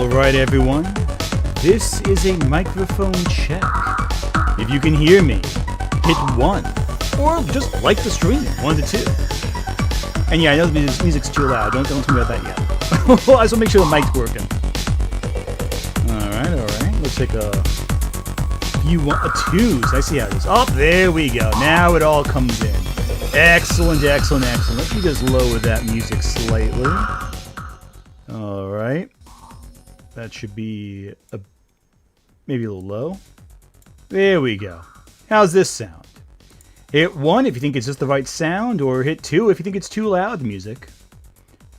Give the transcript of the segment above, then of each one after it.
Alright everyone, this is a microphone check. If you can hear me, hit 1. Or just like the stream, 1 to 2. And yeah, I know the music's too loud, don't tell me about that yet. I just want to make sure the mic's working. Alright, let's take a few 2s, I see how it is. Oh, there we go, now it all comes in. Excellent. Let me just lower that music slightly. Alright. That should be maybe a little low. There we go. How's this sound? Hit 1 if you think it's just the right sound, or hit 2 if you think it's too loud music.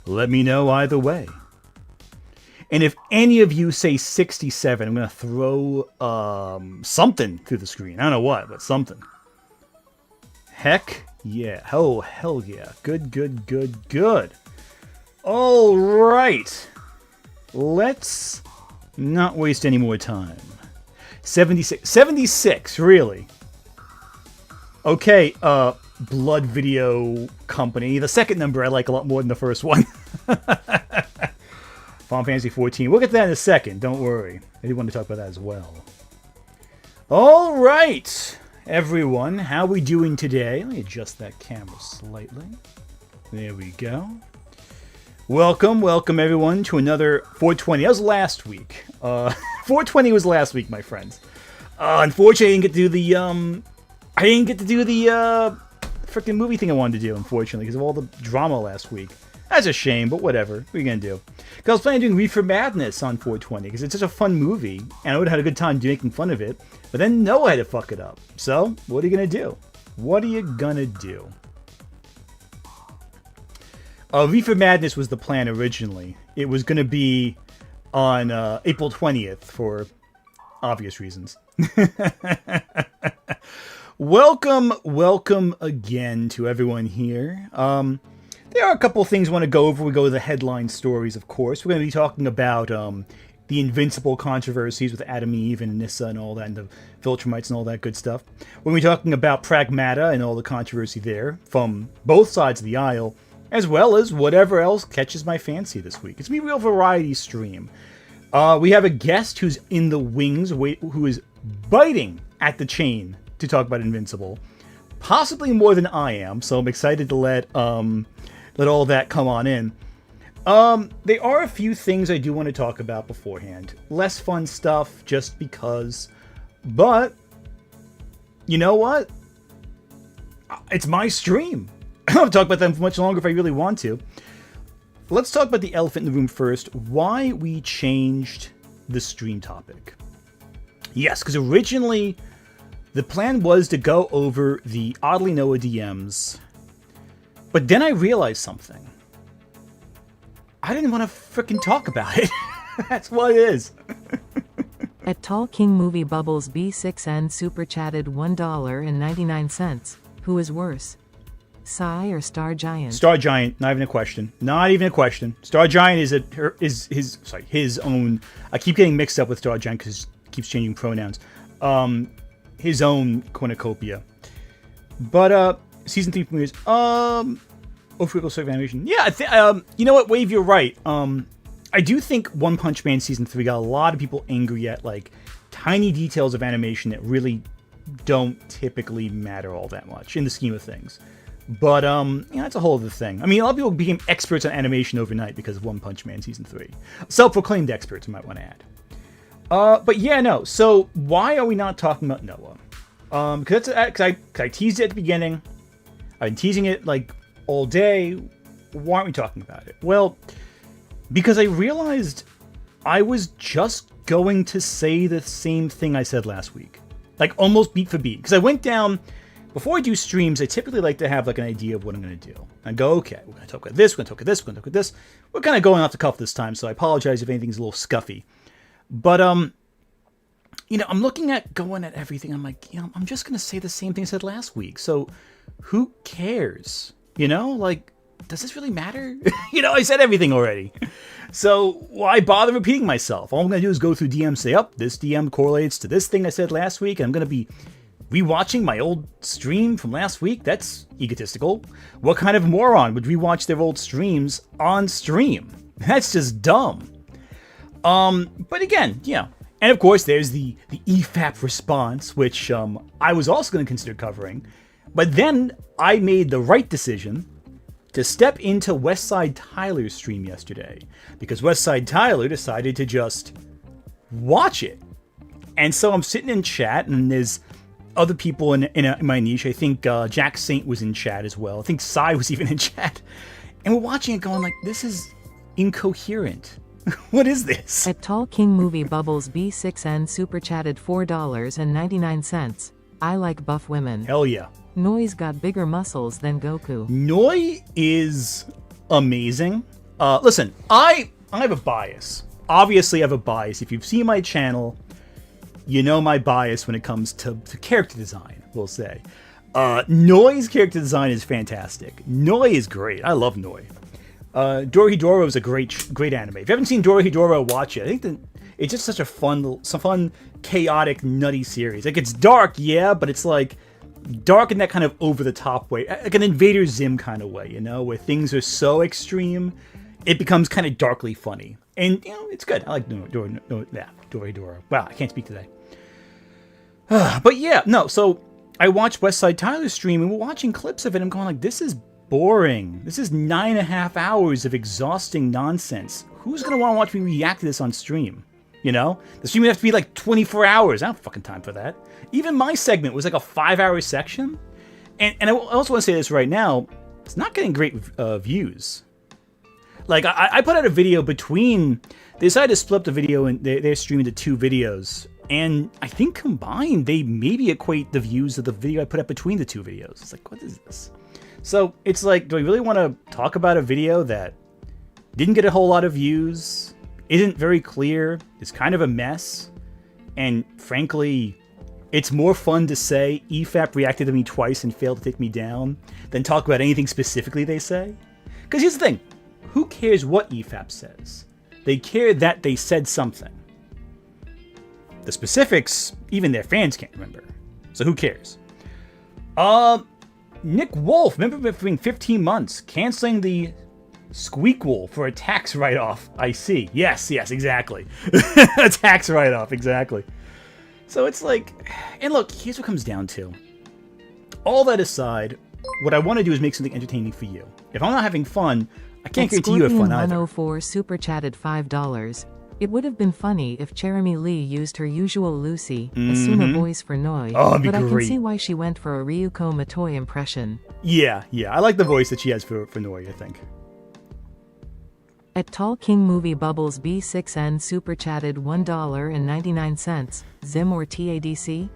Let me know either way. And if any of you say 67, I'm going to throw something through the screen. I don't know what, but something. Heck yeah. Oh, hell yeah. Good. All right. Let's not waste any more time. 76, really. Okay, Blood Video Company. The second number I like a lot more than the first one. Final Fantasy 14. We'll get to that in a second, don't worry. I did want to talk about that as well. All right, everyone. How are we doing today? Let me adjust that camera slightly. There we go. Welcome everyone to another 420. That was last week. 420 was last week, my friends. Unfortunately, I didn't get to do the freaking movie thing I wanted to do, unfortunately, because of all the drama last week. That's a shame, but whatever. What are you gonna do? Because I was planning on doing Reefer Madness on 420, because it's such a fun movie, and I would have had a good time making fun of it, but then Noah had to fuck it up. So, what are you gonna do? Reefer Madness was the plan originally. It was going to be on April 20th for obvious reasons. Welcome again to everyone here. There are a couple of things I want to go over. We go to the headline stories, of course. We're going to be talking about the Invincible controversies with Adam Eve and Nissa and all that, and the Viltrumites and all that good stuff. We're going to be talking about Pragmata and all the controversy there from both sides of the aisle, as well as whatever else catches my fancy this week. It's going to be a real variety stream. We have a guest who's in the wings, who is biting at the chain to talk about Invincible. Possibly more than I am, so I'm excited to let all that come on in. There are a few things I do want to talk about beforehand. Less fun stuff, just because. But, you know what? It's my stream. I don't have to talk about them for much longer if I really want to. Let's talk about the elephant in the room first. Why we changed the stream topic. Yes, because originally the plan was to go over the Oddly Noah DMs. But then I realized something. I didn't want to freaking talk about it. That's what it is. At Tall King Movie Bubbles B6N super chatted $1.99. Who is worse? Psy or Star Giant? Star Giant, not even a question. Star Giant is his own. I keep getting mixed up with Star Giant because he keeps changing pronouns. His own cornucopia. But season 3 premieres. Official Survey Animation. Yeah, you know what, Wave, you're right. I do think One Punch Man season 3 got a lot of people angry at like tiny details of animation that really don't typically matter all that much in the scheme of things. But, that's a whole other thing. I mean, a lot of people became experts on animation overnight because of One Punch Man Season 3. Self-proclaimed experts, I might want to add. But yeah, no. So, why are we not talking about Noah? Because I teased it at the beginning. I've been teasing it, like, all day. Why aren't we talking about it? Well, because I realized I was just going to say the same thing I said last week. Like, almost beat for beat. Because I went down... Before I do streams, I typically like to have like an idea of what I'm going to do. I go, okay, we're going to talk about this, we're going to talk about this, we're going to talk about this. We're kind of going off the cuff this time, so I apologize if anything's a little scuffy. But, I'm looking at going at everything. I'm like, I'm just going to say the same thing I said last week. So who cares? Like, does this really matter? I said everything already. So why bother repeating myself? All I'm going to do is go through DMs, say, this DM correlates to this thing I said last week, and I'm going to be rewatching my old stream from last week? That's egotistical. What kind of moron would rewatch their old streams on stream? That's just dumb. But again, yeah. And of course, there's the EFAP response, which I was also going to consider covering. But then I made the right decision to step into Westside Tyler's stream yesterday. Because Westside Tyler decided to just watch it. And so I'm sitting in chat, and there's other people in my niche. I think Jack Saint was in chat as well. I think Sai was even in chat. And we're watching it going like, this is incoherent. What is this? At Tall King Movie Bubbles B6N super chatted $4.99. I like buff women. Hell yeah. Noi's got bigger muscles than Goku. Noi is amazing. Listen, I have a bias. Obviously, I have a bias. If you've seen my channel, you know my bias when it comes to character design, we'll say. Noi's character design is fantastic. Noi is great. I love Noi. Dorohedoro is a great anime. If you haven't seen Dorohedoro, watch it. I think that it's just such a fun, chaotic, nutty series. Like, it's dark, yeah, but it's like dark in that kind of over-the-top way. Like an Invader Zim kind of way, you know, where things are so it becomes kind of darkly funny. And, you know, it's good. I like Dorohedoro. Wow, I can't speak today. But yeah, no, so I watched Westside Tyler's stream, and we're watching clips of it, and I'm going like, this is boring. This is 9.5 hours of exhausting nonsense. Who's going to want to watch me react to this on stream? You know? The stream would have to be like 24 hours. I don't have fucking time for that. Even my segment was like a 5-hour section. And I also want to say this right now. It's not getting great views. Like, I put out a video between... They decided to split up the video, and they're streaming to 2 videos. And I think combined, they maybe equate the views of the video I put up between the 2 videos. It's like, what is this? So it's like, do I really want to talk about a video that didn't get a whole lot of views, isn't very clear, is kind of a mess, and frankly, it's more fun to say EFAP reacted to me twice and failed to take me down than talk about anything specifically they say? Because here's the thing, who cares what EFAP says? They care that they said something. The specifics, even their fans can't remember. So who cares? Nick Wolf, remember for being 15 months, canceling the Squeak Wool for a tax write-off. I see. Yes, exactly. A tax write-off, exactly. So it's like, and look, here's what it comes down to. All that aside, what I want to do is make something entertaining for you. If I'm not having fun, I can't guarantee you have fun either. 104 super chatted $5. It would have been funny if Jeremy Lee used her usual Lucy, Asuna voice for Noi, but I can see why she went for a Ryuko Matoi impression. Yeah, I like the voice that she has for Noi, I think. At Tall King Movie Bubbles B6N super chatted $1.99. Zim or TADC?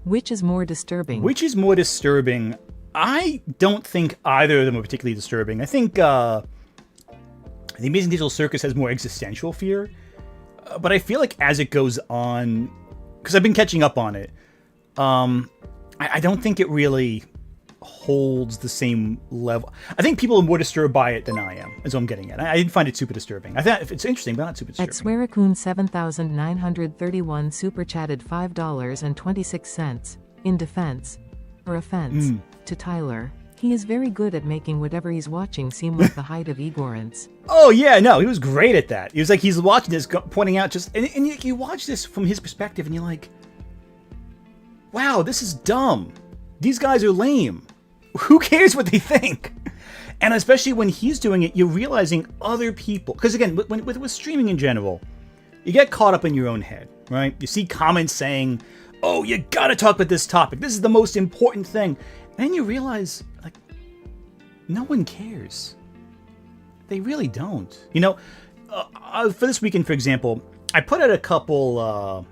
Which is more disturbing? Which is more disturbing? I don't think either of them are particularly disturbing. I think The Amazing Digital Circus has more existential fear. But I feel like as it goes on, because I've been catching up on it, I don't think it really holds the same level. I think people are more disturbed by it than I am, is what I'm getting at. I didn't find it super disturbing. I thought it's interesting, but not super disturbing. At Swearakun 7931 super chatted $5.26. In defense, or offense, to Tyler. He is very good at making whatever he's watching seem like the height of ignorance. Oh yeah, no, he was great at that. He was like, he's watching this, pointing out just, and you watch this from his perspective, and you're like, wow, this is dumb. These guys are lame. Who cares what they think? And especially when he's doing it, you're realizing other people, because again, with streaming in general, you get caught up in your own head, right? You see comments saying, oh, you gotta talk about this topic. This is the most important thing. And then you realize, like, no one cares. They really don't. You know, for this weekend, for example, I put out a couple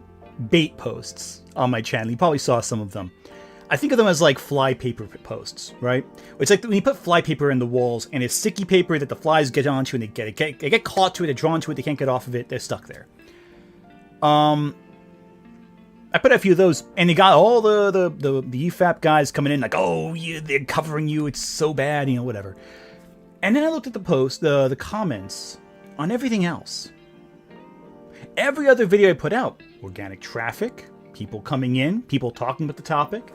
bait posts on my channel. You probably saw some of them. I think of them as like fly paper posts, right? It's like when you put fly paper in the walls and it's sticky paper that the flies get onto and they get caught to it, they're drawn to it, they can't get off of it, they're stuck there. I put a few of those, and you got all the EFAP guys coming in like, oh, yeah, they're covering you, it's so bad, you know, whatever. And then I looked at the post, the comments on everything else. Every other video I put out, organic traffic, people coming in, people talking about the topic.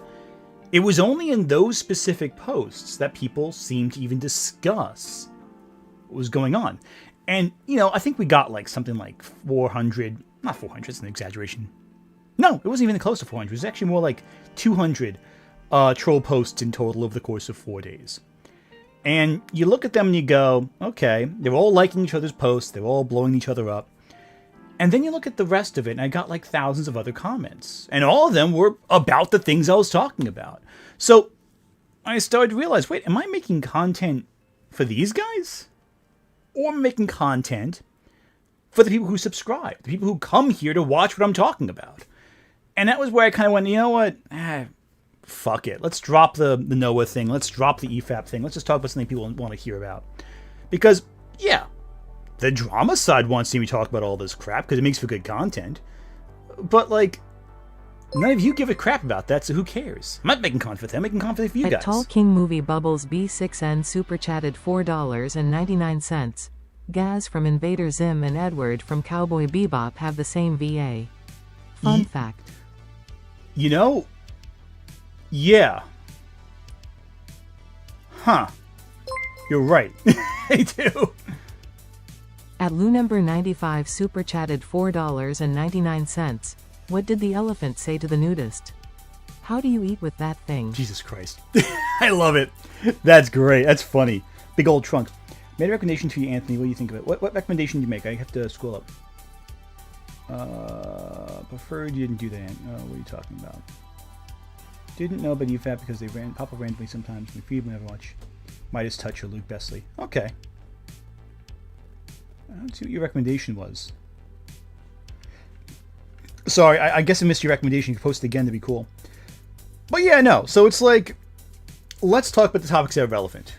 It was only in those specific posts that people seemed to even discuss what was going on. And, I think we got like something like 400, not 400, it's an exaggeration. No, it wasn't even close to 400. It was actually more like 200 troll posts in total over the course of 4 days. And you look at them and you go, okay, they're all liking each other's posts, they're all blowing each other up. And then you look at the rest of it, and I got like thousands of other comments. And all of them were about the things I was talking about. So I started to realize, wait, am I making content for these guys? Or am I making content for the people who subscribe, the people who come here to watch what I'm talking about? And that was where I kind of went, you know what? Fuck it. Let's drop the Noah thing. Let's drop the EFAP thing. Let's just talk about something people want to hear about. Because, yeah, the drama side wants to see me talk about all this crap because it makes for good content. But, like, none of you give a crap about that, so who cares? I'm not making content for them. I'm making content for you guys. At Tall King Movie Bubbles B6N super chatted $4.99. Gaz from Invader Zim and Edward from Cowboy Bebop have the same VA. Fun fact. Yeah. Huh. You're right. They do. At Lunumber95 super chatted $4.99. What did the elephant say to the nudist? How do you eat with that thing? Jesus Christ. I love it. That's great. That's funny. Big old trunk. Made a recommendation to you, Anthony. What do you think of it? What recommendation did you make? I have to scroll up. Preferred you didn't do that. What are you talking about? Didn't know about EFAP because they pop up randomly sometimes. We feed whenever I watch Midas Touch or Luke Besley. Okay. Let's see what your recommendation was. Sorry, I guess I missed your recommendation. You can post it again to be cool. But yeah, no. So it's like, let's talk about the topics that are relevant.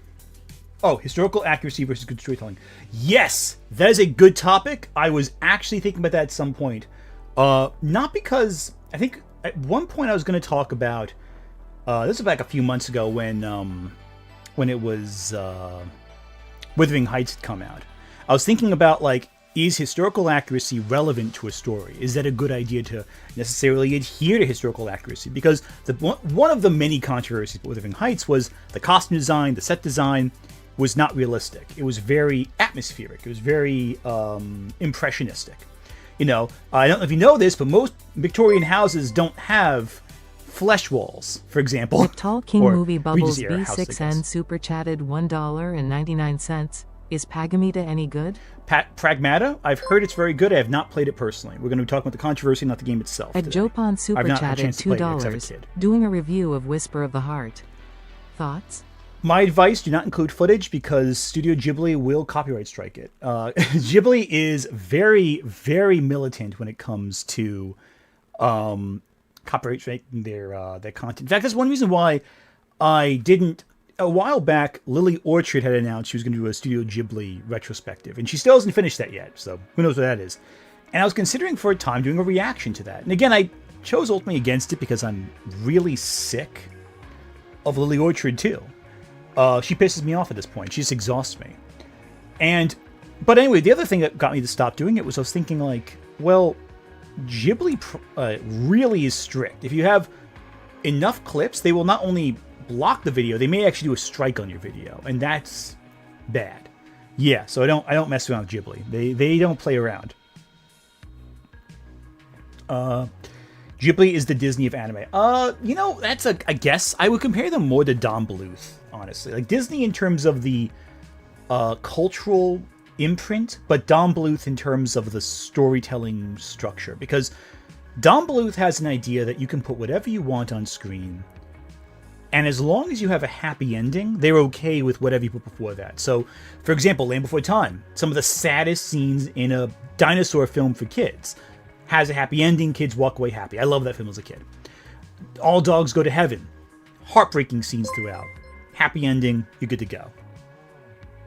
Oh, historical accuracy versus good storytelling. Yes, that is a good topic. I was actually thinking about that at some point. Not because, I think at one point I was going to talk about, this was back a few months ago when it was Wuthering Heights had come out. I was thinking about, like, is historical accuracy relevant to a story? Is that a good idea to necessarily adhere to historical accuracy? Because one of the many controversies with Wuthering Heights was the costume design, the set design was not realistic. It was very atmospheric. It was very impressionistic. I don't know if you know this, but most Victorian houses don't have flesh walls, for example. The Tall King Movie Bubbles B6N super chatted $1.99. Is Pragmata any good? Pragmata? I've heard it's very good. I have not played it personally. We're going to be talking about the controversy, not the game itself. At Jopon super chatted $2. Doing a review of Whisper of the Heart. Thoughts? My advice, do not include footage because Studio Ghibli will copyright strike it. Ghibli is very, very militant when it comes to copyright striking their content. In fact, that's one reason why I didn't... A while back, Lily Orchard had announced she was going to do a Studio Ghibli retrospective, and she still hasn't finished that yet, so who knows what that is. And I was considering for a time doing a reaction to that. And again, I chose ultimately against it because I'm really sick of Lily Orchard too. She pisses me off at this point. She just exhausts me. But anyway, the other thing that got me to stop doing it was I was thinking like, well, Ghibli really is strict. If you have enough clips, they will not only block the video, they may actually do a strike on your video, and that's bad. Yeah, so I don't mess around with Ghibli. They don't play around. Ghibli is the Disney of anime. That's I guess I would compare them more to Don Bluth, honestly. Like Disney in terms of the cultural imprint, but Don Bluth in terms of the storytelling structure. Because Don Bluth has an idea that you can put whatever you want on screen, and as long as you have a happy ending, they're okay with whatever you put before that. So, for example, Land Before Time, some of the saddest scenes in a dinosaur film for kids, has a happy ending, kids walk away happy. I love that film as a kid. All Dogs Go to Heaven, heartbreaking scenes throughout. Happy ending, you're good to go.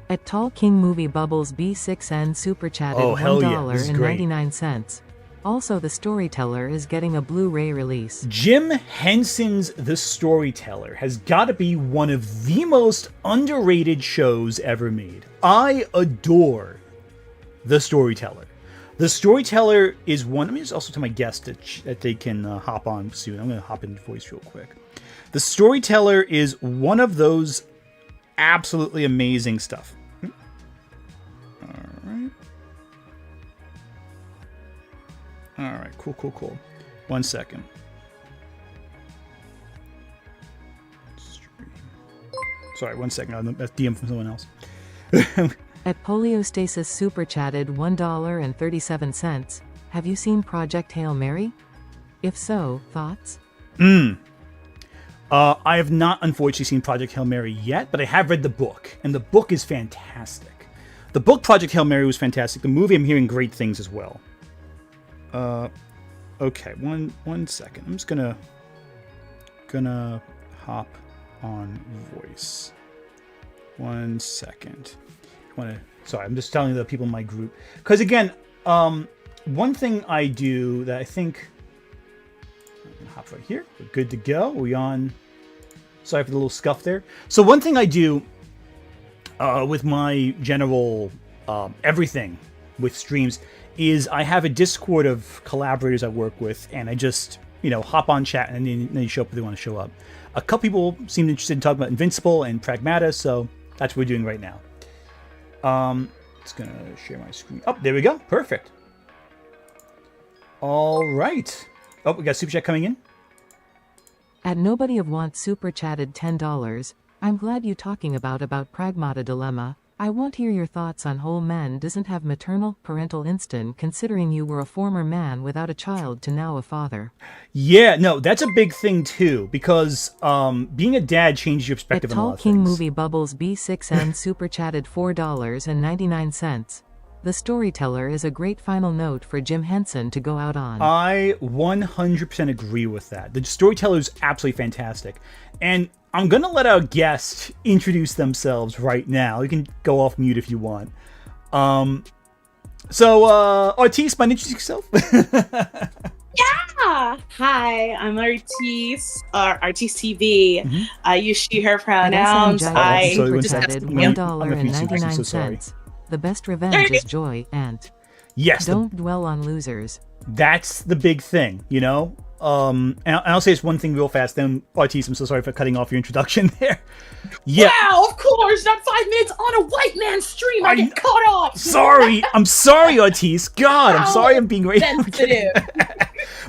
At Tall King Movie Bubbles B6N super chatted $1.99. Also, The Storyteller is getting a Blu-ray release. Jim Henson's The Storyteller has got to be one of the most underrated shows ever made. I adore The Storyteller. The Storyteller is one... Let me just also tell my guests that they can hop on soon. I'm going to hop in voice real quick. The Storyteller is one of those absolutely amazing stuff. All right. All right, cool. 1 second. Sorry, 1 second. That's DM from someone else. At Poliostasis super chatted $1.37. Have you seen Project Hail Mary? If so, thoughts? I have not, unfortunately, seen Project Hail Mary yet, but I have read the book, and the book is fantastic. The book Project Hail Mary was fantastic. The movie, I'm hearing great things as well. Okay, one second. I'm just gonna hop on voice. 1 second. Sorry, I'm just telling the people in my group, because again, one thing I do that I think. I'm gonna hop right here. We're good to go. We on. Sorry for the little scuff there. So one thing I do with my general everything with streams is I have a Discord of collaborators I work with, and I just hop on chat, and then they show up if they want to show up. A couple people seem interested in talking about Invincible and Pragmata, so that's what we're doing right now. Just gonna share my screen. Oh, there we go. Perfect. All right. Oh, we got super chat coming in. At Nobody of Want super chatted $10. I'm glad you talking about Pragmata dilemma. I want to hear your thoughts on whole man doesn't have maternal parental instinct, considering you were a former man without a child to now a father. Yeah, no, that's a big thing too, because being a dad changes your perspective on a lot of King things. Movie Bubbles B6N super chatted $4.99. The storyteller is a great final note for Jim Henson to go out on. I 100% agree with that. The storyteller is absolutely fantastic. And I'm going to let our guest introduce themselves right now. You can go off mute if you want. Ortiz, mind introduce yourself? Yeah! Hi, I'm Artis, Artis TV. I use she, her pronouns. I chatted $1.99. The best revenge is joy, and yes, don't dwell on losers. That's the big thing, And I'll say this one thing real fast. Then, Ortiz, I'm so sorry for cutting off your introduction there. Yeah. Wow, of course, not 5 minutes on a white man stream. I get cut off. Sorry, I'm sorry, Ortiz. God, I'm sorry. I'm being very sensitive.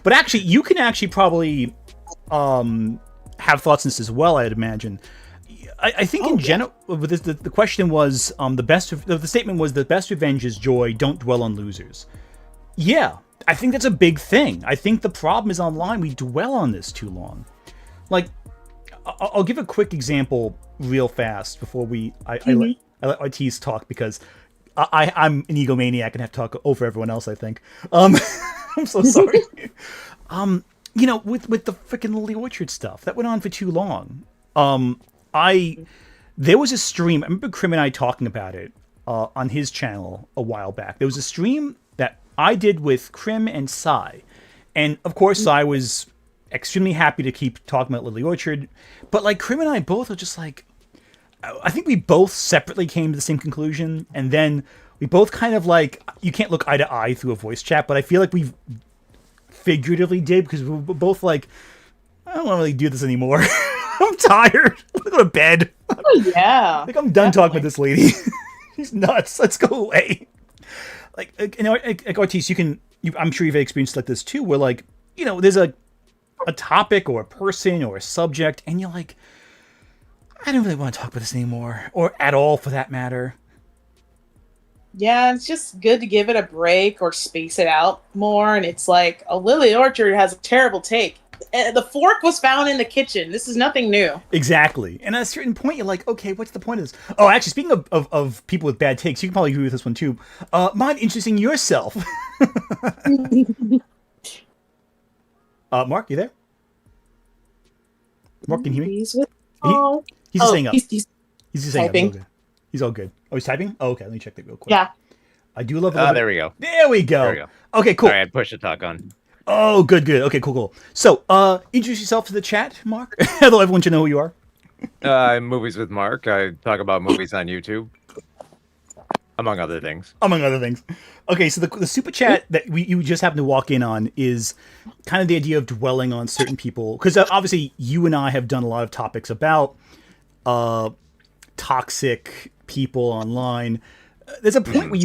But actually, you can probably have thoughts on this as well, I'd imagine. I think in general, the question was the statement was the best revenge is joy. Don't dwell on losers. Yeah, I think that's a big thing. I think the problem is online. We dwell on this too long. Like, I'll give a quick example real fast before I let Ortiz talk, because I'm an egomaniac and have to talk over everyone else, I think. I'm so sorry. With the freaking Lily Orchard stuff that went on for too long. There was a stream. I remember Krim and I talking about it on his channel a while back. There was a stream that I did with Krim and Sai, and of course Sai was extremely happy to keep talking about Lily Orchard. But like Krim and I both are just like, I think we both separately came to the same conclusion, and then we both kind of like, you can't look eye to eye through a voice chat, but I feel like we figuratively did, because we were both like, I don't want to really do this anymore. I'm tired. I'm gonna go to bed. Oh, yeah. Like, I'm done talking with this lady. She's nuts. Let's go away. Like Ortiz, I'm sure you've experienced like this too, where like, there's a topic or a person or a subject, and you're like, I don't really want to talk about this anymore, or at all for that matter. Yeah, it's just good to give it a break or space it out more. And it's like, a Lily Orchard has a terrible take. The fork was found in the kitchen. This is nothing new. Exactly. And at a certain point, you're like, okay, what's the point of this? Oh, actually, speaking of people with bad takes, you can probably agree with this one too. Mind introducing yourself. Mark, you there? Mark, can you hear me? He's just saying up. He's just saying typing. Up. He's all good. Oh, he's typing? Oh, okay. Let me check that real quick. Yeah. I do love it. Oh, there we go. There we go. There we go. Okay, cool. Sorry, I had push to talk on. Oh, good. Okay, cool. So, introduce yourself to the chat, Mark. Although everyone should know who you are. Movies with Mark. I talk about movies on YouTube, among other things. Okay, so the super chat that you just happened to walk in on is kind of the idea of dwelling on certain people, because obviously you and I have done a lot of topics about toxic people online. There's a point where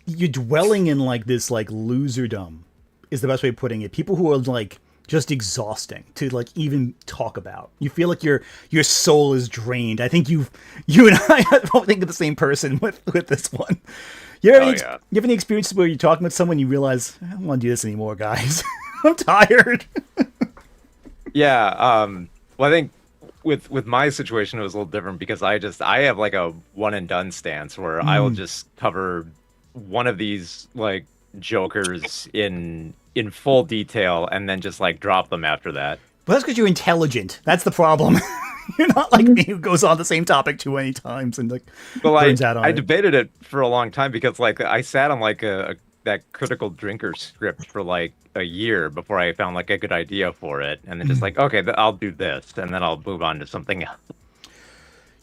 you're dwelling in like this like loserdom. is the best way of putting it. People who are like just exhausting to like even talk about. You feel like your soul is drained. I think you and I probably think of the same person with this one. You have any experiences where you're talking with someone, you realize, I don't want to do this anymore, guys. I'm tired. Yeah. Well, I think with my situation, it was a little different because I have like a one and done stance where I will just cover one of these like jokers in full detail and then just like drop them after that. Well, that's because you're intelligent. That's the problem. You're not like me who goes on the same topic too many times and like burns out on it. I debated it for a long time because like I sat on like that critical drinker script for like a year before I found like a good idea for it, and then just like, okay, I'll do this, and then I'll move on to something else.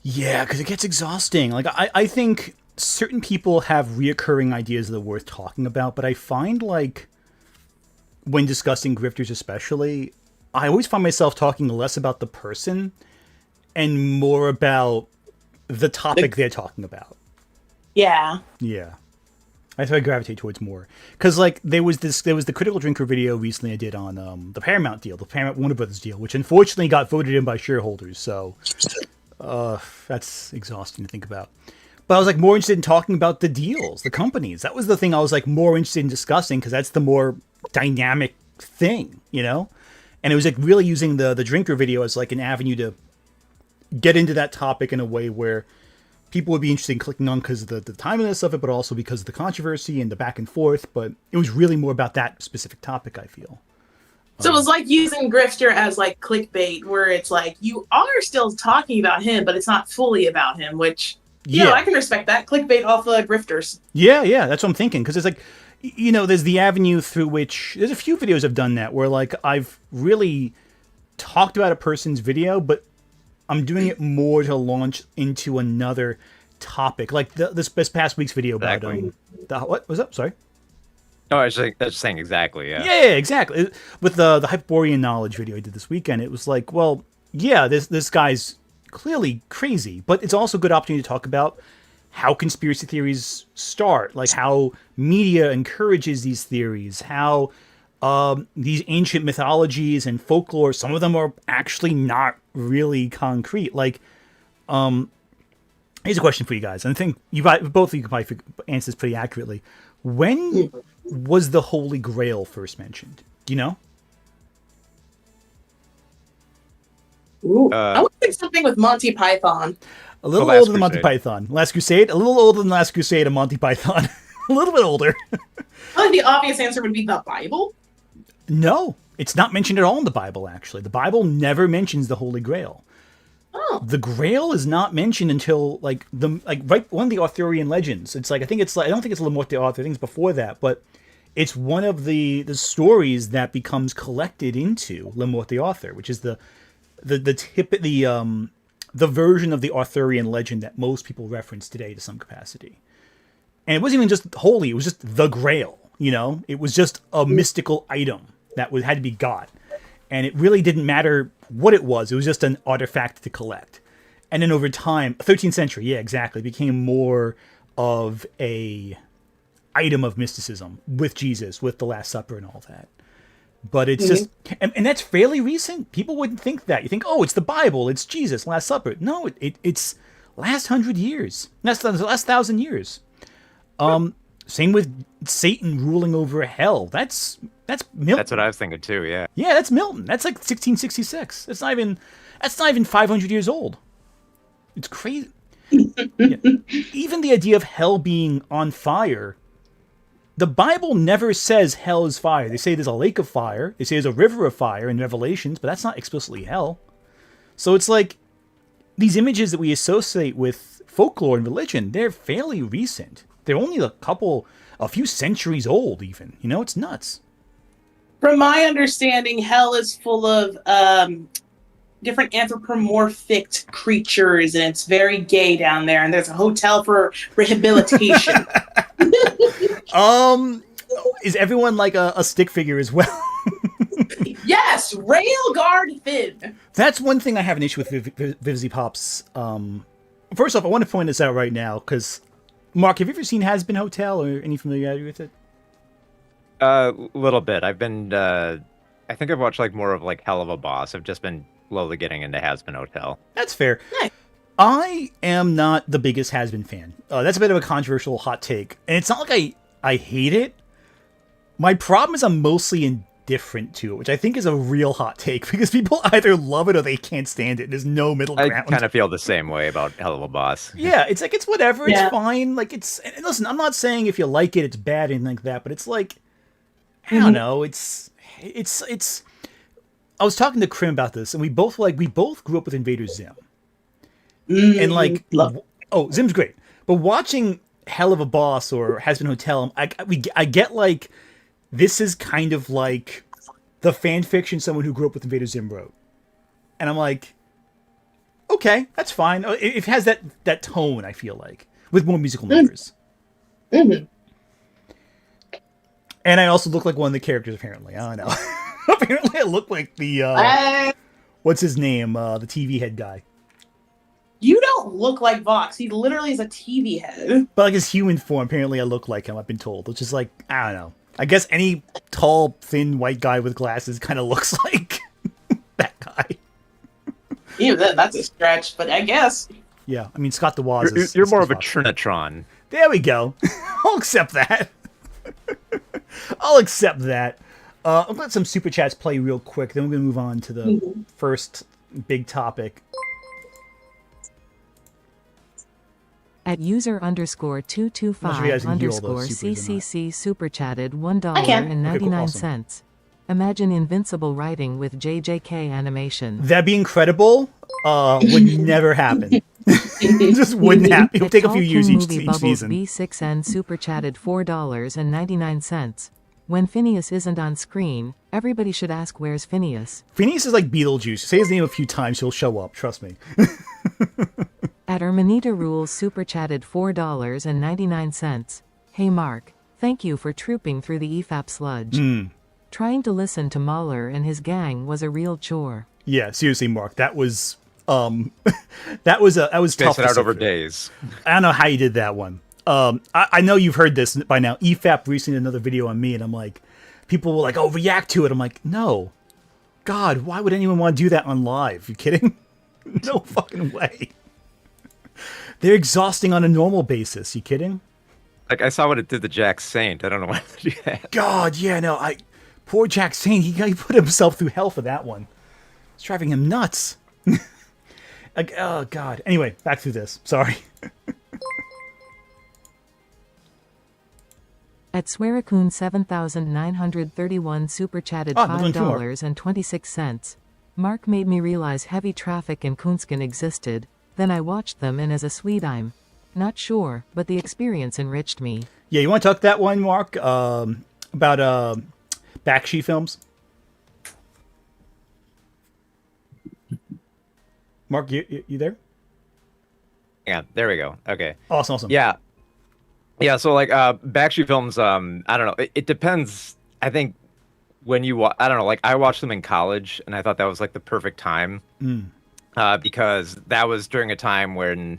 Yeah, because it gets exhausting. Like I think certain people have reoccurring ideas that are worth talking about, but I find like when discussing grifters especially, I always find myself talking less about the person and more about the topic they're talking about. Yeah. Yeah. That's what I gravitate towards more. Because like there was the Critical Drinker video recently I did on the Paramount deal, the Paramount Warner Brothers deal, which unfortunately got voted in by shareholders, so that's exhausting to think about. But I was like more interested in talking about the deals, the companies. That was the thing I was like more interested in discussing because that's the more dynamic thing, you know? And it was like really using the Drinker video as like an avenue to get into that topic in a way where people would be interested in clicking on because of the timeliness of it, but also because of the controversy and the back and forth. But it was really more about that specific topic, I feel. So it was like using Grifter as like clickbait, where it's like you are still talking about him, but it's not fully about him, which, you know, I can respect that. Clickbait off the grifters. Yeah, that's what I'm thinking. Because it's like, you know, there's the avenue through which, there's a few videos I've done that where like I've really talked about a person's video, but I'm doing it more to launch into another topic. Like this past week's video about what was up? Sorry. Oh, I was just saying exactly. Yeah. Yeah, exactly. With the Hyperborean knowledge video I did this weekend, it was like, well, yeah, this guy's clearly crazy, but it's also a good opportunity to talk about how conspiracy theories start, like how media encourages these theories, how these ancient mythologies and folklore, some of them are actually not really concrete. Like, here's a question for you guys. And I think both of you can probably answer this pretty accurately. When was the Holy Grail first mentioned? Do you know? Ooh, I would think something with Monty Python. A little older than Monty Python. Last Crusade? A little older than Last Crusade and Monty Python. A little bit older. I think the obvious answer would be the Bible. No, it's not mentioned at all in the Bible, actually. The Bible never mentions the Holy Grail. Oh. The Grail is not mentioned until right one of the Arthurian legends. It's like I don't think it's Le Morte d'Arthur, I think it's before that, but it's one of the stories that becomes collected into Le Morte d'Arthur, which is the version of the Arthurian legend that most people reference today to some capacity. And it wasn't even just holy, it was just the Grail, you know? It was just a mystical item that had to be got. And it really didn't matter what it was just an artifact to collect. And then over time, 13th century, yeah, exactly, became more of a item of mysticism with Jesus, with the Last Supper and all that. But it's just, and that's fairly recent. People wouldn't think that. You think, oh, it's the Bible, it's Jesus, Last Supper. No, it's last 100 years. That's the last 1,000 years. Same with Satan ruling over hell. That's Milton. That's what I was thinking too. Yeah. Yeah, that's Milton. That's like 1666. That's not even 500 years old. It's crazy. Yeah. Even the idea of hell being on fire. The Bible never says hell is fire. They say there's a lake of fire. They say there's a river of fire in Revelations, but that's not explicitly hell. So it's like these images that we associate with folklore and religion, they're fairly recent. They're only a few centuries old even. You know, it's nuts. From my understanding, hell is full of different anthropomorphic creatures, and it's very gay down there, and there's a hotel for rehabilitation. Is everyone like a stick figure as well? Yes, Railguard Finn. That's one thing I have an issue with Vivzy Pop's. First off, I want to point this out right now, because, Mark, have you ever seen Has Been Hotel or any familiarity with it? Little bit. I've been. I think I've watched like more of like Hell of a Boss. I've just been slowly getting into Has Been Hotel. That's fair. Nice. I am not the biggest Has Been fan. That's a bit of a controversial hot take, and it's not like I hate it. My problem is I'm mostly indifferent to it, which I think is a real hot take because people either love it or they can't stand it. There's no middle ground. I kind of feel the same way about Hell of a Boss. Yeah, it's like it's whatever. It's Yeah. fine. Like it's. And listen, I'm not saying if you like it, it's bad, anything like that. But it's like I don't know. It's. I was talking to Krim about this, and we both grew up with Invader Zim. And like, Zim's great, but watching Hell of a Boss or Has Been Hotel, I get like this is kind of like the fan fiction someone who grew up with Invader Zim wrote, and I'm like, okay, that's fine. It has that tone. I feel like with more musical numbers, and I also look like one of the characters. Apparently, I don't know. Apparently, I look like the what's his name, the TV head guy. You don't look like Vox. He literally is a TV head. But like his human form, apparently I look like him, I've been told. Which is like, I don't know. I guess any tall, thin, white guy with glasses kind of looks like that guy. Even that's a stretch, but I guess. Yeah, I mean, Scott DeWaz is... You're more of a Fox. Trinitron. There we go. I'll accept that. I'll accept that. I'll let some super chats play real quick, then we're going to move on to the first big topic. At user underscore I'm not sure you guys 225 can hear all underscore those supers or not. CCC super chatted can. $1.99. Imagine Invincible writing with JJK animation. That'd be incredible. Would never happen. Just wouldn't happen. It'll take a few years each season. B6N super chatted $4.99. When Phineas isn't on screen, everybody should ask where's Phineas. Phineas is like Beetlejuice. Say his name a few times, he'll show up. Trust me. At Ermanita Rules super chatted $4.99. Hey Mark, thank you for trooping through the EFAP sludge. Trying to listen to Mahler and his gang was a real chore. Yeah, seriously, Mark. That was that was tough. Space it to out sit over through. days. I don't know how you did that one. I know you've heard this by now. EFAP recently did another video on me, and I'm like, people were like, "Oh, react to it." I'm like, no, God, why would anyone want to do that on live? You kidding? No fucking way. They're exhausting on a normal basis. You kidding? Like I saw what it did to Jack Saint. I don't know why they do that. God, yeah, no, poor Jack Saint, he put himself through hell for that one. It's driving him nuts. Like, oh God. Anyway, back to this. Sorry. At Swearacoon 7931 super chatted we're doing two more. $5.26. Mark made me realize heavy traffic in Kunskin existed, then I watched them and as a Swede I'm not sure, but the experience enriched me. Yeah, you want to talk that one, Mark? About Bakshi films? Mark, you there? Yeah, there we go. Okay. Awesome. Yeah. Yeah, so like Bakshi films, I don't know. It depends. I think when you I don't know, like I watched them in college and I thought that was like the perfect time. Because that was during a time when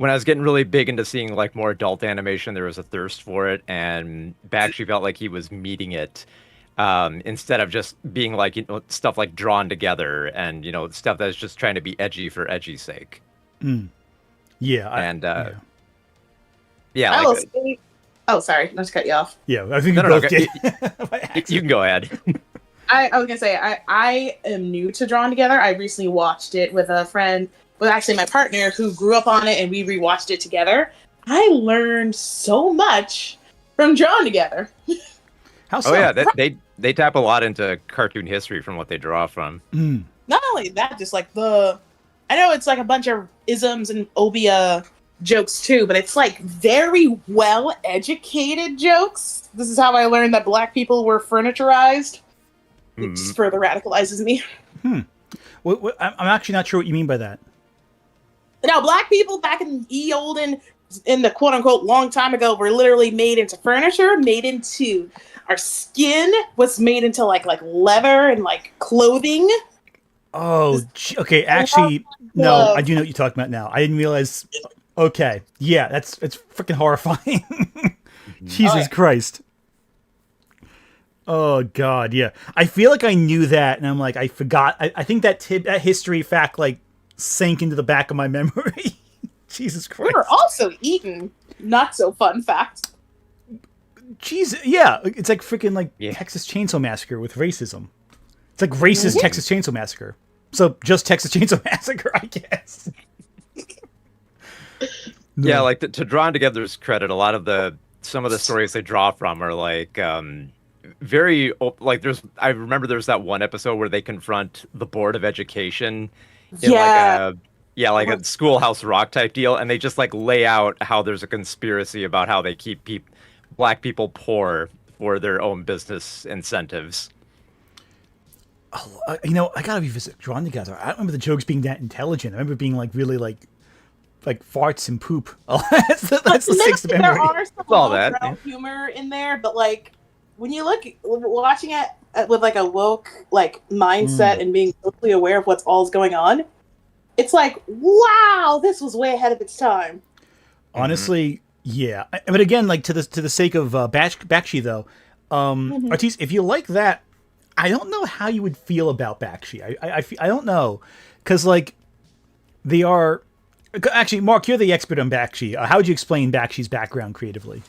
I was getting really big into seeing like more adult animation, there was a thirst for it, and Bakshi felt like he was meeting it. Instead of just being like, you know, stuff like drawn together and, you know, stuff that's just trying to be edgy for edgy's sake. Yeah. Yeah. I like, will say, oh, sorry, not to cut you off. Yeah, I think No, we no, both no, did. you can go ahead. I was gonna say I am new to Drawn Together. I recently watched it with a friend, well, actually my partner who grew up on it, and we rewatched it together. I learned so much from Drawn Together. How so? Oh yeah, they tap a lot into cartoon history from what they draw from. Not only that, just like I know it's like a bunch of isms and obia jokes too, but it's like very well educated jokes. This is how I learned that black people were furniturized. It just further radicalizes me. I'm actually not sure what you mean by that. Now, black people back in olden, in the quote unquote long time ago, were literally made into furniture, made into our skin was made into like leather and like clothing. Oh, okay. Actually, no, I do know what you're talking about now. I didn't realize. Okay, yeah, it's freaking horrifying. Jesus Christ. Oh God, yeah. I feel like I knew that, and I'm like, I forgot. I think that that history fact like sank into the back of my memory. Jesus We Christ. were also eaten. Not so fun fact. Jesus, yeah. It's like freaking like Yeah. Texas Chainsaw Massacre with racism. It's like racist Texas Chainsaw Massacre. So just Texas Chainsaw Massacre, I guess. No. Yeah, like to draw together's credit, a lot of some of the stories they draw from are like very like I remember there's that one episode where they confront the Board of Education in like a Schoolhouse Rock type deal, and they just like lay out how there's a conspiracy about how they keep black people poor for their own business incentives. I gotta revisit Drawn Together. I don't remember the jokes being that intelligent. I remember being like really like farts and poop. That's the sixth memory. There are some all that humor in there, but like when you watching it with like a woke like mindset and being totally aware of what's all's going on, it's like, wow, this was way ahead of its time. Honestly, yeah. But again, like to the sake of Bakshi though, Artis, if you like that, I don't know how you would feel about Bakshi. I don't know, because like they are. Actually, Mark, you're the expert on Bakshi. How would you explain Bakshi's background creatively?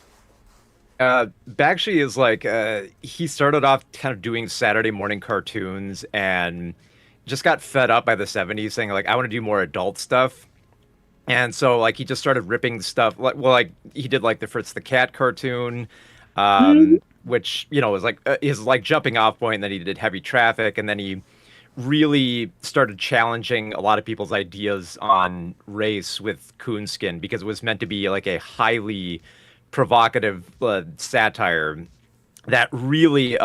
Bakshi is like he started off kind of doing Saturday morning cartoons and just got fed up by the 70s, saying like, I want to do more adult stuff. And so like he just started ripping stuff like he did like the Fritz the Cat cartoon, which was like his like jumping off point. And then he did Heavy Traffic, and then he really started challenging a lot of people's ideas on race with Coonskin, because it was meant to be like a highly provocative satire that really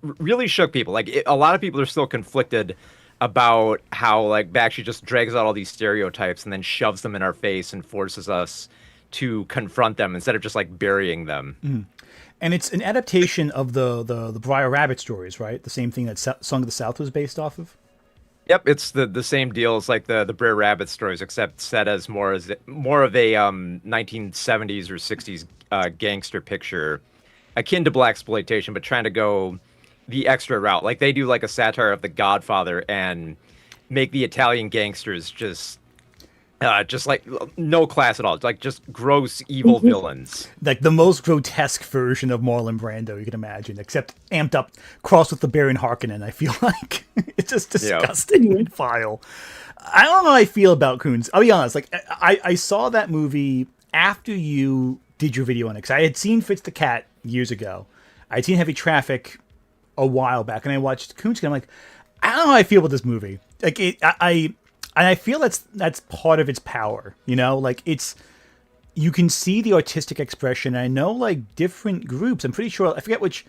really shook people. Like a lot of people are still conflicted about how like Bakshi just drags out all these stereotypes and then shoves them in our face and forces us to confront them instead of just like burying them. And it's an adaptation of the Briar Rabbit stories, right? The same thing that Song of the South was based off of. Yep, it's the same deal as like the Brer Rabbit stories, except set as more of a 1970s or 60s gangster picture, akin to blaxploitation, but trying to go the extra route. Like they do like a satire of The Godfather and make the Italian gangsters just like no class at all. It's like just gross, evil villains. Like the most grotesque version of Marlon Brando you can imagine, except amped up, crossed with the Baron Harkonnen, I feel like. It's just disgusting and vile. I don't know how I feel about Coons. I'll be honest. Like I saw that movie after you did your video on it. 'Cause I had seen Fritz the Cat years ago. I had seen Heavy Traffic a while back, and I watched Coons. And I'm like, I don't know how I feel about this movie. Like I feel that's part of its power, like you can see the artistic expression. I know like different groups. I'm pretty sure I forget which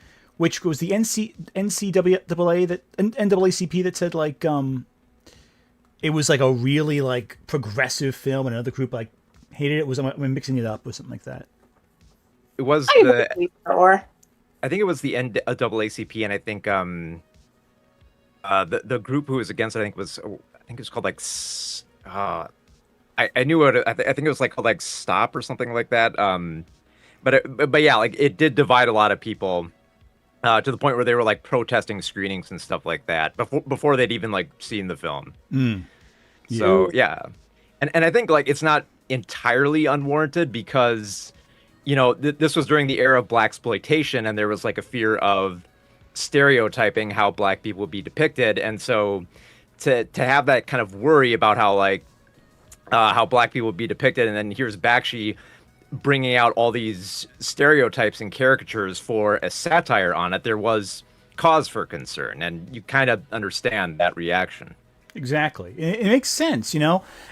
was the NCAA that NAACP that said like it was like a really like progressive film, and another group like hated it. I'm mixing it up or something like that. It was I think it was the NAACP, and I think the group who was against it, I think it was called like I knew what I think it was like called like Stop or something like that. But yeah, like it did divide a lot of people to the point where they were like protesting screenings and stuff like that before they'd even like seen the film. So yeah, and I think like it's not entirely unwarranted, because this was during the era of blaxploitation, and there was like a fear of stereotyping how black people would be depicted, and so to have that kind of worry about how black people would be depicted, and then here's Bakshi bringing out all these stereotypes and caricatures for a satire on it, there was cause for concern, and you kind of understand that reaction. Exactly, it makes sense.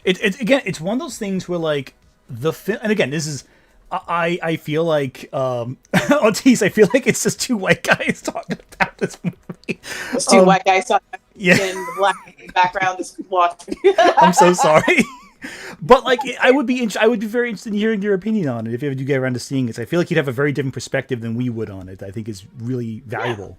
It's one of those things where like the film, and again, this is. I feel like Ortiz, I feel like it's just two white guys talking about this movie. It's two white guys talking in the black background is watching. I'm so sorry. But like I would be very interested in hearing your opinion on it if ever you get around to seeing it. I feel like you'd have a very different perspective than we would on it. I think is really valuable.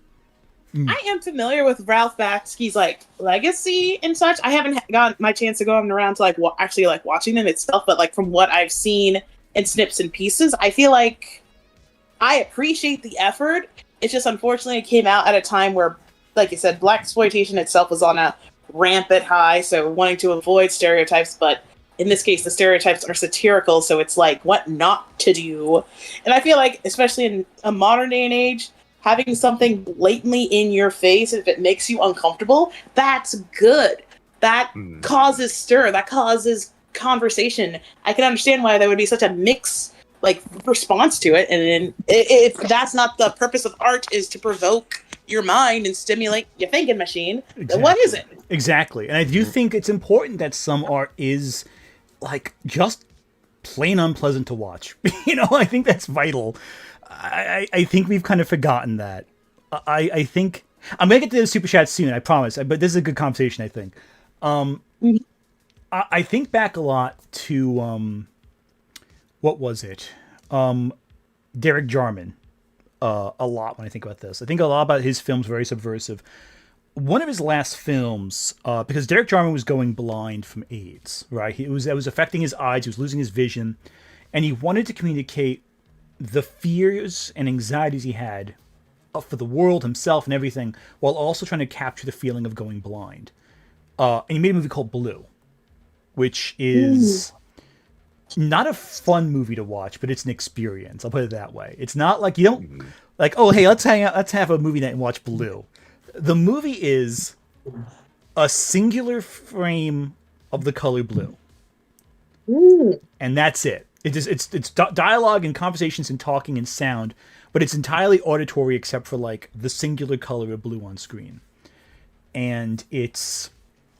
I am familiar with Ralph Bakski's like legacy and such. I haven't gotten my chance to go around to like actually like watching them itself, but like from what I've seen in snips and pieces, I feel like I appreciate the effort. It's just unfortunately it came out at a time where, like you said, black exploitation itself was on a rampant high, so wanting to avoid stereotypes, but in this case the stereotypes are satirical, so it's like what not to do. And I feel like, especially in a modern day and age, having something blatantly in your face, if it makes you uncomfortable, that's good. That causes stir, that causes conversation. I can understand why there would be such a mixed like response to it, and then if that's not the purpose of art, is to provoke your mind and stimulate your thinking machine, then what is it? Exactly. And I do think it's important that some art is like just plain unpleasant to watch. I think that's vital. I think we've kind of forgotten that. I think I'm gonna get to the super chat soon, I promise, but this is a good conversation, I think. I think back a lot to what was it? Derek Jarman. A lot when I think about this. I think a lot about his films, very subversive. One of his last films, because Derek Jarman was going blind from AIDS, right? It was affecting his eyes. He was losing his vision, and he wanted to communicate the fears and anxieties he had for the world, himself, and everything, while also trying to capture the feeling of going blind. And he made a movie called Blue, which is not a fun movie to watch, but it's an experience. I'll put it that way. It's not like you don't like, oh, hey, let's hang out, let's have a movie night and watch Blue. The movie is a singular frame of the color blue, and that's it. It's dialogue and conversations and talking and sound, but it's entirely auditory except for like the singular color of blue on screen, and it's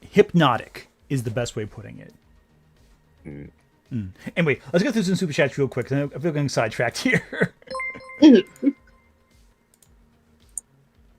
hypnotic is the best way of putting it. Anyway, let's go through some super chats real quick. I feel getting sidetracked here.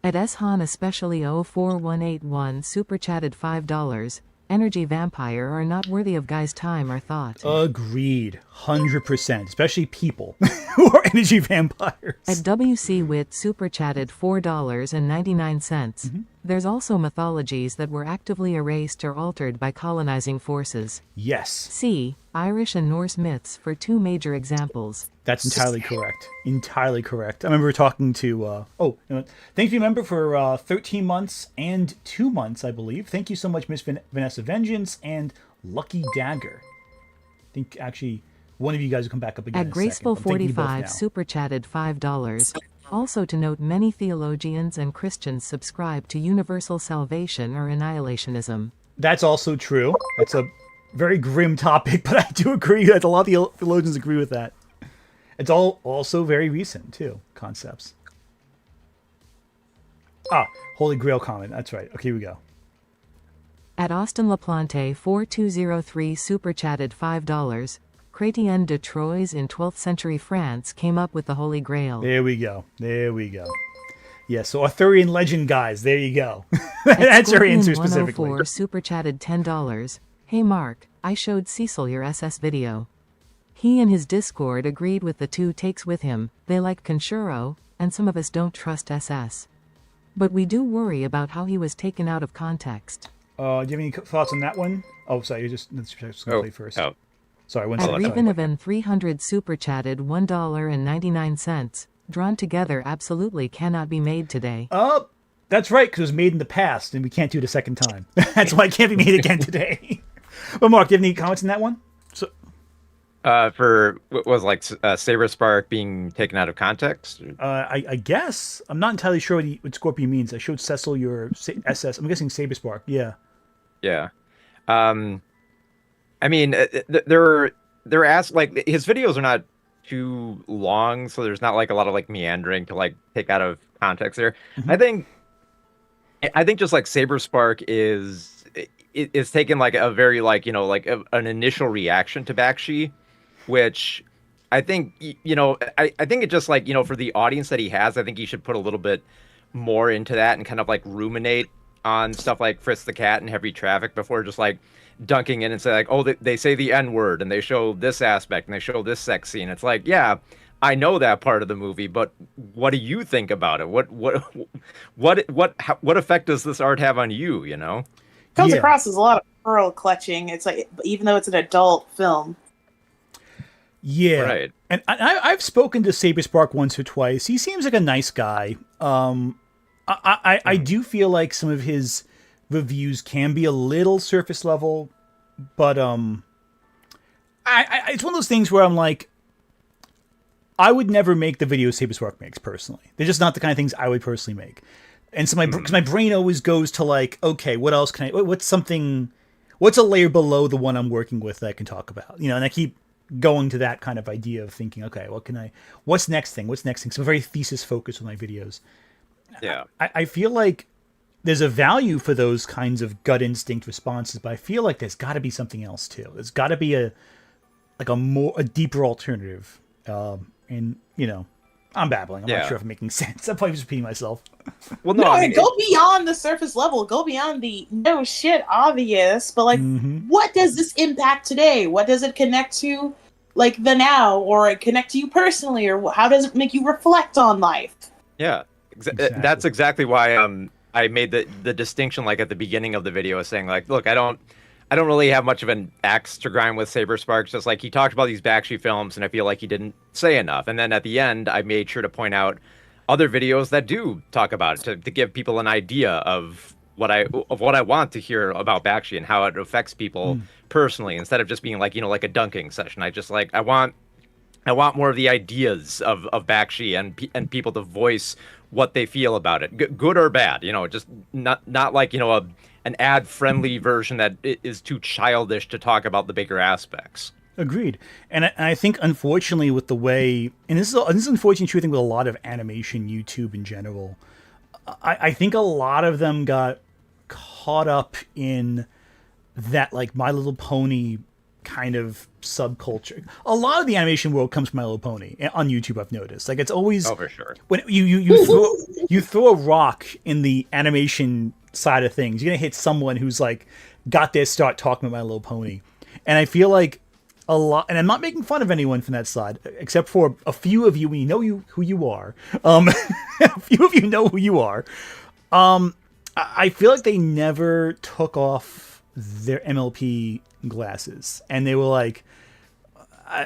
At Eshan especially 04181 super chatted $5. Energy vampire are not worthy of guy's time or thought. Agreed. 100%. Especially people who are energy vampires. At WC Wit super chatted $4.99. There's also mythologies that were actively erased or altered by colonizing forces. Yes. See Irish and Norse myths for two major examples. That's entirely correct. Entirely correct. I remember talking to, thank you, member, for 13 months and 2 months, I believe. Thank you so much, Miss Vanessa Vengeance and Lucky Dagger. I think, actually, one of you guys will come back up again. At Graceful45 super chatted $5. Also to note, many theologians and Christians subscribe to universal salvation or annihilationism. That's also true. That's a very grim topic, but I do agree that a lot of theologians agree with that. It's all also very recent, too, concepts. Holy Grail comment. That's right. Okay, here we go. At Austin LaPlante 4203 super chatted $5. Chrétien de Troyes in 12th century France came up with the Holy Grail. There we go. There we go. Yeah, so Arthurian legend, guys. There you go. That's your answer specifically. 104 super chatted $10. Hey Mark, I showed Cecil your SS video. He and his Discord agreed with the 2 takes with him. They like Kenshiro, and some of us don't trust SS. But we do worry about how he was taken out of context. Do you have any thoughts on that one? Oh, sorry, let's going to play first. Sorry, one second. At Reven 300 super chatted $1.99. Drawn together absolutely cannot be made today. Oh, that's right, because it was made in the past, and we can't do it a second time. That's why it can't be made again today. But Mark, do you have any comments on that one? For what was like Saber Spark being taken out of context? I guess. I'm not entirely sure what Scorpion means. I showed Cecil your SS. I'm guessing Saber Spark. Yeah. Yeah. I mean, they're asked, like, his videos are not too long, so there's not like a lot of like meandering to like take out of context there. I think just like Saber Spark is taken like a very like, like an initial reaction to Bakshi, which I think, I think it just like, for the audience that he has, I think he should put a little bit more into that and kind of like ruminate on stuff like Fritz the Cat and Heavy Traffic before just like dunking in and say like, oh, they say the N-word and they show this aspect and they show this sex scene. It's like, yeah, I know that part of the movie, but what do you think about it? What effect does this art have on you? Comes across as a lot of pearl clutching. It's like, even though it's an adult film. Yeah. Right. And I've spoken to Saber Spark once or twice. He seems like a nice guy. I do feel like some of his reviews can be a little surface level, but it's one of those things where I'm like, I would never make the videos Saber Spark makes personally. They're just not the kind of things I would personally make. And so my brain always goes to like, okay, what else can I? What's a layer below the one I'm working with that I can talk about? You know, and I keep going to that kind of idea of thinking, okay, what's next thing? So I'm very thesis focused with my videos. Yeah. I feel like there's a value for those kinds of gut instinct responses, but I feel like there's got to be something else too. There's got to be a deeper alternative. And you know, I'm babbling. I'm not sure if I'm making sense. I'm probably just repeating myself. Well, no, I mean, go beyond the surface level. Go beyond the no shit obvious. But like, what does this impact today? What does it connect to, like the now, or it connect to you personally, or how does it make you reflect on life? Yeah, exactly. That's exactly why I made the distinction like at the beginning of the video, saying like, look, I don't really have much of an axe to grind with Saber Sparks. Just like he talked about these Bakshi films, and I feel like he didn't say enough. And then at the end, I made sure to point out other videos that do talk about it to give people an idea of what I want to hear about Bakshi and how it affects people personally, instead of just being like, you know, like a dunking session. I want more of the ideas of Bakshi and people to voice what they feel about it, good or bad. You know, just not like, you know, an ad-friendly version that is too childish to talk about the bigger aspects. Agreed. And I think, unfortunately, with the way... And this is unfortunately true, I think, with a lot of animation YouTube in general. I think a lot of them got caught up in that, like, My Little Pony kind of subculture. A lot of the animation world comes from My Little Pony on YouTube, I've noticed. Like, it's always... Oh, for sure. When you throw a rock in the animation side of things, you're gonna hit someone who's like got their start talking about My Little Pony. And I feel like a lot, and I'm not making fun of anyone from that side, except for a few of you, we know who you are. A few of you know who you are. I feel like they never took off their MLP glasses, and they were like,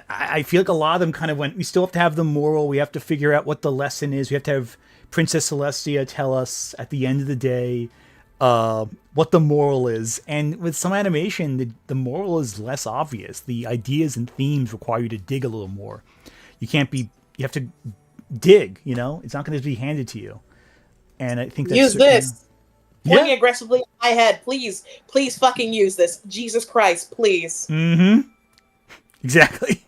I feel like a lot of them kind of went, we still have to have the moral, we have to figure out what the lesson is, we have to have Princess Celestia tell us at the end of the day what the moral is. And with some animation, the moral is less obvious. The ideas and themes require you to dig a little more. You have to dig, you know? It's not going to be handed to you. And I think that's... Use this! Pointing aggressively at my head. Please fucking use this. Jesus Christ, please. Mm-hmm. Exactly.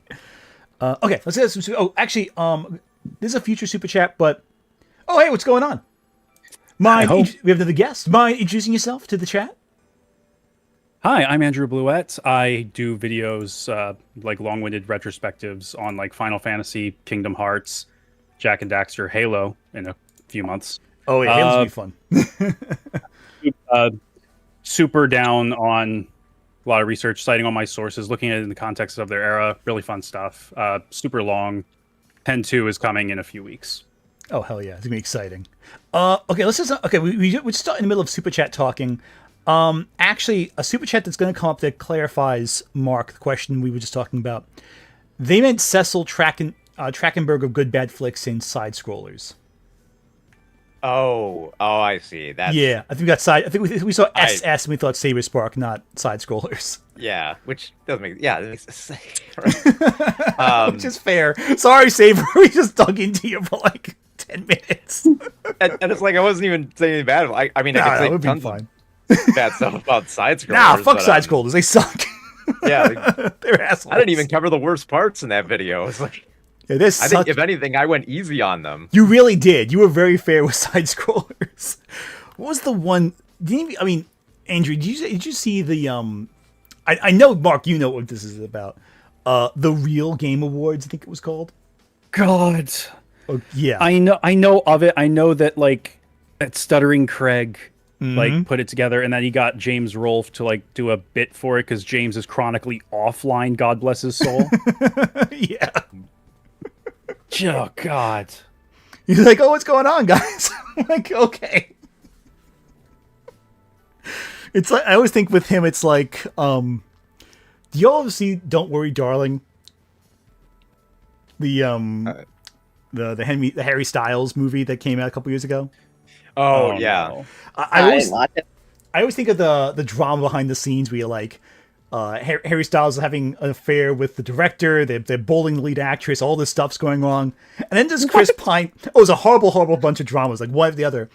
Okay, let's get some... Oh, actually, this is a future super chat, but... Oh, hey, what's going on? We have another guest. Mind introducing yourself to the chat? Hi, I'm Andrew Bluette. I do videos, like long-winded retrospectives on like Final Fantasy, Kingdom Hearts, Jak and Daxter, Halo in a few months. Oh, yeah, Halo's gonna be fun. Super down on a lot of research, citing all my sources, looking at it in the context of their era. Really fun stuff. Super long. Pen 2 is coming in a few weeks. Oh, hell yeah. It's going to be exciting. Okay, let's just... Okay, we start in the middle of Super Chat talking. Actually, a Super Chat that's going to come up that clarifies, Mark, the question we were just talking about. They meant Cecil Trachtenberg of Good Bad Flicks in side-scrollers. Oh, I see. That's... Yeah, I think we got side... I think we saw SS and we thought Saber Spark, not side-scrollers. Yeah, which doesn't make... Yeah, it makes which is fair. Sorry, Saber. We just dug into you for like 10 minutes. and it's like I wasn't even saying anything bad. I mean, I could say tons of bad stuff about side-scrollers. Nah, fuck side-scrollers. They suck. Yeah. They're assholes. I didn't even cover the worst parts in that video. It's like... Yeah, I think, if anything, I went easy on them. You really did. You were very fair with side-scrollers. What was the one... I mean, Andrew, did you see the... I know, Mark, you know what this is about. The Real Game Awards, I think it was called. God. Oh, yeah. I know of it. I know that, like, that Stuttering Craig, like, put it together, and then he got James Rolfe to, like, do a bit for it, because James is chronically offline, God bless his soul. Yeah. Oh, God. He's like, oh, what's going on, guys? I'm like, okay. It's like, I always think with him, it's like, do y'all ever see Don't Worry, Darling? The the Harry Styles movie that came out a couple years ago. Oh yeah. No. I didn't watch it. I always think of the drama behind the scenes where you're like, Harry Styles is having an affair with the director, they're bullying the lead actress, all this stuff's going wrong. And then there's Chris Pine. Oh, it was a horrible, horrible bunch of dramas, like one after the other.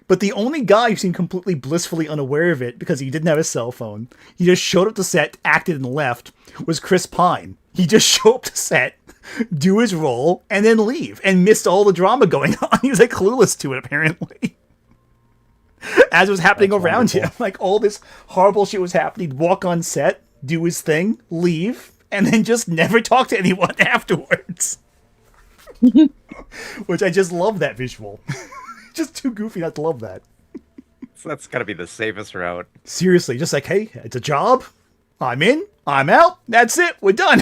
But the only guy who seemed completely blissfully unaware of it, because he didn't have a cell phone, he just showed up to set, acted, and left, was Chris Pine. He just showed up to set, do his role, and then leave, and missed all the drama going on. He was like clueless to it, apparently. As it was happening around him. Like all this horrible shit was happening. He'd walk on set, do his thing, leave, and then just never talk to anyone afterwards. Which I just love that visual. Just too goofy not to love that. So that's got to be the safest route. Seriously, just like, hey, it's a job. I'm in, I'm out. That's it. We're done.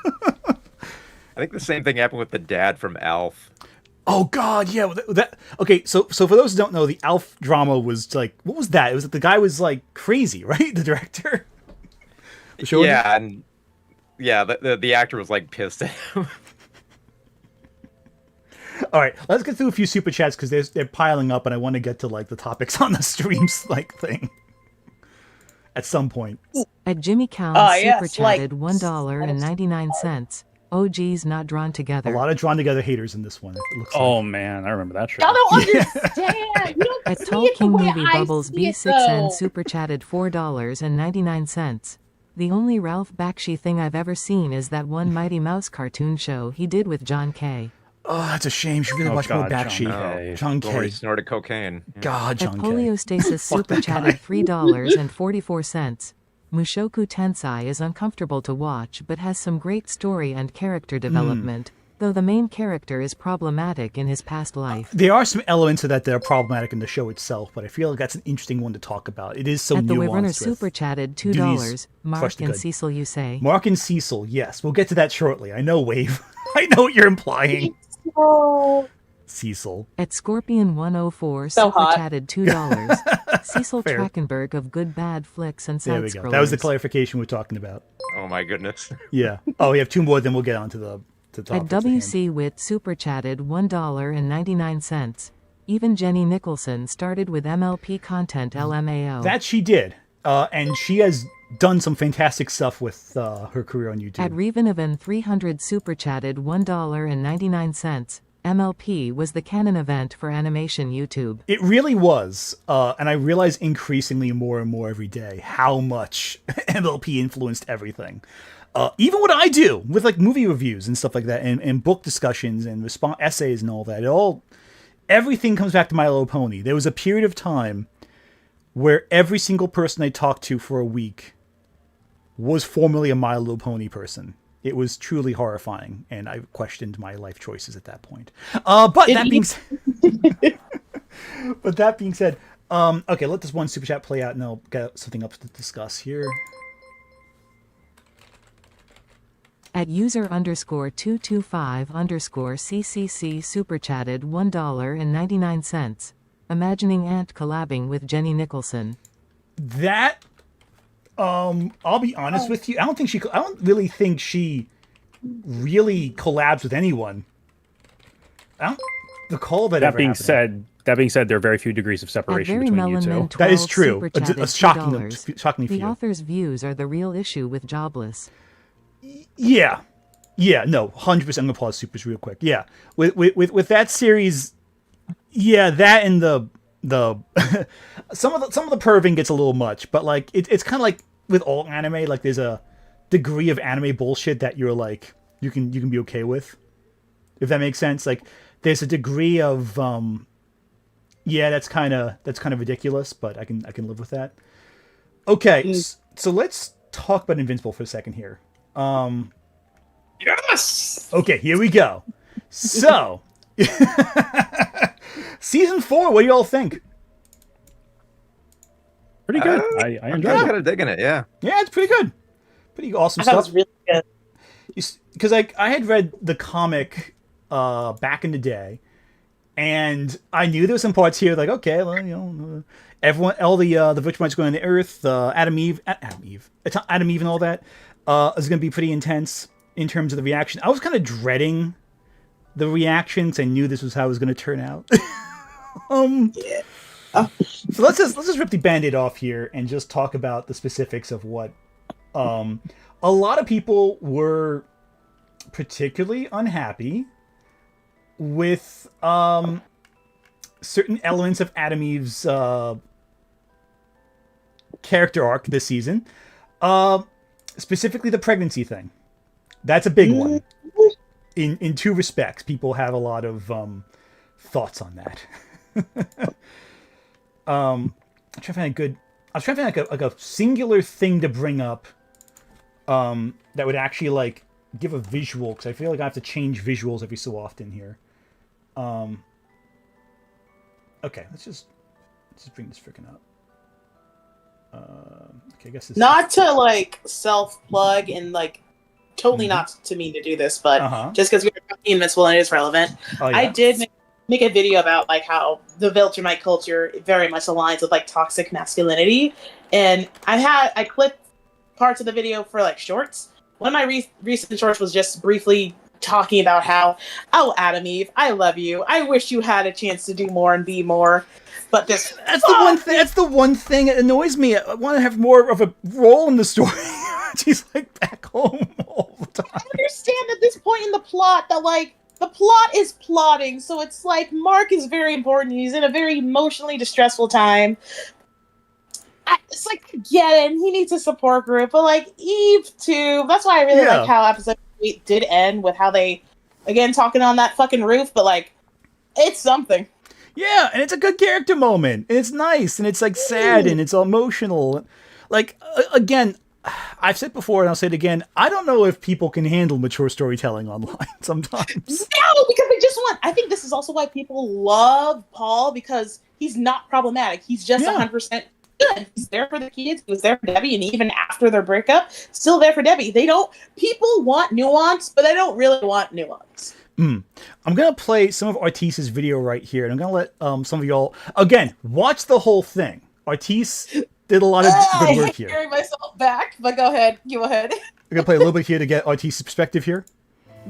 I think the same thing happened with the dad from Alf. Oh God, yeah. Okay, so for those who don't know, the Alf drama was like, what was that? It was that the guy was like crazy, right? The director. Yeah, and yeah, the actor was like pissed at him. All right, let's get through a few super chats because they're piling up, and I want to get to like the topics on the streams like thing at some point. At Jimmy Cowan super chatted $1.99. OGs not drawn A together. lot of drawn together haters in this one. It looks Oh like. man, I remember that show. Y'all don't understand. You don't At see Tall it the King way Movie I Bubbles see it, B6N though. super chatted $4.99. The only Ralph Bakshi thing I've ever seen is that one Mighty Mouse cartoon show he did with John Kay. Oh, that's a shame. You should really watch more Bakshi. K. John Where he K. snorted cocaine. Yeah. God, At John K. Poliostasis super that chatted guy. $3.44. Mushoku Tensei is uncomfortable to watch but has some great story and character development, though the main character is problematic in his past life. There are some elements of that that are problematic in the show itself, but I feel like that's an interesting one to talk about. It is so At the nuanced. Wyverner with super chatted duties $2. crush Mark the and good. Cecil you say. Mark and Cecil, yes. We'll get to that shortly. I know, Wave. I know what you're implying. Oh, Cecil. At Scorpion 104 So super hot. chatted $2. Cecil Fair. Trachtenberg of Good Bad Flicks and There Side we go. Scrollers. That was the clarification we're talking about. Oh my goodness. Yeah. Oh, we have two more, then we'll get on to the At topics at hand. WC Wit super chatted $1.99. Even Jenny Nicholson started with MLP content LMAO. That she did. And she has done some fantastic stuff with her career on YouTube. At Revenevan 300 super chatted $1.99. MLP was the canon event for animation YouTube. It really was. And I realize increasingly more and more every day how much MLP influenced everything. Even what I do with like movie reviews and stuff like that, and book discussions and essays and all that. Everything comes back to My Little Pony. There was a period of time where every single person I talked to for a week was formerly a My Little Pony person. It was truly horrifying, and I questioned my life choices at that point. But that being said, okay, let this one super chat play out, and I'll get something up to discuss here. At user _225_CCC super chatted $1.99. Imagining Ant collabing with Jenny Nicholson. That, I'll be honest with you. I don't really think she really collabs with anyone. I don't recall that ever happening. That being said, there are very few degrees of At separation Very between you Melon two. Man That is 12 true. super A chatted shockingly $2. few. The author's views are the real issue with Jobless. Yeah, no, 100%. I'm gonna pause supers real quick. Yeah, with that series, yeah, that and the some of the perving gets a little much, but like it's kind of like with all anime, like there's a degree of anime bullshit that you're like you can be okay with, if that makes sense. Like there's a degree of yeah, that's kind of ridiculous, but I can live with that. Okay, so let's talk about Invincible for a second here. yes. Okay, here we go. So, season 4. What do you all think? Pretty good. I I'm enjoyed kind it. of digging it. Yeah. Yeah, it's pretty good. Pretty awesome I thought it stuff. was really good. Because I had read the comic back in the day, and I knew there were some parts here like, okay, well, you know, everyone, all the Vegemite's going on the Earth, Adam Eve, and all that is going to be pretty intense. in terms of the reaction. I was kind of dreading the reaction because I knew this was how it was going to turn out. Yeah. So let's just rip the Band-Aid off here and just talk about the specifics of what a lot of people were particularly unhappy with certain elements of Adam Eve's character arc this season. Specifically the pregnancy thing. That's a big one. In two respects, people have a lot of thoughts on that. I'm trying to find I was trying to find like a singular thing to bring up that would actually like give a visual, because I feel like I have to change visuals every so often here. Okay, let's just bring this freaking up. Okay, I guess this not to like self-plug and like totally not to mean to do this, but just because we were talking Invincible and it is relevant, I did make a video about like how the Viltrumite culture very much aligns with like toxic masculinity, and I clipped parts of the video for like shorts. One of my recent shorts was just briefly talking about how, oh, Adam Eve, I love you. I wish you had a chance to do more and be more. But that's the one thing. That's the one thing that annoys me. I want to have more of a role in the story. She's like back home all the time. I understand at this point in the plot that like the plot is plotting, so it's like Mark is very important. He's in a very emotionally distressful time. It's like, I get it. He needs a support group, but like Eve too. That's why I really like how episode 8 did end with how they, again, talking on that fucking roof. But like, it's something. Yeah, and it's a good character moment, and it's nice, and it's like sad, and it's emotional. Like again, I've said before, and I'll say it again. I don't know if people can handle mature storytelling online sometimes. No, because they just want. I think this is also why people love Paul, because he's not problematic. He's just 100% good. He's there for the kids. He was there for Debbie, and even after their breakup, still there for Debbie. People want nuance, but they don't really want nuance. I'm going to play some of Artis's video right here, and I'm going to let some of y'all, again, watch the whole thing. Artis did a lot of good work here. I carry myself back, but go ahead. Go ahead. I'm going to play a little bit here to get Artis's perspective here.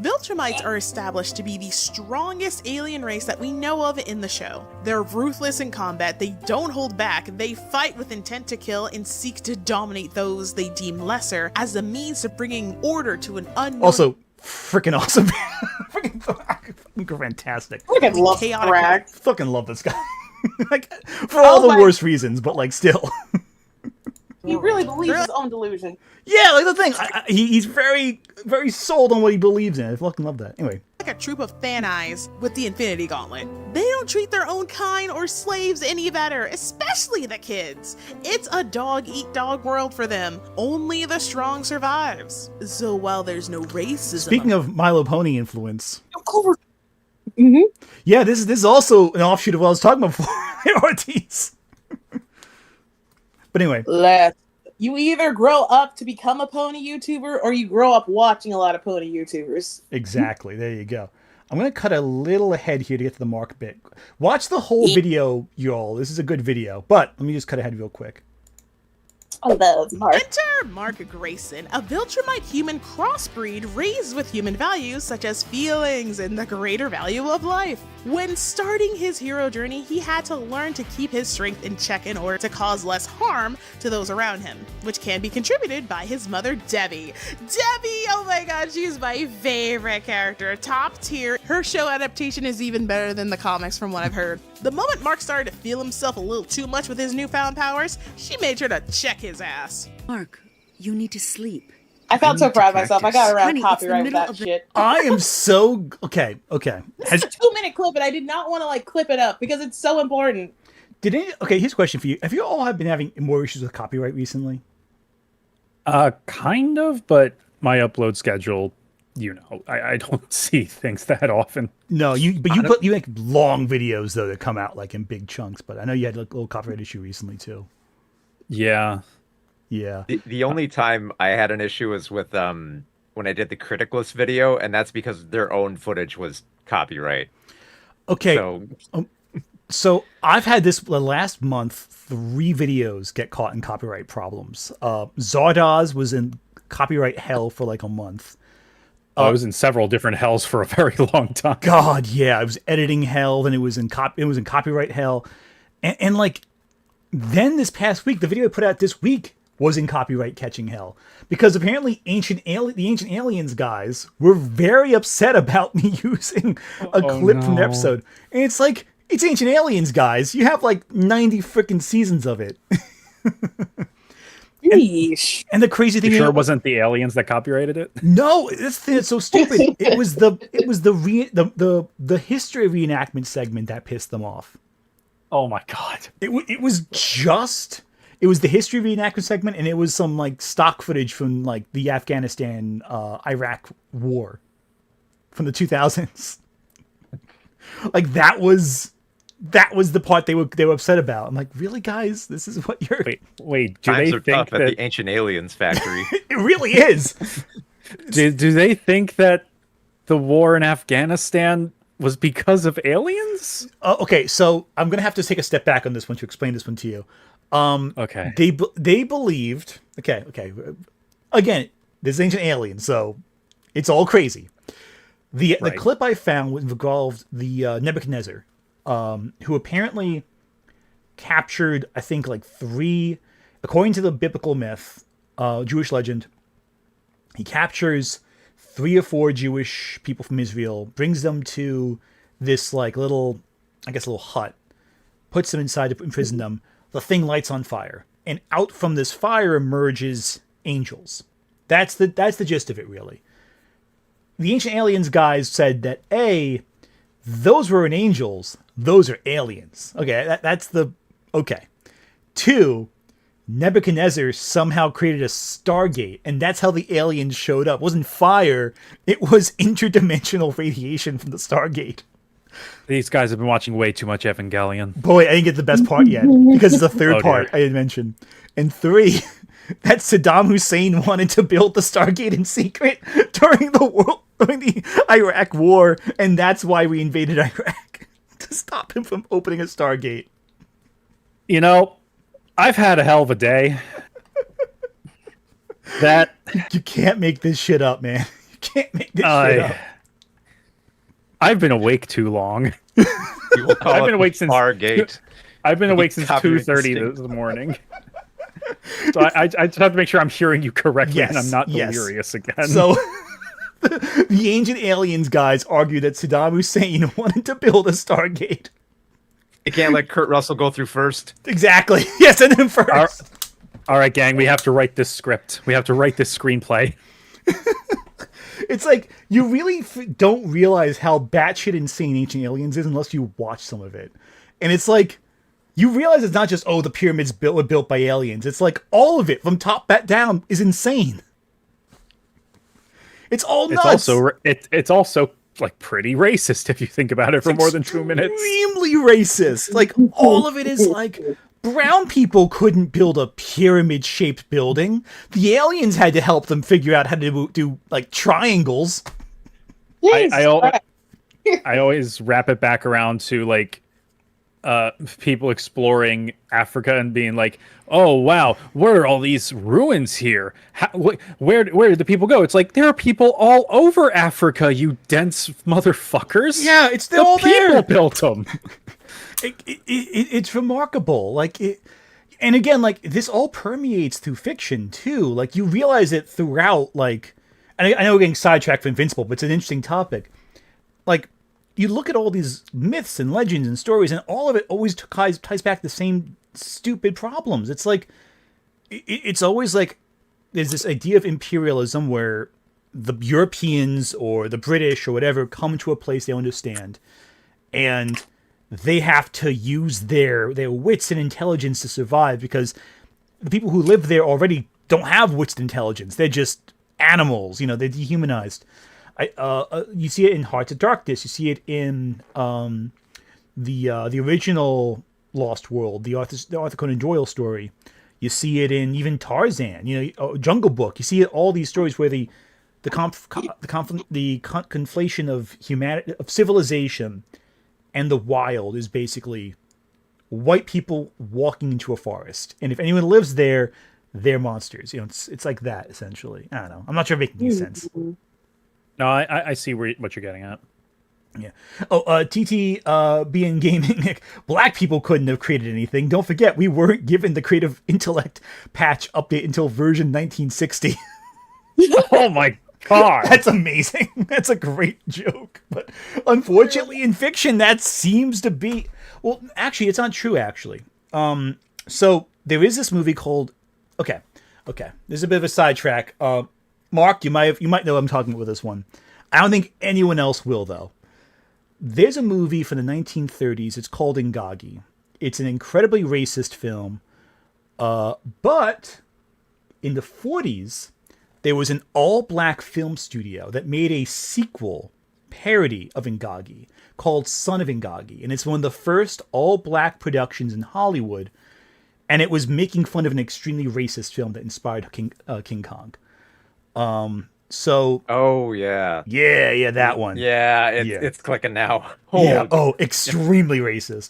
Viltrumites are established to be the strongest alien race that we know of in the show. They're ruthless in combat, they don't hold back, they fight with intent to kill and seek to dominate those they deem lesser as a means of bringing order to an unknown... Also, freaking awesome. Freaking fantastic. Fucking love Bragg. Fucking love this guy. Like, for all the worst reasons, but like still. He really believes his own delusion. Yeah, like the thing. He's very, very sold on what he believes in. I fucking love that. Anyway. Like a troop of Thanais with the Infinity Gauntlet. They don't treat their own kind or slaves any better, especially the kids. It's a dog-eat-dog world for them. Only the strong survives. So while there's no racism... Speaking of My Little Pony influence... Yeah, this is also an offshoot of what I was talking about before. Ortiz. But anyway. You either grow up to become a pony YouTuber or you grow up watching a lot of pony YouTubers. Exactly. There you go. I'm going to cut a little ahead here to get to the Mark bit. Watch the whole video, y'all. This is a good video. But let me just cut ahead real quick. I love Mark. Enter Mark Grayson, a Viltrumite human crossbreed raised with human values such as feelings and the greater value of life. When starting his hero journey, he had to learn to keep his strength in check in order to cause less harm to those around him, which can be contributed by his mother, Debbie. Debbie, oh my god, she's my favorite character. Top tier. Her show adaptation is even better than the comics from what I've heard. The moment Mark started to feel himself a little too much with his newfound powers, she made sure to check his ass. Mark, you need to sleep. I felt so proud of myself. I got around copyright with that shit. I am so... Okay. It's a 2-minute clip, and I did not want to, like, clip it up because it's so important. Okay, here's a question for you. Have you all been having more issues with copyright recently? Kind of, but my upload schedule, I don't see things that often. No, you make long videos, though, that come out, like, in big chunks, but I know you had, like, a little copyright issue recently, too. Yeah. Yeah. The only time I had an issue was with when I did the Criticless video, and that's because their own footage was copyright. Okay. So I've had this the last month, 3 videos get caught in copyright problems. Zardoz was in copyright hell for like a month. I was in several different hells for a very long time. God, yeah, it was editing hell, then it was in copyright hell, and like then this past week, the video I put out this week was in copyright catching hell because apparently the Ancient Aliens guys were very upset about me using a clip from the episode, and it's like it's Ancient Aliens guys. You have like 90 freaking seasons of it. Yeesh. And the crazy thing, It wasn't the aliens that copyrighted it. No, it's so stupid. It was the history reenactment segment that pissed them off. Oh my god! It was the history reenactment segment, and it was some like stock footage from like the Afghanistan Iraq war from the 2000s. Like that was the part they were upset about. I'm like, really, guys? This is what you're... Wait. Do Times they are think tough that at the Ancient Aliens factory? It really is. do they think that the war in Afghanistan was because of aliens? Okay, so I'm gonna have to take a step back on this one to explain this one to you. Okay. They believed. Okay. Again, this is Ancient Aliens, so it's all crazy. The clip I found involved the Nebuchadnezzar. Who apparently captured, I think, like 3, according to the biblical myth, Jewish legend, he captures 3 or 4 Jewish people from Israel, brings them to this like little hut, puts them inside to imprison them. The thing lights on fire, and out from this fire emerges angels. That's the gist of it, really. The Ancient Aliens guys said that those weren't angels. Those are aliens. Okay, that's the... Okay. 2, Nebuchadnezzar somehow created a Stargate, and that's how the aliens showed up. It wasn't fire. It was interdimensional radiation from the Stargate. These guys have been watching way too much Evangelion. Boy, I didn't get the best part yet, because it's the third part I didn't mention. And 3, that Saddam Hussein wanted to build the Stargate in secret during the Iraq War, and that's why we invaded Iraq, to stop him from opening a Stargate. You know, I've had a hell of a day. You can't make this shit up, man. You can't make this shit up. I've been awake too long. I've been awake since Stargate. I've been awake since 2:30 this morning. So I just have to make sure I'm hearing you correctly and I'm not delirious again. So the Ancient Aliens guys argue that Saddam Hussein wanted to build a Stargate. You can't let Kurt Russell go through first. Exactly. Yes, and him first. All right, gang, we have to write this script. We have to write this screenplay. It's like, you really don't realize how batshit insane Ancient Aliens is unless you watch some of it. And it's like, you realize it's not just, the pyramids were built by aliens. It's like, all of it, from top down, is insane. It's all nuts. It's also like pretty racist if you think about it for more than 2 minutes. Extremely racist. Like, all of it is like, brown people couldn't build a pyramid-shaped building. The aliens had to help them figure out how to do like triangles. I always wrap it back around to like people exploring Africa and being like, "Oh wow, where are all these ruins here? Where did the people go?" It's like, there are people all over Africa, you dense motherfuckers. Yeah, they're all there. People built them. It's remarkable. And again, like, this all permeates through fiction too. Like, you realize it throughout. Like, and I know we're getting sidetracked for Invincible, but it's an interesting topic. Like, you look at all these myths and legends and stories, and all of it always ties back to the same stupid problems. It's like, it's always like, there's this idea of imperialism where the Europeans or the British or whatever come to a place they understand, and they have to use their wits and intelligence to survive, because the people who live there already don't have wits and intelligence. They're just animals, they're dehumanized. You see it in Hearts of Darkness. You see it in the original Lost World, the Arthur Conan Doyle story. You see it in even Tarzan, Jungle Book. You see it all these stories where the conflation of humanity, of civilization, and the wild is basically white people walking into a forest, and if anyone lives there, they're monsters. It's like that essentially. I don't know. I'm not sure if I'm making any sense. No, I see what you're getting at. Yeah. Oh, TT being gaming, black people couldn't have created anything. Don't forget, we weren't given the creative intellect patch update until version 1960. Oh my god. That's amazing. That's a great joke. But unfortunately, in fiction, that seems to be... Well, actually, it's not true, actually. So there is this movie called... Okay. There's a bit of a sidetrack. Mark, you might know I'm talking about with this one. I don't think anyone else will, though. There's a movie from the 1930s. It's called Ingagi. It's an incredibly racist film. But in the 40s, there was an all-black film studio that made a sequel parody of Ingagi called Son of Ingagi. And it's one of the first all-black productions in Hollywood. And it was making fun of an extremely racist film that inspired King Kong. So. Oh yeah. Yeah, that one. Yeah, it's clicking now. Yeah. Oh, extremely racist.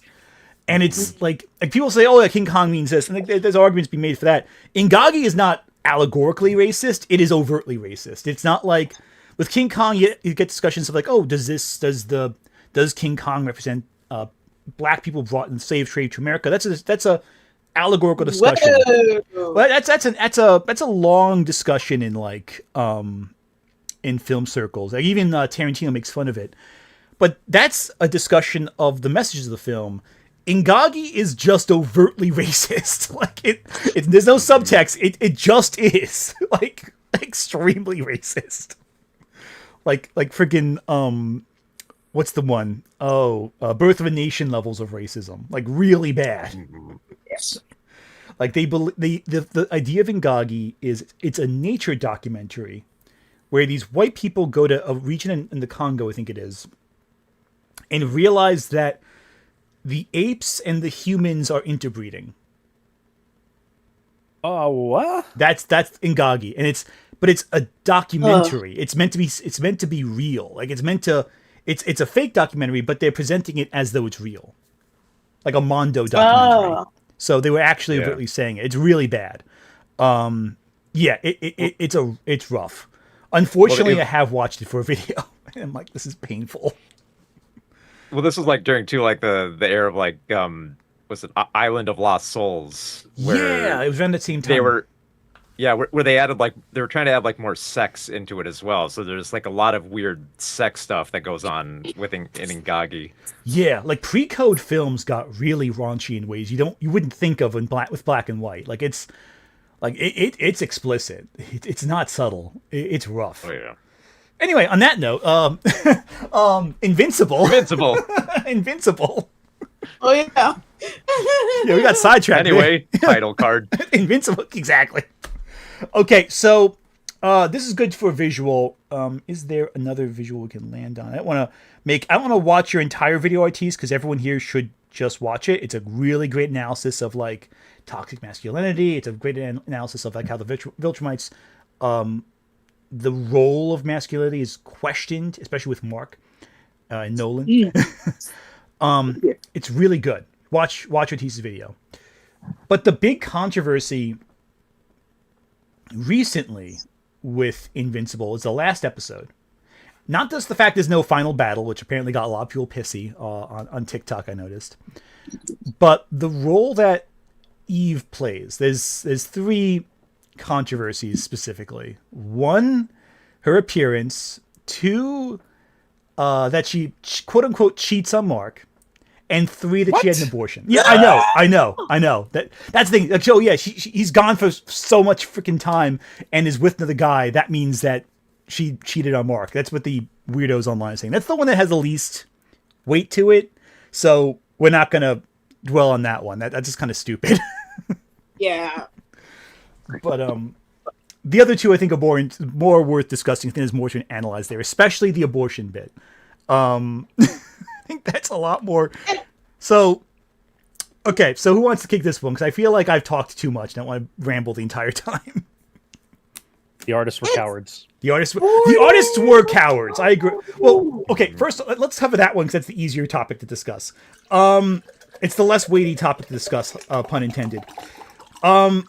And it's like people say, "Oh, yeah, King Kong means this," and there's arguments being made for that. Ingagi is not allegorically racist; it is overtly racist. It's not like with King Kong, you get discussions of like, "Oh, does King Kong represent black people brought in the slave trade to America?" That's a allegorical discussion. Well, that's a long discussion in like in film circles. Like even Tarantino makes fun of it. But that's a discussion of the messages of the film. Ingagi is just overtly racist. Like there's no subtext. It just is like extremely racist. Like freaking what's the one? Birth of a Nation levels of racism. Like really bad. Yes. Like the idea of Ingagi is it's a nature documentary where these white people go to a region in the Congo, I think it is, and realize that the apes and the humans are interbreeding. Oh, what? That's Ingagi, and it's a documentary. It's meant to be real. Like it's a fake documentary, but they're presenting it as though it's real, like a Mondo documentary. Oh. So they were actually overtly saying it. It's really bad. It's rough. Unfortunately, I have watched it for a video, and I'm like, this is painful. Well, this was like during too like the era of like was it Island of Lost Souls? Where it was around the same time. They were, where they added like they were trying to add like more sex into it as well. So there's like a lot of weird sex stuff that goes on in Ingagi. Yeah, like pre-code films got really raunchy in ways you wouldn't think of with black and white. Like it's explicit. It's not subtle. It's rough. Oh yeah. Anyway, on that note, Invincible. Invincible. Oh yeah. Yeah, we got sidetracked. Anyway, title card. Invincible, exactly. Okay, so this is good for visual. Is there another visual we can land on? I want to watch your entire video, RTs, because everyone here should just watch it. It's a really great analysis of like toxic masculinity. It's a great analysis of like how the Viltrumites, the role of masculinity is questioned, especially with Mark and Nolan. It's really good. Watch Ortiz's video. But the big controversy recently with Invincible is the last episode. Not just the fact there's no final battle, which apparently got a lot of people pissy on TikTok, I noticed. But the role that Eve plays. There's three controversies specifically. One, her appearance. Two, that she quote unquote cheats on Mark. And three, that she had an abortion. Yeah, I know. That's the thing. Like, so yeah, he's gone for so much freaking time and is with another guy. That means that she cheated on Mark. That's what the weirdos online are saying. That's the one that has the least weight to it. So we're not gonna dwell on that one. That's just kind of stupid. Yeah. But the other two I think are more worth discussing. I think there's more to analyze there, especially the abortion bit. I think that's a lot more. So, okay. So who wants to kick this one? Because I feel like I've talked too much. And I don't want to ramble the entire time. The artists were cowards. The artists were cowards. I agree. Well, okay. First, let's cover that one because that's the easier topic to discuss. It's the less weighty topic to discuss. Pun intended. I'm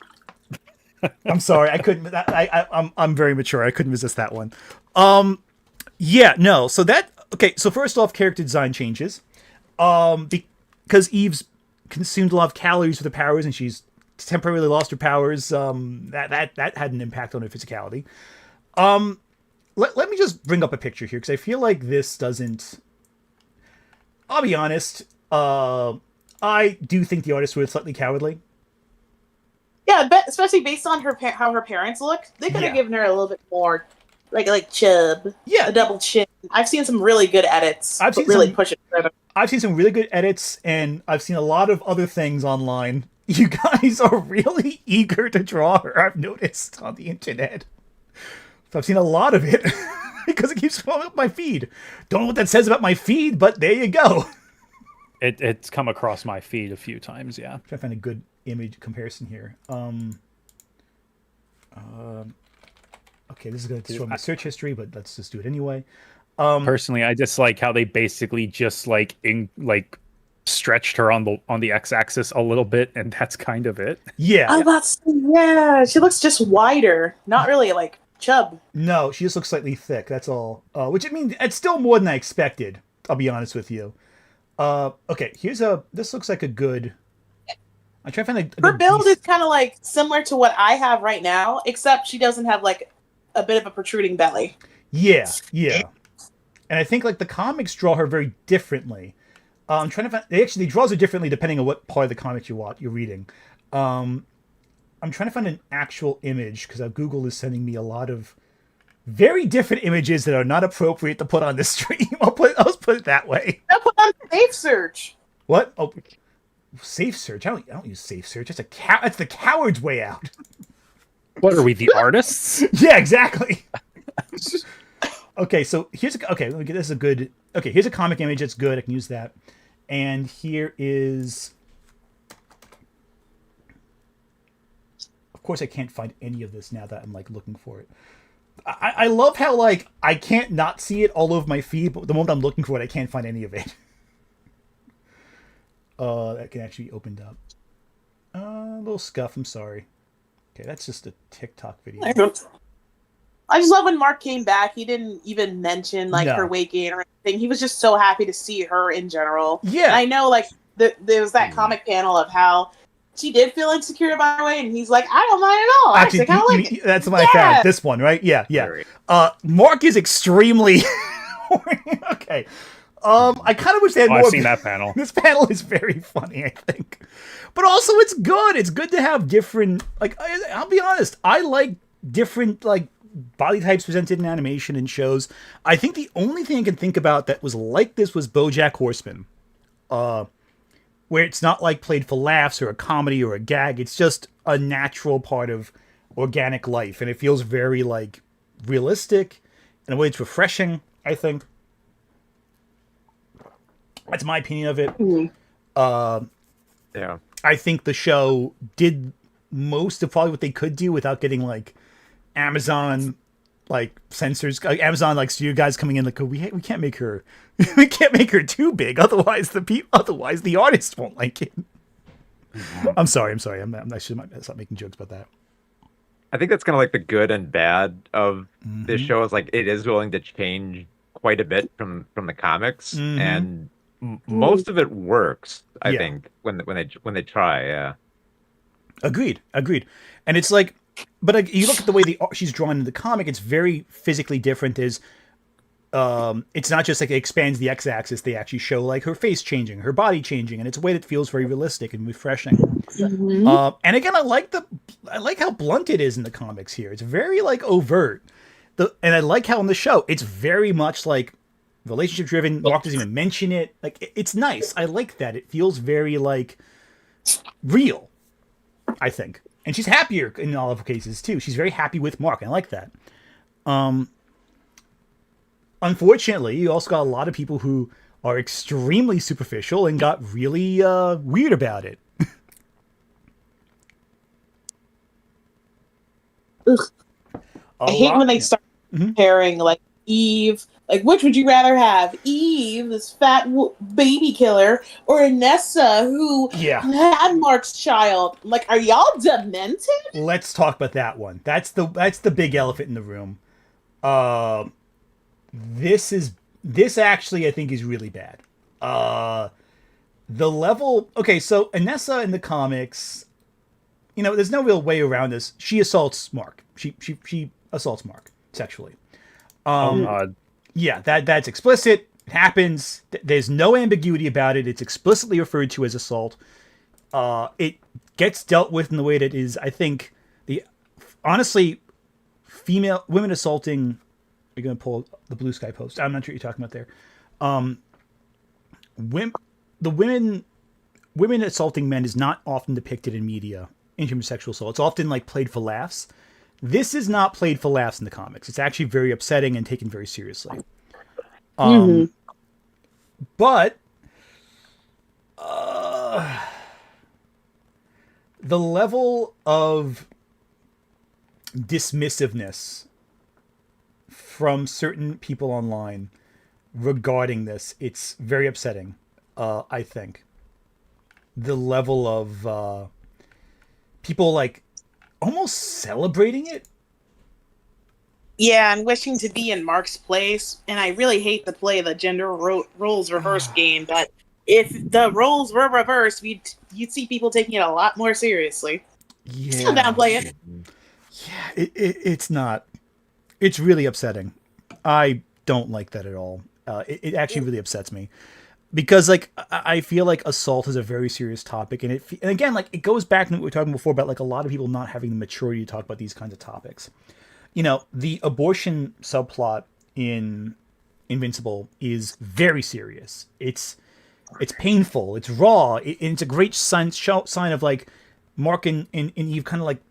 sorry. I couldn't. I'm very mature. I couldn't resist that one. Yeah, no. So so first off, character design changes. Because Eve's consumed a lot of calories with her powers, and she's temporarily lost her powers. That had an impact on her physicality. Let me just bring up a picture here because I feel like this doesn't. I'll be honest. I do think the artists were slightly cowardly. Yeah, but especially based on how her parents look, they could have given her a little bit more, like chub. Yeah, a double chin. I've seen some really good edits. Push it further. I've seen some really good edits, and I've seen a lot of other things online. You guys are really eager to draw her. I've noticed on the internet. So I've seen a lot of it because it keeps flowing up my feed. Don't know what that says about my feed, but there you go. It's come across my feed a few times, yeah. Try to find a good image comparison here. Okay, this is going to destroy my search history, but let's just do it anyway. Personally, I just like how they basically just stretched her on the x-axis a little bit, and that's kind of it. Yeah. Yeah, she looks just wider, not really like chub. No, she just looks slightly thick. That's all. Which I mean, it's still more than I expected. I'll be honest with you. Okay, this looks like a good. I try to find her build is kind of like similar to what I have right now, except she doesn't have like a bit of a protruding belly. Yeah. And I think like the comics draw her very differently. I'm trying to find. They draws her differently depending on what part of the comic you're reading. I'm trying to find an actual image because Google is sending me a lot of very different images that are not appropriate to put on the stream. I'll put it that way. I'll put on safe search. What? Oh, safe search. I don't use safe search. That's the coward's way out. What are we, the artists? Yeah, exactly. Okay, so here's let me get this a good. Okay, here's a comic image that's good. I can use that. And here is. Of course, I can't find any of this now that I'm like looking for it. I love how like I can't not see it all over my feed, but the moment I'm looking for it, I can't find any of it. That can actually be opened up. A little scuff. I'm sorry. Okay, that's just a TikTok video. I just love when Mark came back. He didn't even mention her weight gain or anything. He was just so happy to see her in general. Yeah, and I know there was that comic panel of how she did feel insecure about her weight, and he's like, I don't mind at all. Actually, kind of like it. That's what I found. This one, right? Yeah. Mark is extremely okay. I kind of wish they had more. I've seen that panel. This panel is very funny, I think, but also it's good. It's good to have different. Like, I'll be honest, I like different like body types presented in animation and shows. I think the only thing I can think about that was like this was BoJack Horseman, where it's not like played for laughs or a comedy or a gag. It's just a natural part of organic life, and it feels very like realistic in a way. It's refreshing, I think. That's my opinion of it. Yeah. I think the show did most of probably what they could do without getting like Amazon like censors, Amazon like studio guys coming in like, we can't make her too big, otherwise the artists won't like it. I'm sorry. I should stop making jokes about that. I think that's kind of like the good and bad of this show is like it is willing to change quite a bit from the comics, and most of it works. I think when they try. Yeah. Agreed. And it's like, but like, you look at the way she's drawn in the comic, it's very physically different. It's not just like it expands the x-axis. They actually show like her face changing, her body changing, and it's a way that feels very realistic and refreshing. And again, I like how blunt it is in the comics here. It's very like overt. And I like how in the show it's very much like relationship driven. Mark doesn't even mention it. Like it's nice. I like that. It feels very like real, I think. And she's happier in all of her cases too. She's very happy with Mark. I like that. Unfortunately, you also got a lot of people who are extremely superficial and got really weird about it. I hate when they start comparing like Eve. Like, which would you rather have? Eve, this fat baby killer, or Nessa, who had Mark's child? I'm like, are y'all demented? Let's talk about that one. That's the big elephant in the room. This actually I think is really bad. The level. Okay, so Anessa in the comics, there's no real way around this. She assaults Mark. She assaults Mark sexually. Oh God. Yeah, that's explicit. It happens. There's no ambiguity about it. It's explicitly referred to as assault. It gets dealt with in the way that is, I think, honestly, women assaulting. You're gonna pull the Blue Sky post. I'm not sure what you're talking about there. Women assaulting men is not often depicted in media in terms of sexual assault. It's often like played for laughs. This is not played for laughs in the comics. It's actually very upsetting and taken very seriously. But the level of dismissiveness from certain people online regarding this, it's very upsetting, I think. The level of people like almost celebrating it. Yeah, and wishing to be in Mark's place. And I really hate to play the gender roles reverse game, but if the roles were reversed, you'd see people taking it a lot more seriously. Yeah. Still downplay it. Yeah, it's not. It's really upsetting. I don't like that at all. It actually really upsets me. Because like I feel like assault is a very serious topic, and again, like it goes back to what we were talking before about like a lot of people not having the maturity to talk about these kinds of topics. The abortion subplot in Invincible is very serious. It's painful. It's raw. And it's a great sign of like Mark and Eve kind of like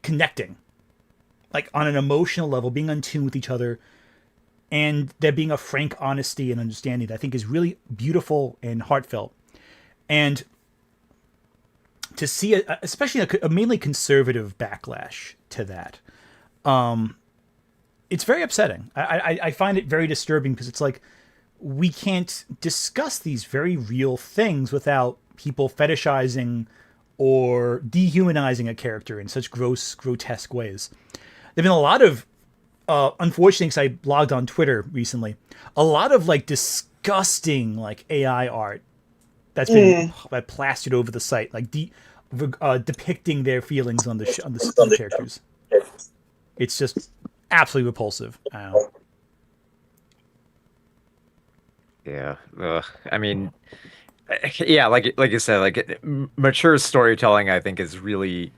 connecting, like on an emotional level, being in tune with each other. And there being a frank honesty and understanding that I think is really beautiful and heartfelt. And to see, especially a mainly conservative backlash to that, it's very upsetting. I find it very disturbing because it's like we can't discuss these very real things without people fetishizing or dehumanizing a character in such gross, grotesque ways. There have been a lot of unfortunately, because I blogged on Twitter recently, a lot of like disgusting like AI art that's been plastered over the site, like depicting their feelings on the characters. It's just absolutely repulsive. I don't know. Yeah, I mean, yeah, like you said, like mature storytelling, I think is really,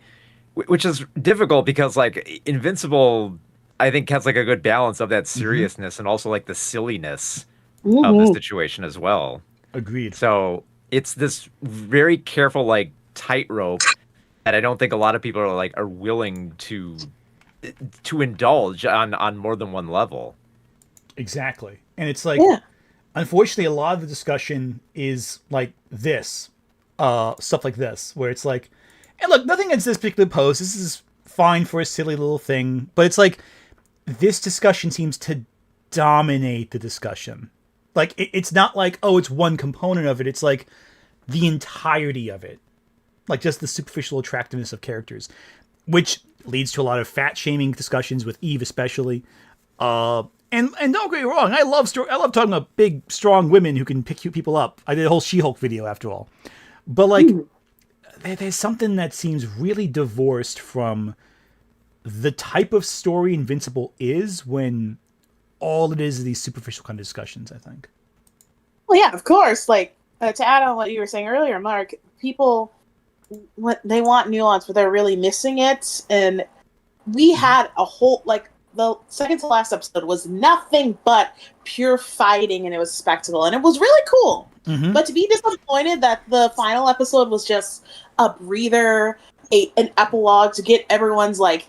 which is difficult because like Invincible, I think has like a good balance of that seriousness and also like the silliness of the situation as well. Agreed. So it's this very careful like tightrope that I don't think a lot of people are willing to indulge on more than one level. Exactly. And it's like, unfortunately, a lot of the discussion is like this, stuff like this, where it's like, and look, nothing against this particular post. This is fine for a silly little thing, but it's like, this discussion seems to dominate the discussion. Like, it's not like, oh, it's one component of it. It's like the entirety of it. Like, just the superficial attractiveness of characters. Which leads to a lot of fat-shaming discussions with Eve especially. And don't get me wrong, I love talking about big, strong women who can pick people up. I did a whole She-Hulk video, after all. But, like, there's something that seems really divorced from the type of story Invincible is when all it is these superficial kind of discussions, I think. Well, yeah, of course. Like, to add on what you were saying earlier, Mark, people, they want nuance, but they're really missing it. And we had a whole, like, the second to last episode was nothing but pure fighting, and it was spectacle, and it was really cool. But to be disappointed that the final episode was just a breather, an epilogue to get everyone's, like,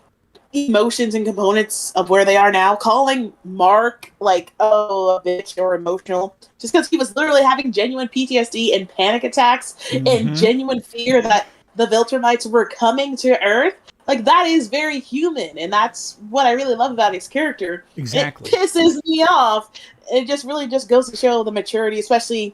emotions and components of where they are now, calling Mark like, oh, a bitch or emotional just because he was literally having genuine PTSD and panic attacks and genuine fear that the Viltrumites were coming to Earth. Like, that is very human, and that's what I really love about his character. Exactly. It pisses me off. It just really just goes to show the maturity, especially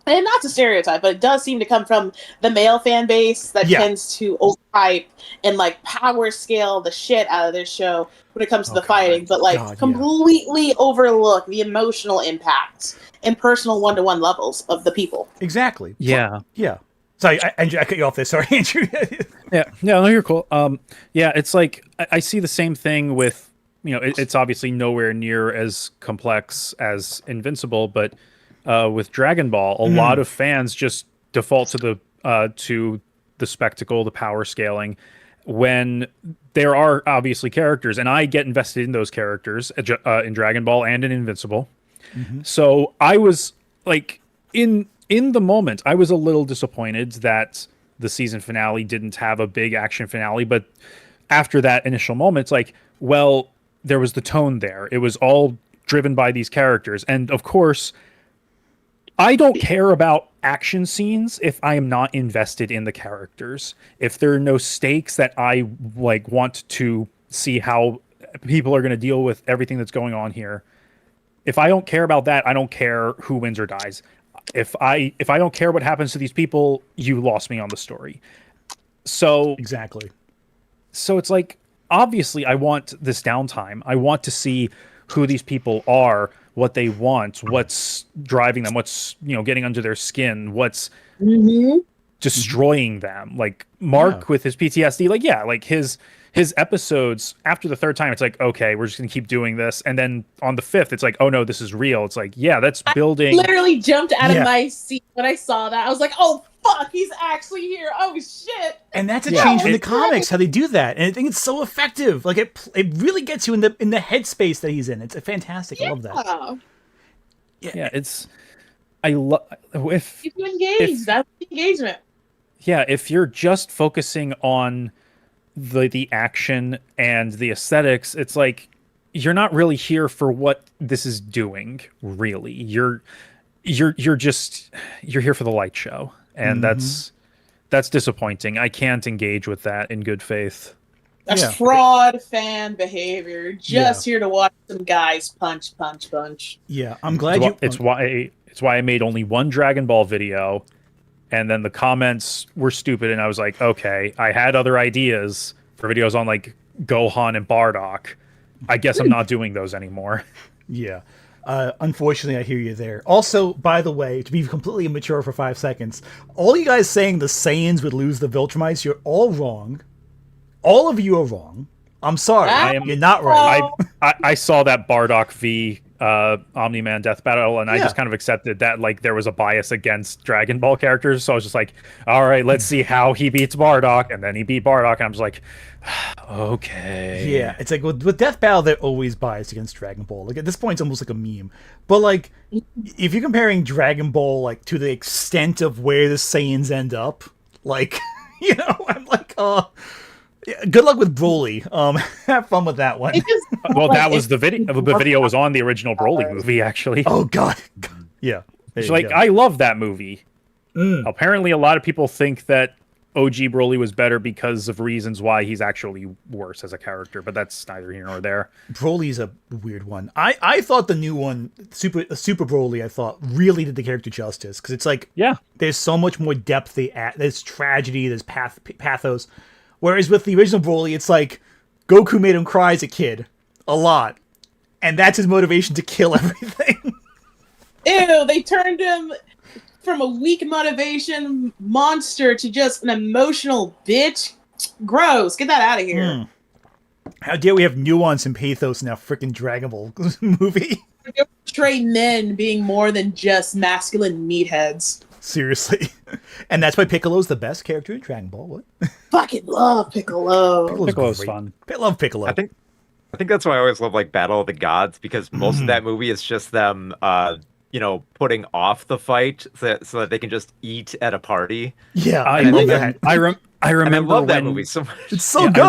and not to stereotype, but it does seem to come from the male fan base that tends to overhype and like power scale the shit out of this show when it comes to the fighting, but like completely overlook the emotional impacts and personal one-to-one levels of the people. Exactly. Yeah. Yeah. Sorry, Andrew, I cut you off there. Sorry, Andrew. Yeah, no, you're cool. Yeah, it's like I see the same thing with, it's obviously nowhere near as complex as Invincible, but with Dragon Ball, a lot of fans just default to the spectacle, the power scaling, when there are obviously characters, and I get invested in those characters in Dragon Ball and in Invincible. So I was like, in the moment, I was a little disappointed that the season finale didn't have a big action finale, but after that initial moment, it's like, well, there was the tone there. It was all driven by these characters, and of course, I don't care about action scenes if I am not invested in the characters. If there are no stakes that I like want to see how people are going to deal with everything that's going on here. If I don't care about that, I don't care who wins or dies. If I don't care what happens to these people, you lost me on the story. So exactly. So it's like, obviously I want this downtime. I want to see who these people are, what they want, what's driving them, what's, getting under their skin, what's destroying them. Like Mark with his PTSD, like his episodes after the third time, it's like, okay, we're just gonna keep doing this, and then on the fifth, it's like, oh no, this is real. It's like, yeah, that's building. I literally jumped out of my seat when I saw that. I was like, oh fuck, he's actually here. Oh shit. And that's a change in the comics, how they do that, and I think it's so effective. Like it really gets you in the headspace that he's in. It's fantastic. I love that. Yeah, it's. I love if you engage. That's the engagement. Yeah, if you're just focusing on the action and the aesthetics, it's like you're not really here for what this is doing. Really, you're here for the light show, and that's disappointing. I can't engage with that in good faith. That's fraud fan behavior. Just here to watch some guys punch. Yeah, I'm glad It's why I made only one Dragon Ball video, and then the comments were stupid, and I was like, okay, I had other ideas for videos on like Gohan and Bardock. I guess I'm not doing those anymore. Yeah. Unfortunately, I hear you there. Also, by the way, to be completely immature for 5 seconds, all you guys saying the Saiyans would lose the Viltrumites, you're all wrong. All of you are wrong. I'm sorry. You're not right. I saw that Bardock v Omni-Man death battle, and I just kind of accepted that like there was a bias against Dragon Ball characters, so I was just like, all right, let's see how he beats Bardock, and then he beat Bardock, and I'm just like, okay. Yeah, it's like with Death Battle, they're always biased against Dragon Ball. Like at this point, it's almost like a meme. But like, if you're comparing Dragon Ball like to the extent of where the Saiyans end up, like, I'm like, good luck with Broly. Have fun with that one. Well, that was the video. The video was on the original Broly movie, actually. Oh God. Yeah. It's like, I love that movie. Apparently, a lot of people think that OG Broly was better because of reasons why he's actually worse as a character, but that's neither here nor there. Broly's a weird one. I thought the new one, Super Broly, I thought really did the character justice, because it's like, there's so much more depth. There's tragedy, there's pathos. Whereas with the original Broly, it's like Goku made him cry as a kid a lot, and that's his motivation to kill everything. Ew, they turned him from a weak motivation monster to just an emotional bitch. Gross. Get that out of here. How dare we have nuance and pathos in our freaking Dragon Ball movie? They portray men being more than just masculine meatheads. Seriously. And that's why Piccolo's the best character in Dragon Ball. What? Fucking love Piccolo. Piccolo's fun. I love Piccolo. I think that's why I always love like Battle of the Gods, because most of that movie is just them putting off the fight so that they can just eat at a party. Yeah, I love that. I remember I love that movie so much. It's so good.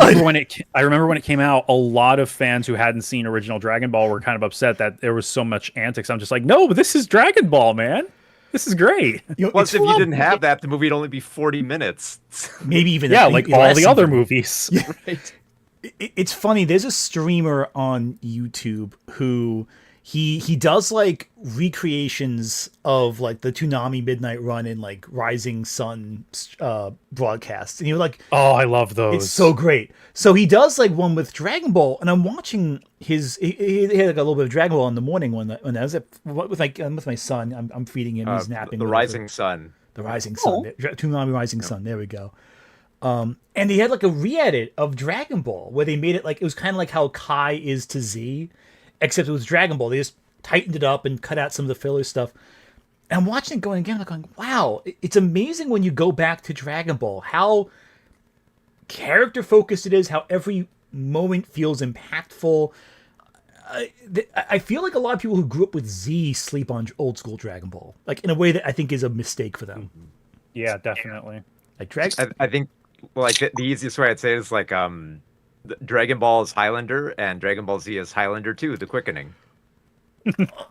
I remember when it came out, a lot of fans who hadn't seen original Dragon Ball were kind of upset that there was so much antics. I'm just like, no, but this is Dragon Ball, man. This is great. Plus, if you didn't have that, the movie would only be 40 minutes. Maybe even like all the other movies. Yeah. Right. It's funny. There's a streamer on YouTube who he does like recreations of like the Toonami Midnight Run and like Rising Sun broadcasts, and you're like, oh, I love those. It's so great. So he does like one with Dragon Ball, and I'm watching his. He had like a little bit of Dragon Ball in the morning when I was with my son. I'm feeding him. He's napping. The Rising Sun. The Rising Sun. Toonami Rising Sun. There we go. And they had like a re-edit of Dragon Ball where they made it like it was kind of like how Kai is to Z, except it was Dragon Ball. They just tightened it up and cut out some of the filler stuff. And I'm watching it going again, like going, wow, it's amazing when you go back to Dragon Ball, how character focused it is, how every moment feels impactful. I feel like a lot of people who grew up with Z sleep on old school Dragon Ball, like in a way that I think is a mistake for them. Yeah, definitely. Like I think like the easiest way I'd say is like Dragon Ball is Highlander and Dragon Ball Z is Highlander 2, The Quickening.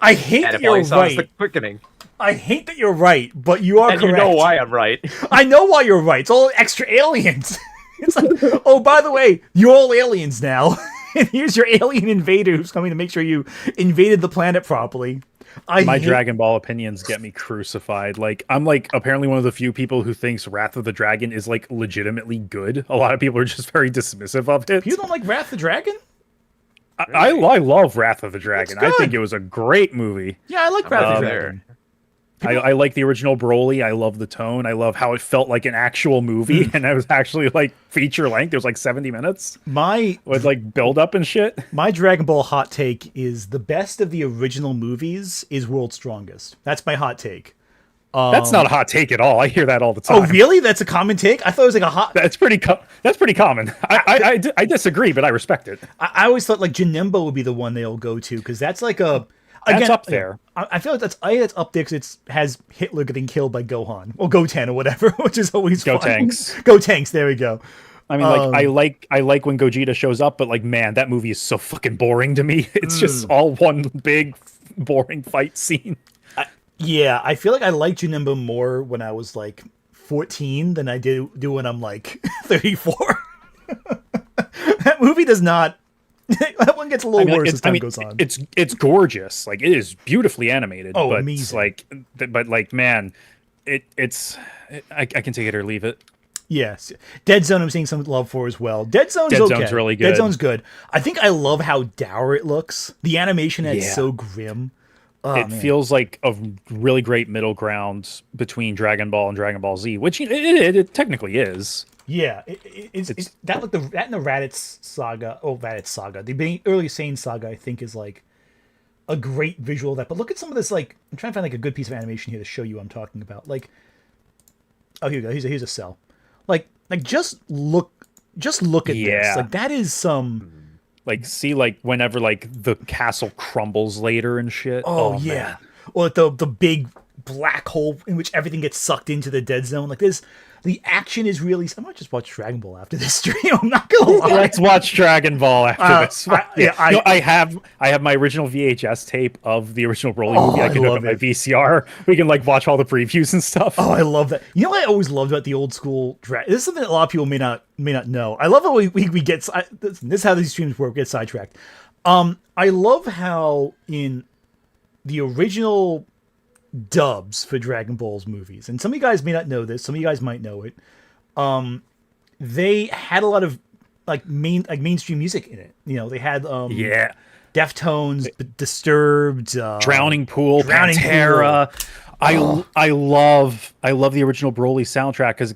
I hate that you're right. The Quickening. I hate that you're right, but you are and correct. You know why I'm right. I know why you're right. It's all extra aliens. It's like, oh, by the way, you're all aliens now. And here's your alien invader who's coming to make sure you invaded the planet properly. My Dragon Ball opinions get me crucified. Like, I'm like apparently one of the few people who thinks Wrath of the Dragon is like legitimately good. A lot of people are just very dismissive of it. You don't like Wrath of the Dragon? I love Wrath of the Dragon. I think it was a great movie. Yeah, I like Wrath of the Dragon. I like the original Broly. I love the tone. I love how it felt like an actual movie, and it was actually like feature length. It was like 70 minutes. With like build up and shit. My Dragon Ball hot take is the best of the original movies is World's Strongest. That's my hot take. That's not a hot take at all. I hear that all the time. Oh, really? That's a common take? I thought it was like a hot. That's pretty common. I disagree, but I respect it. I always thought like Janemba would be the one they'll go to because that's like a. That's up there. I feel like that's up there because it has Hitler getting killed by Gohan or Goten or whatever, which is always fun. Tanks. Go Tanks. There we go. I mean, I like when Gogeta shows up, but like, man, that movie is so fucking boring to me. It's just all one big boring fight scene. Yeah, I feel like I liked Janemba more when I was like 14 than I do when I'm like 34. That movie does not. That one gets a little worse as time goes on. It's gorgeous. Like, it is beautifully animated. Oh, but amazing. Man, I can take it or leave it. Yes. Dead Zone I'm seeing some love for as well. Dead Zone's really good. Dead Zone's good. I think I love how dour it looks. The animation is so grim. Oh, it feels like a really great middle ground between Dragon Ball and Dragon Ball Z, which it technically is. Yeah, it's that like that and the Raditz saga. Oh, Raditz saga. The early Saiyan saga, I think, is like a great visual of that. But look at some of this. Like, I'm trying to find like a good piece of animation here to show you what I'm talking about. Like, oh, here we go. Here's a cell. Like just look at this. Like, that is some. Like, see, like, whenever, like, the castle crumbles later and shit. Oh yeah. Man. Or like the big black hole in which everything gets sucked into the dead zone. Like, the action is really. I might just watch Dragon Ball after this stream. I'm not gonna lie. Let's watch Dragon Ball after this. I have my original VHS tape of the original Broly movie. I can hook up my VCR. We can like watch all the previews and stuff. Oh, I love that. You know what I always loved about the old school Dragon. This is something that a lot of people may not know. I love how we get. This is how these streams work. Get sidetracked. I love how in the original dubs for Dragon Ball's movies, and some of you guys may not know this, some of you guys might know it, they had a lot of mainstream music in it. You know, they had Deftones, Disturbed, Drowning Pool, Pantera. I love the original Broly soundtrack because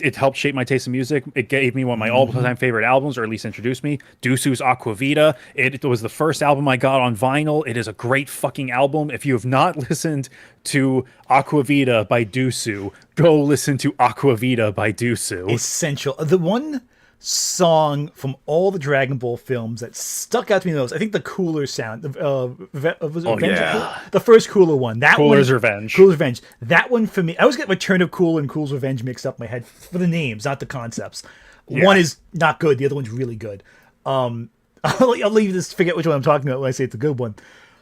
it helped shape my taste in music. It gave me one of my all-time favorite albums, or at least introduced me. Dusu's Aquavita. It was the first album I got on vinyl. It is a great fucking album. If you have not listened to Aquavita by Dusu, go listen to Aquavita by Dusu. Essential. The one song from all the Dragon Ball films that stuck out to me the most, I think the Cooler sound, was it Revenge? Yeah. The first Cooler one. Cooler's Revenge. Cooler's Revenge. That one for me, I always get Return of Cooler and Cooler's Revenge mixed up in my head for the names, not the concepts. Yeah. One is not good, the other one's really good. I'll leave this to forget which one I'm talking about when I say it's a good one.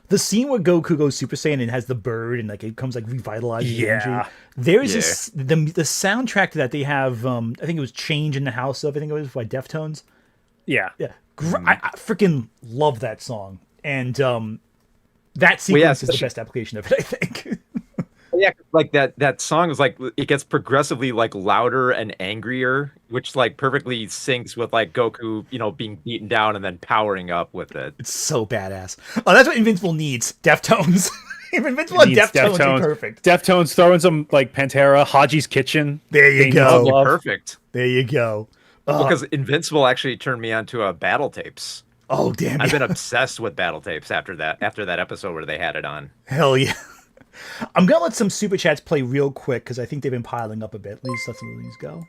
The scene where Goku goes Super Saiyan and has the bird and like it comes like revitalized energy. There's this the soundtrack to that they have. I think it was Change in the House of. I think it was by Deftones. Yeah. I freaking love that song. And That sequence is the best application of it, I think. Yeah, like that song is like it gets progressively like louder and angrier, which like perfectly syncs with like Goku, being beaten down and then powering up with it. It's so badass. Oh, that's what Invincible needs. Deftones. If Invincible and Deftones are perfect. Deftones throwing some like Pantera, Haji's Kitchen. There you go. Perfect. There you go. Because Invincible actually turned me onto battle tapes. Oh damn! I've been obsessed with battle tapes after that episode where they had it on. Hell yeah. I'm going to let some super chats play real quick because I think they've been piling up a bit. Let's let some of these go. And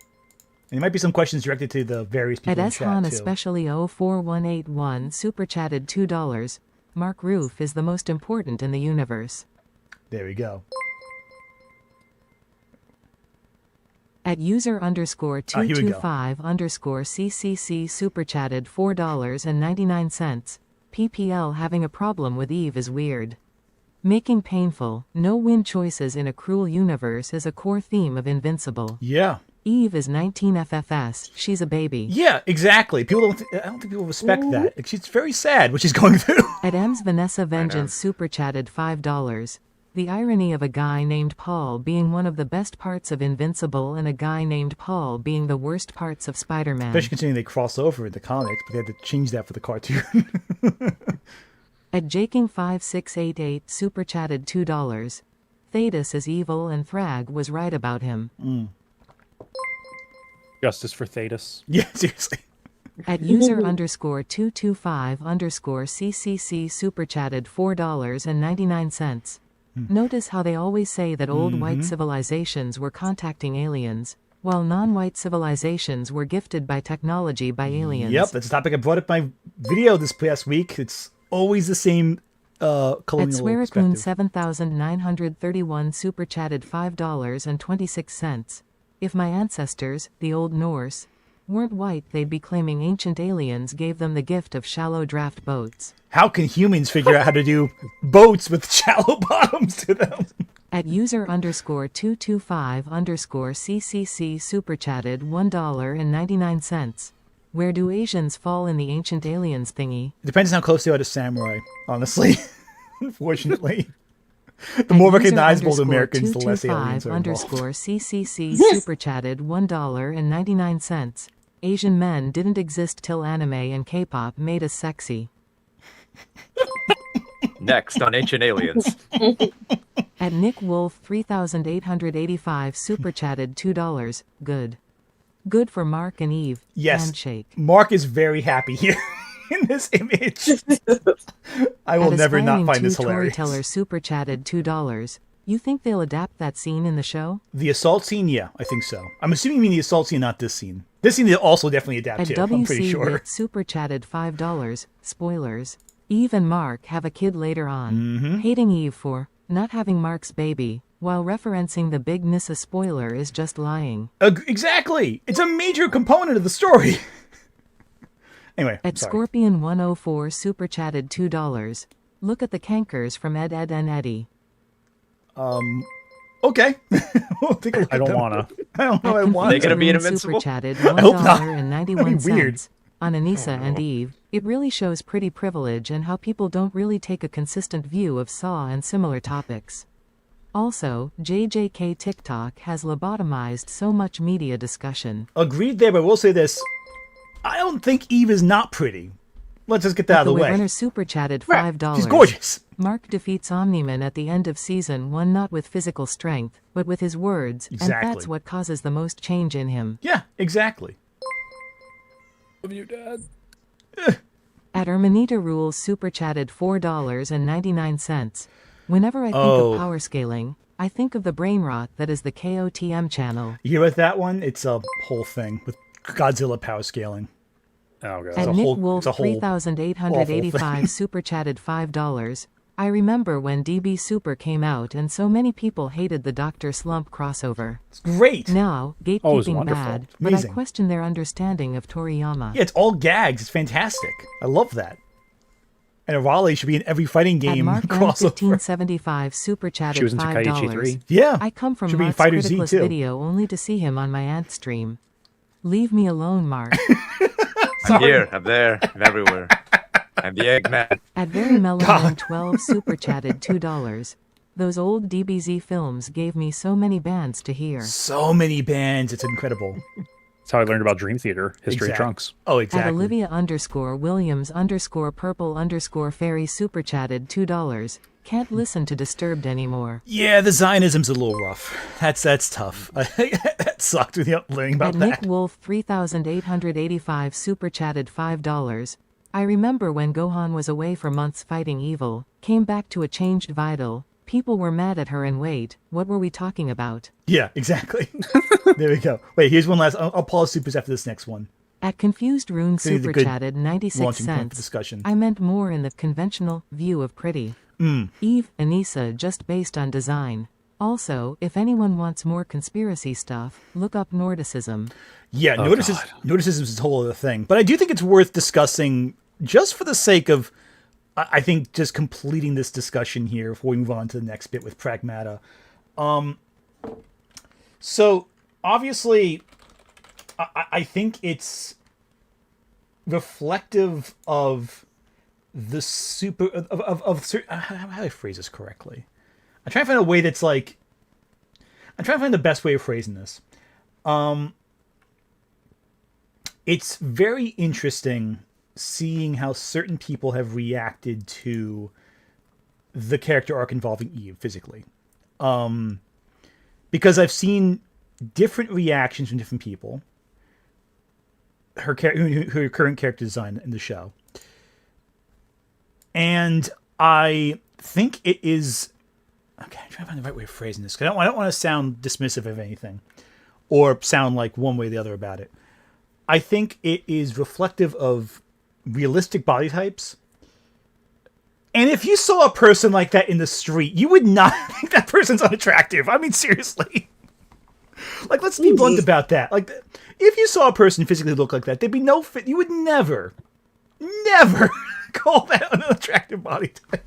there might be some questions directed to the various people in chat, too. Especially 04181 super chatted $2. Mark Roof is the most important in the universe. There we go. At user_225_CCC super chatted $4.99. PPL having a problem with Eve is weird. Making painful, no-win choices in a cruel universe is a core theme of Invincible. Yeah. Eve is 19 FFS. She's a baby. Yeah, exactly. I don't think people respect that. She's very sad what she's going through. At M's Vanessa Vengeance super chatted $5. The irony of a guy named Paul being one of the best parts of Invincible and a guy named Paul being the worst parts of Spider-Man. Especially considering they cross over in the comics, but they had to change that for the cartoon. At Jaking5688 super chatted $2. Thetis is evil and Thrag was right about him. Justice for Thetis. Yeah, seriously. At user_225_CCC super chatted $4.99. Notice how they always say that old white civilizations were contacting aliens, while non-white civilizations were gifted by technology by aliens. Yep, that's a topic I brought up in my video this past week. It's always the same colonial At Swearcoon 7931 super chatted $5.26. If my ancestors, the Old Norse, weren't white, they'd be claiming ancient aliens gave them the gift of shallow draft boats. How can humans figure out how to do boats with shallow bottoms to them? At user_225_CCC super chatted $1.99. Where do Asians fall in the ancient aliens thingy? It depends on how close they are to samurai, honestly. Unfortunately. The more recognizable the Americans, the less aliens are involved. _CCC super chatted $1.99. Asian men didn't exist till anime and K-pop made us sexy. Next on Ancient Aliens. At Nick Wolf 3885 super chatted $2. Good. Good for Mark and Eve. Yes. Handshake. Mark is very happy here in this image. I will never not find this hilarious. Storyteller super chatted $2. You think they'll adapt that scene in the show? The assault scene? Yeah, I think so. I'm assuming you mean the assault scene, not this scene. This scene they'll also definitely adapt to, I'm pretty sure. Super chatted $5. Spoilers. Eve and Mark have a kid later on. Hating Eve for not having Mark's baby, while referencing the Big Nissa spoiler is just lying. Exactly! It's a major component of the story. Anyway, At Scorpion 104 super chatted $2. Look at the cankers from Ed, Ed, and Eddie. Okay. We'll take a look I don't at them. wanna. I don't know. I want. They gonna be an Invincible? Super chatted I hope not. $1.91. Weird. On Anissa and Eve, it really shows pretty privilege and how people don't really take a consistent view of Saw and similar topics. Also, JJK TikTok has lobotomized so much media discussion. Agreed there, but we'll say this. I don't think Eve is not pretty. Let's just get that out of the way. Runner super chatted $5. She's gorgeous. Mark defeats Omni-Man at the end of season 1 not with physical strength, but with his words, Exactly. and that's what causes the most change in him. Yeah, exactly. Love you, Dad. At Ermanita Rules super chatted $4.99. Whenever I think of power scaling, I think of the brain rot that is the KOTM channel. You hear about that one? It's a whole thing with Godzilla power scaling. Oh, God. At a Nick whole- Wolf it's a whole 3885 super chatted $5. I remember when DB Super came out and so many people hated the Dr. Slump crossover. It's great. Now, Oh, it's gatekeeping wonderful. bad, but I Amazing. question their understanding of Toriyama. Yeah, it's all gags. It's fantastic. I love that. And Raleigh should be in every fighting At game Mark crossover. M1575 super She chatted was in Takaichi 3. $5. Yeah. I come from Should be in Mark's Fighter Z Criticalist too. video only to see him on my aunt stream. Leave me alone, Mark. I'm here, I'm there, I'm everywhere. I'm the Eggman. At Very Melon 12 super chatted $2. Those old DBZ films gave me so many bands to hear. So many bands. It's incredible. That's how I learned about Dream Theater, History of Trunks. Oh, At exactly. Olivia_Williams_Purple_Fairy super chatted $2. Can't listen to Disturbed anymore. Yeah, the Zionism's a little rough. That's tough. That sucked without learning about At that. Nick Wolf 3885 super chatted $5. I remember when Gohan was away for months fighting evil, came back to a changed Vidal. People were mad at her and wait, what were we talking about? Yeah, exactly. There we go. Wait, here's one last. I'll pause supers after this next one. At Confused Rune This is a super good chatted 96 launching point for cents. discussion. I meant more in the conventional view of pretty. Eve, Anissa just based on design. Also, if anyone wants more conspiracy stuff, look up Nordicism. Yeah, Nordicism is a whole other thing. But I do think it's worth discussing just for the sake of, I think, just completing this discussion here before we move on to the next bit with Pragmata. So, obviously, I think it's reflective of the super... how do I phrase this correctly? I'm trying to find a way that's like... I'm trying to find the best way of phrasing this. It's very interesting seeing how certain people have reacted to the character arc involving Eve physically. Because I've seen different reactions from different people. Her current character design in the show. And I think it is... Okay, I'm trying to find the right way of phrasing this. 'Cause I don't want to sound dismissive of anything. Or sound like one way or the other about it. I think it is reflective of realistic body types. And if you saw a person like that in the street, you would not think that person's unattractive. I mean, seriously. Like, let's be blunt about that. Like, if you saw a person physically look like that, there'd be no fit. You would never call that an unattractive body type.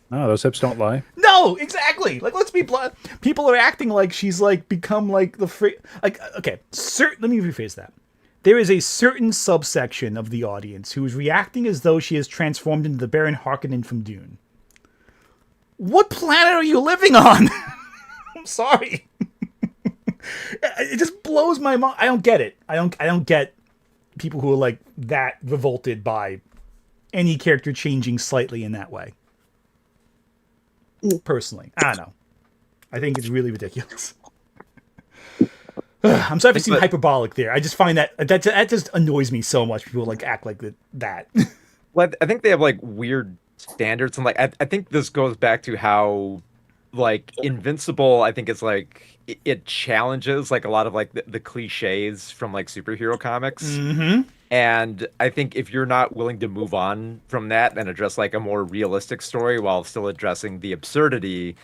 No, those hips don't lie. No, exactly. Like, let's be blunt. People are acting like she's like become like the free. Like, okay, let me rephrase that. There is a certain subsection of the audience who is reacting as though she is transformed into the Baron Harkonnen from Dune. What planet are you living on? I'm sorry. It just blows my mind. I don't get it. I don't get people who are like that revolted by any character changing slightly in that way. Personally, I don't know. I think it's really ridiculous. I'm sorry if it seemed hyperbolic there. I just find that just annoys me so much. People like act like that. Well, I think they have like weird standards, and like I think this goes back to how like Invincible. I think it's like it challenges like a lot of like the cliches from like superhero comics. Mm-hmm. And I think if you're not willing to move on from that and address like a more realistic story while still addressing the absurdity,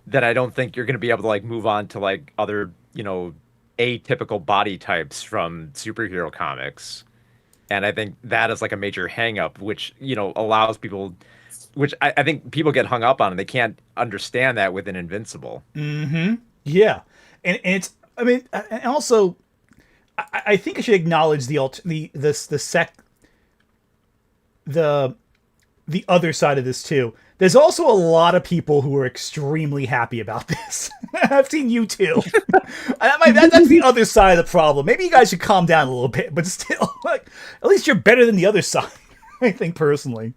then I don't think you're going to be able to like move on to like other, atypical body types from superhero comics. And I think that is like a major hang up, which, allows people, which I think people get hung up on, and they can't understand that within Invincible. Mm-hmm. Yeah. And it's, I mean, and also, I think I should acknowledge the other side of this too. There's also a lot of people who are extremely happy about this. I've seen you too. That's the other side of the problem. Maybe you guys should calm down a little bit, but still, like, at least you're better than the other side. I think personally.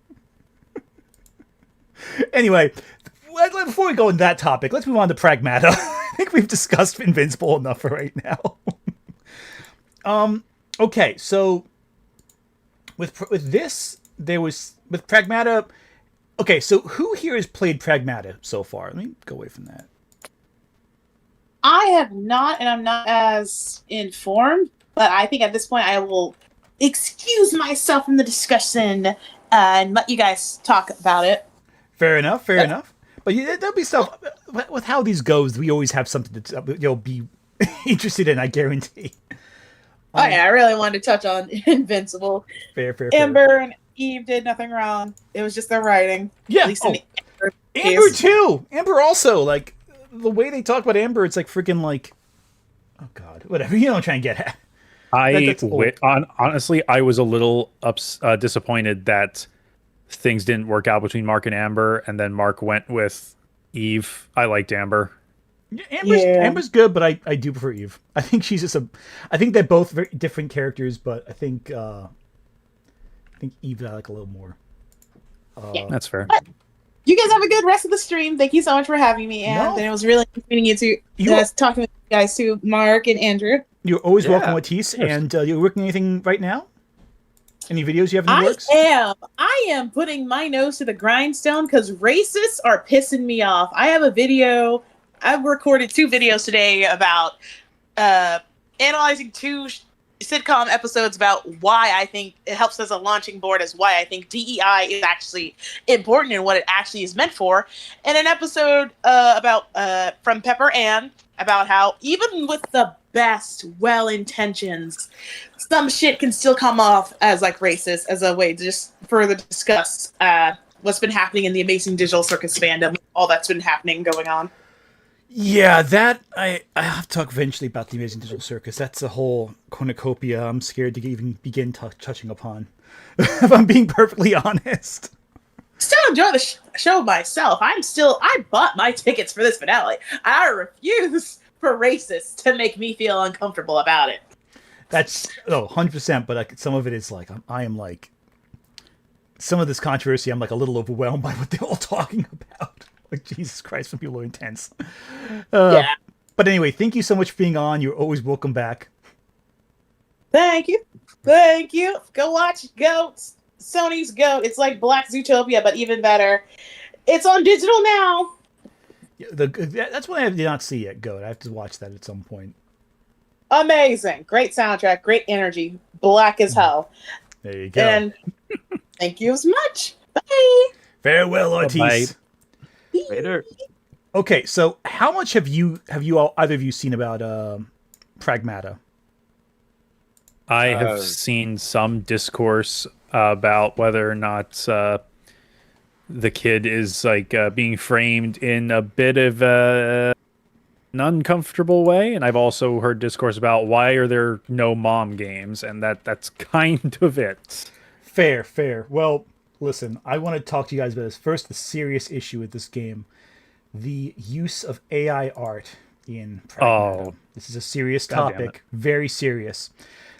Anyway, before we go into that topic, let's move on to Pragmata. I think we've discussed Invincible enough for right now. Okay, so with this, there was with Pragmata. Okay, so who here has played Pragmata so far? Let me go away from that. I have not, and I'm not as informed, but I think at this point I will excuse myself from the discussion and let you guys talk about it. Fair enough. But there'll be stuff with how these goes. We always have something to you'll be interested in. I guarantee. Oh yeah, I really wanted to touch on Invincible. Fair. Amber and Eve did nothing wrong. It was just their writing. Yeah. At least in the Amber too. Amber also, like, the way they talk about Amber, it's like freaking like, oh god, whatever. You know what I'm trying to get at. Honestly, I was a little disappointed that things didn't work out between Mark and Amber, and then Mark went with Eve. I liked Amber. Yeah, Amber's good, but I do prefer Eve. I think she's just I think they're both very different characters, but I think Eve I like a little more. That's fair. But you guys have a good rest of the stream. Thank you so much for having me, and it was really nice meeting you two. Talking with you guys too, Mark and Andrew. You're always welcome, Matisse. And you're working on anything right now? Any videos you have in the works? I am putting my nose to the grindstone because racists are pissing me off. I have a video. I've recorded 2 videos today about analyzing 2 sitcom episodes about why I think it helps as a launching board, as why I think DEI is actually important and what it actually is meant for. And an episode about from Pepper Ann about how even with the best well-intentions, some shit can still come off as like racist, as a way to just further discuss what's been happening in the Amazing Digital Circus fandom, all that's been happening going on. Yeah, that I have to talk eventually about the Amazing Digital Circus. That's a whole cornucopia I'm scared to even begin touching upon. If I'm being perfectly honest. Still enjoy the show myself. I bought my tickets for this finale. I refuse for racists to make me feel uncomfortable about it. That's 100%. But some of it is like I am like some of this controversy. I'm like a little overwhelmed by what they're all talking about. Like, Jesus Christ, some people are intense. Yeah. But anyway, thank you so much for being on. You're always welcome back. Thank you. Thank you. Go watch Goats. Sony's Goat. It's like Black Zootopia, but even better. It's on digital now. Yeah, that's one I did not see yet, Goat. I have to watch that at some point. Amazing. Great soundtrack. Great energy. Black as hell. There you go. And thank you as much. Bye. Farewell, Ortiz. Bye. Later. Okay, so how much have you all either of you seen about Pragmata? I have seen some discourse about whether or not the kid is like being framed in a bit of an uncomfortable way, and I've also heard discourse about why are there no mom games, and that's kind of it. Fair. Well, listen, I want to talk to you guys about this. First, the serious issue with this game, the use of AI art in Pragmata. Oh, this is a serious topic, very serious.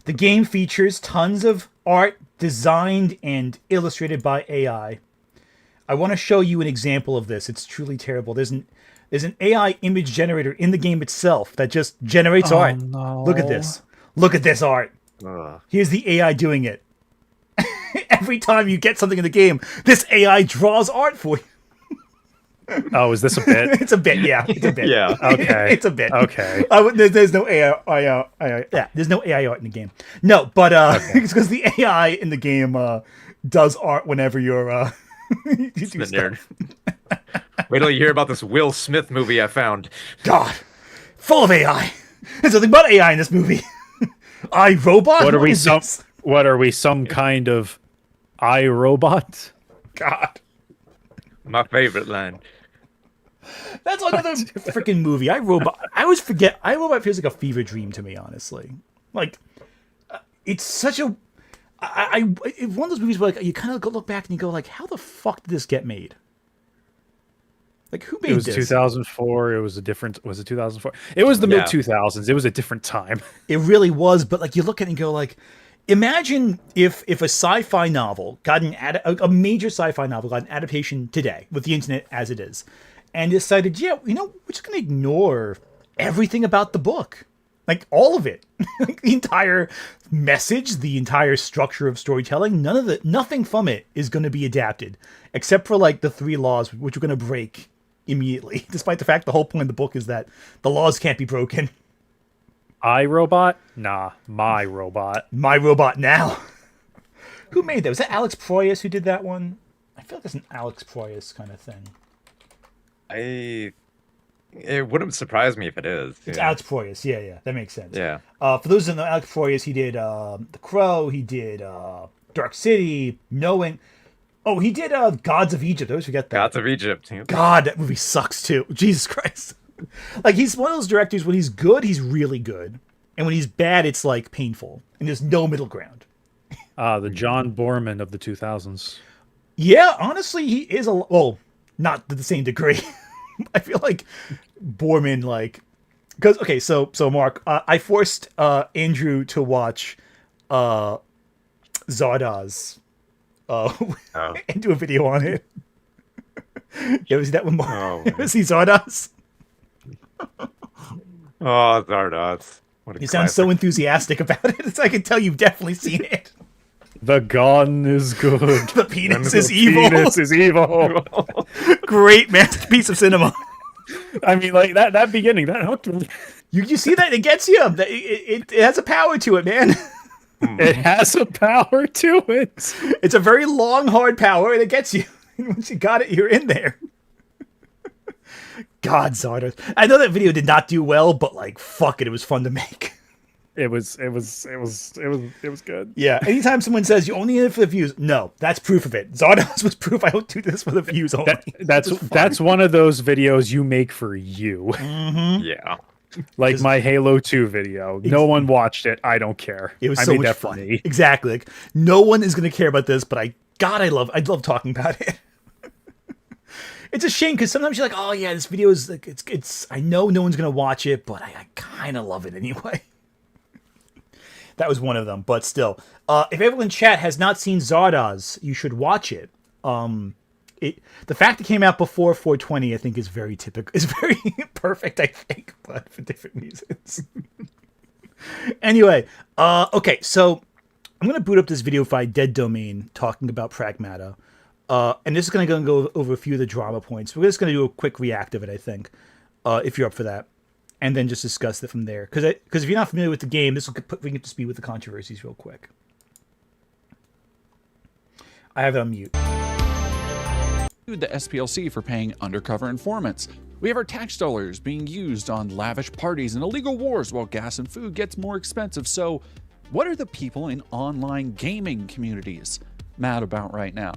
The game features tons of art designed and illustrated by AI. I want to show you an example of this. It's truly terrible. There's an AI image generator in the game itself that just generates art. No. Look at this. Look at this art. Here's the AI doing it. Every time you get something in the game, this AI draws art for you. Oh, is this a bit? It's a bit, yeah. It's a bit. Yeah, okay. It's a bit. Okay. There's no AI. Yeah, there's no AI art in the game. No, but it's because the AI in the game does art whenever you're you do stuff. Wait till you hear about this Will Smith movie I found. God, full of AI. There's nothing but AI in this movie. iRobot. What are we? Some kind of iRobot? God. My favorite line. That's another freaking movie. iRobot. I always forget. iRobot feels like a fever dream to me, honestly. Like, it's such a. It's one of those movies where like, you kind of look back and you go like, how the fuck did this get made? Like, who made this? It was 2004. Was it 2004? It was the mid 2000s. It was a different time. It really was. But like, you look at it and go like, imagine if a sci-fi novel got a major sci-fi novel got an adaptation today with the internet as it is, and decided, we're just going to ignore everything about the book, like all of it, like the entire message, the entire structure of storytelling. Nothing from it is going to be adapted, except for like the 3 laws, which we're going to break immediately, despite the fact the whole point of the book is that the laws can't be broken. iRobot? Nah, My Robot. My Robot now. Who made that? Was that Alex Proyas who did that one? I feel like it's an Alex Proyas kind of thing. It wouldn't surprise me if it is. It's Alex Proyas. Yeah, that makes sense. Yeah. For those who know, Alex Proyas, he did The Crow. He did Dark City. Knowing. Oh, he did Gods of Egypt. I always forget that. Gods of Egypt. God, that movie sucks too. Jesus Christ. Like, he's one of those directors, when he's good, he's really good. And when he's bad, it's, like, painful. And there's no middle ground. The John Borman of the 2000s. Yeah, honestly, he is well, not to the same degree. I feel like Borman, like, because okay, so Mark, I forced Andrew to watch Zardoz and do a video on it. You ever see that one, Mark? Oh, Ever see Zardoz? Oh, Zardoz. What a You sound so enthusiastic about it. I can tell you've definitely seen it. The gun is good. The penis is evil. Penis is evil. Great masterpiece of cinema. I mean, like that beginning, that hooked me. You see that? It gets you. It has a power to it, man. It has a power to it. It's a very long, hard power, and it gets you. Once you got it, you're in there. God, Zardoz. I know that video did not do well, but like, fuck it, it was fun to make. It was good. Yeah. Anytime someone says you only in it for the views, no, that's proof of it. Zardoz was proof I don't do this for the views only. That's one of those videos you make for you. Mm-hmm. Yeah. Like my Halo 2 video. No one watched it. I don't care. It was so much fun. Exactly. Like, no one is going to care about this, but I love talking about it. It's a shame because sometimes you're like, oh yeah, this video is like, it's. I know no one's going to watch it, but I kind of love it anyway. That was one of them, but still, if everyone in chat has not seen Zardoz, you should watch it. The fact it came out before 420, I think, is very typical. Is very perfect, I think, but for different reasons. Anyway, okay, so I'm gonna boot up this video file Dead Domain talking about Pragmata, and this is gonna go over a few of the drama points. We're just gonna do a quick react of it, I think, if you're up for that, and then just discuss it from there. Because if you're not familiar with the game, this will bring you up to speed with the controversies real quick. I have it on mute. The SPLC for paying undercover informants. We have our tax dollars being used on lavish parties and illegal wars while gas and food gets more expensive. So what are the people in online gaming communities mad about right now?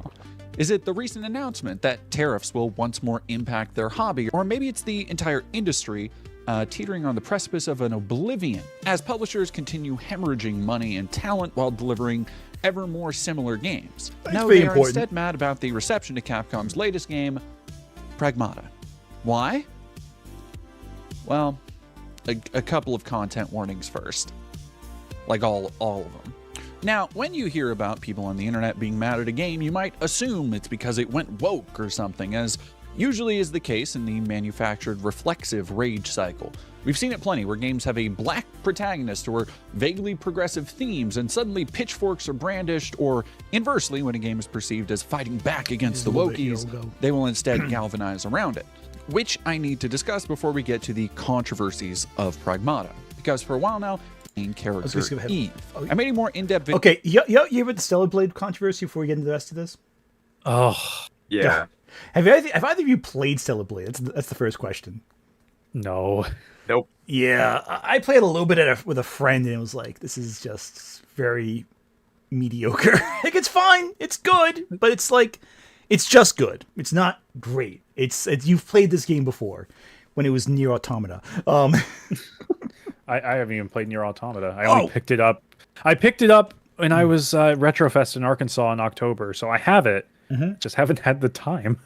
Is it the recent announcement that tariffs will once more impact their hobby? Or maybe it's the entire industry teetering on the precipice of an oblivion as publishers continue hemorrhaging money and talent while delivering ever more similar games. No, they are instead mad about the reception to Capcom's latest game, Pragmata. Why? Well, a couple of content warnings first. Like all of them. Now, when you hear about people on the internet being mad at a game, you might assume it's because it went woke or something, as usually is the case in the manufactured reflexive rage cycle. We've seen it plenty where games have a black protagonist or vaguely progressive themes and suddenly pitchforks are brandished, or inversely, when a game is perceived as fighting back against the wokies, they will instead galvanize around it. Which I need to discuss before we get to the controversies of Pragmata. Because for a while now, main character Eve. I made a more in-depth video. Okay, you ever the Stellar Blade controversy before we get into the rest of this? Oh. Yeah. Have either of you played Stellar Blade? That's the first question. No. Nope. Yeah, I played a little bit with a friend, and it was like, this is just very mediocre. Like, it's fine, it's good, but it's like, it's just good. It's not great. It's you've played this game before, when it was Nier Automata. I haven't even played Nier Automata. I only picked it up. I picked it up when I was Retrofest in Arkansas in October, so I have it. Just haven't had the time.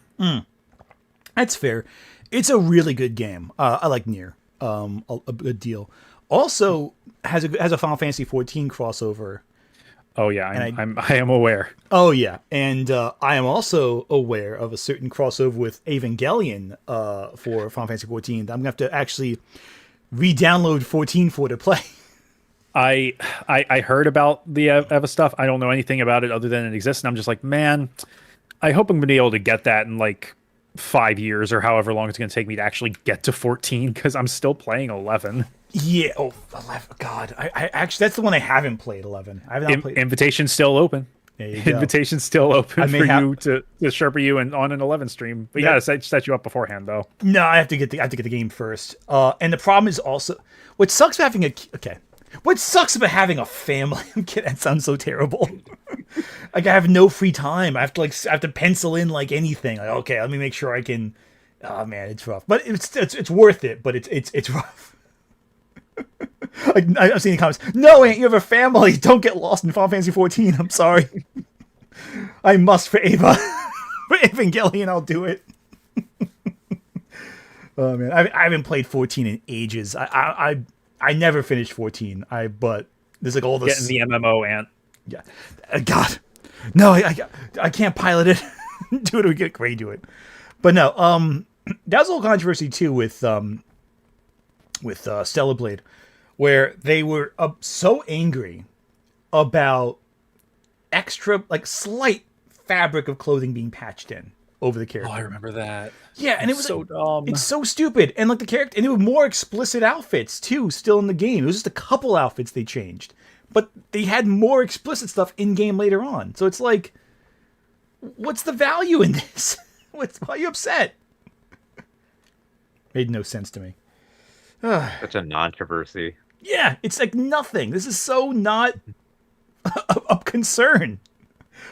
That's fair. It's a really good game. I like Nier. A good deal. Also has a Final Fantasy 14 crossover. Oh yeah, I am aware. Oh yeah, and I am also aware of a certain crossover with Evangelion for Final Fantasy 14. I'm gonna have to actually re-download 14 for to play. I heard about the Eva stuff. I don't know anything about it other than it exists, and I'm just like, man, I hope I'm gonna be able to get that in like 5 years or however long it's going to take me to actually get to 14, because I'm still playing 11. Yeah, 11. God, I actually, that's the one I haven't played, 11. I haven't played. Invitation's still open. Invitation's still open for you to Sherpa you and on an 11 stream. But you gotta set you up beforehand, though. No, I have to get the game first. And the problem is also, what sucks about having what sucks about having a family? That sounds so terrible. Like, I have no free time. I have to pencil in like anything. Like, okay, let me make sure I can. Oh man, it's rough, but it's worth it. But it's rough. Like, I've seen the comments. No, Aunt, you have a family. Don't get lost in Final Fantasy 14. I'm sorry. I must for Ava. Evangelion, I'll do it. Oh man, I haven't played 14 in ages. I never finished 14. But there's like all this Getting the MMO ant. Yeah, God, no, I can't pilot it. Do it, we get Gray do it. But no, that was a little controversy too with Stellar Blade, where they were so angry about extra, like, slight fabric of clothing being patched in over the character. Oh, I remember that. Yeah, and it was so dumb. It's so stupid. And like the character, and there were more explicit outfits too still in the game. It was just a couple outfits they changed, but they had more explicit stuff in game later on. So it's like, what's the value in this? Why are you upset? Made no sense to me. Such a controversy. Yeah, it's like nothing. This is so not of concern.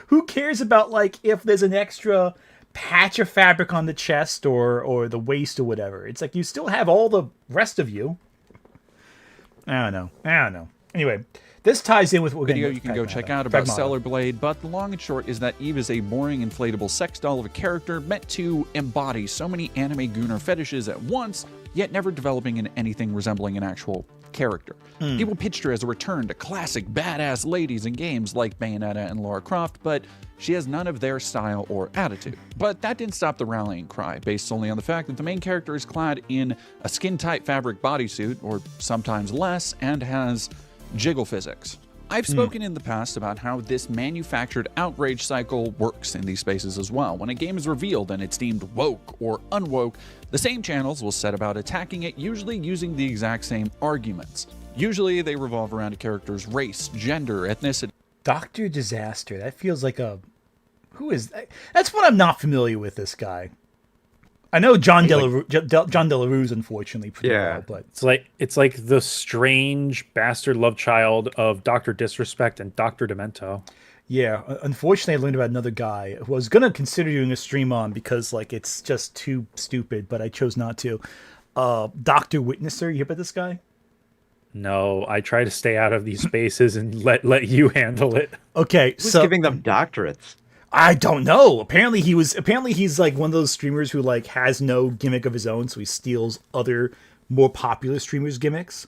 Who cares about, like, if there's an extra patch of fabric on the chest or the waist or whatever? It's like you still have all the rest of you. I don't know. Anyway, this ties in with what we're Video going you can go check out about Stellar Blade, but the long and short is that Eve is a boring inflatable sex doll of a character meant to embody so many anime gooner fetishes at once, yet never developing into anything resembling an actual character. People pitched her as a return to classic badass ladies in games like Bayonetta and Lara Croft, but she has none of their style or attitude. But that didn't stop the rallying cry, based solely on the fact that the main character is clad in a skin-tight fabric bodysuit, or sometimes less, and has jiggle physics. I've spoken in the past about how this manufactured outrage cycle works in these spaces as well. When a game is revealed and it's deemed woke or unwoke, the same channels will set about attacking it, usually using the exact same arguments. Usually they revolve around a character's race, gender, ethnicity. Dr. Disaster. That feels like a... Who is that? That's what I'm not familiar with, this guy. I know John Delarue's unfortunately pretty well, but it's like the strange bastard love child of Dr. Disrespect and Dr. Demento. Yeah, unfortunately, I learned about another guy who I was gonna consider doing a stream on because like it's just too stupid, but I chose not to. Dr. Witnesser, you hear about this guy? No, I try to stay out of these spaces and let you handle it. Okay, Who's so giving them doctorates? I don't know. Apparently he's like one of those streamers who like has no gimmick of his own, so he steals other more popular streamers' gimmicks.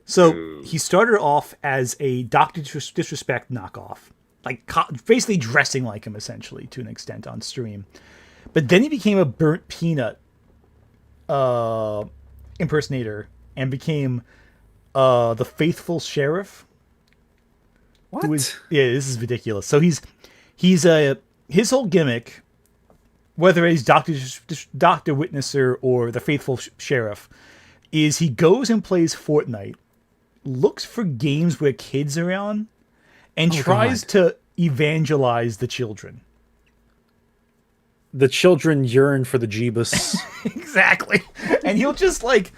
So he started off as a Dr. Disrespect knockoff, like basically dressing like him essentially to an extent on stream. But then he became a burnt peanut impersonator and became the faithful sheriff. What? Yeah, this is ridiculous. So his whole gimmick, whether he's Dr. Witnesser or the faithful sheriff, is he goes and plays Fortnite, looks for games where kids are on, and tries to evangelize the children. The children yearn for the Jeebus. Exactly. And he'll just like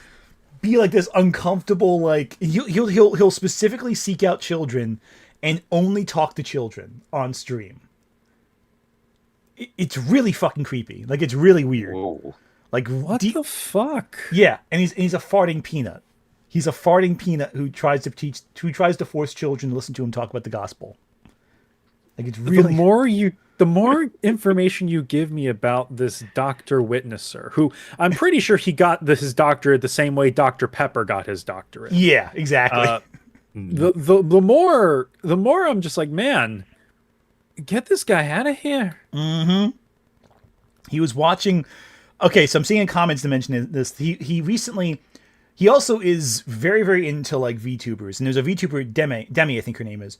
be like this uncomfortable, like he'll specifically seek out children and only talk to children on stream. It's really fucking creepy. Like, it's really weird. Whoa. Like, what the fuck? Yeah, and he's a farting peanut. He's a farting peanut who tries to force children to listen to him talk about the gospel. Like, it's really... The more information you give me about this Dr. Witnesser, who I'm pretty sure he got his doctorate the same way Dr. Pepper got his doctorate. Yeah, exactly. The more I'm just like, man, get this guy out of here. Mm-hmm. He was watching... Okay, so I'm seeing in comments to mention this. He recently... He also is very, very into, like, VTubers. And there's a VTuber, Demi, I think her name is,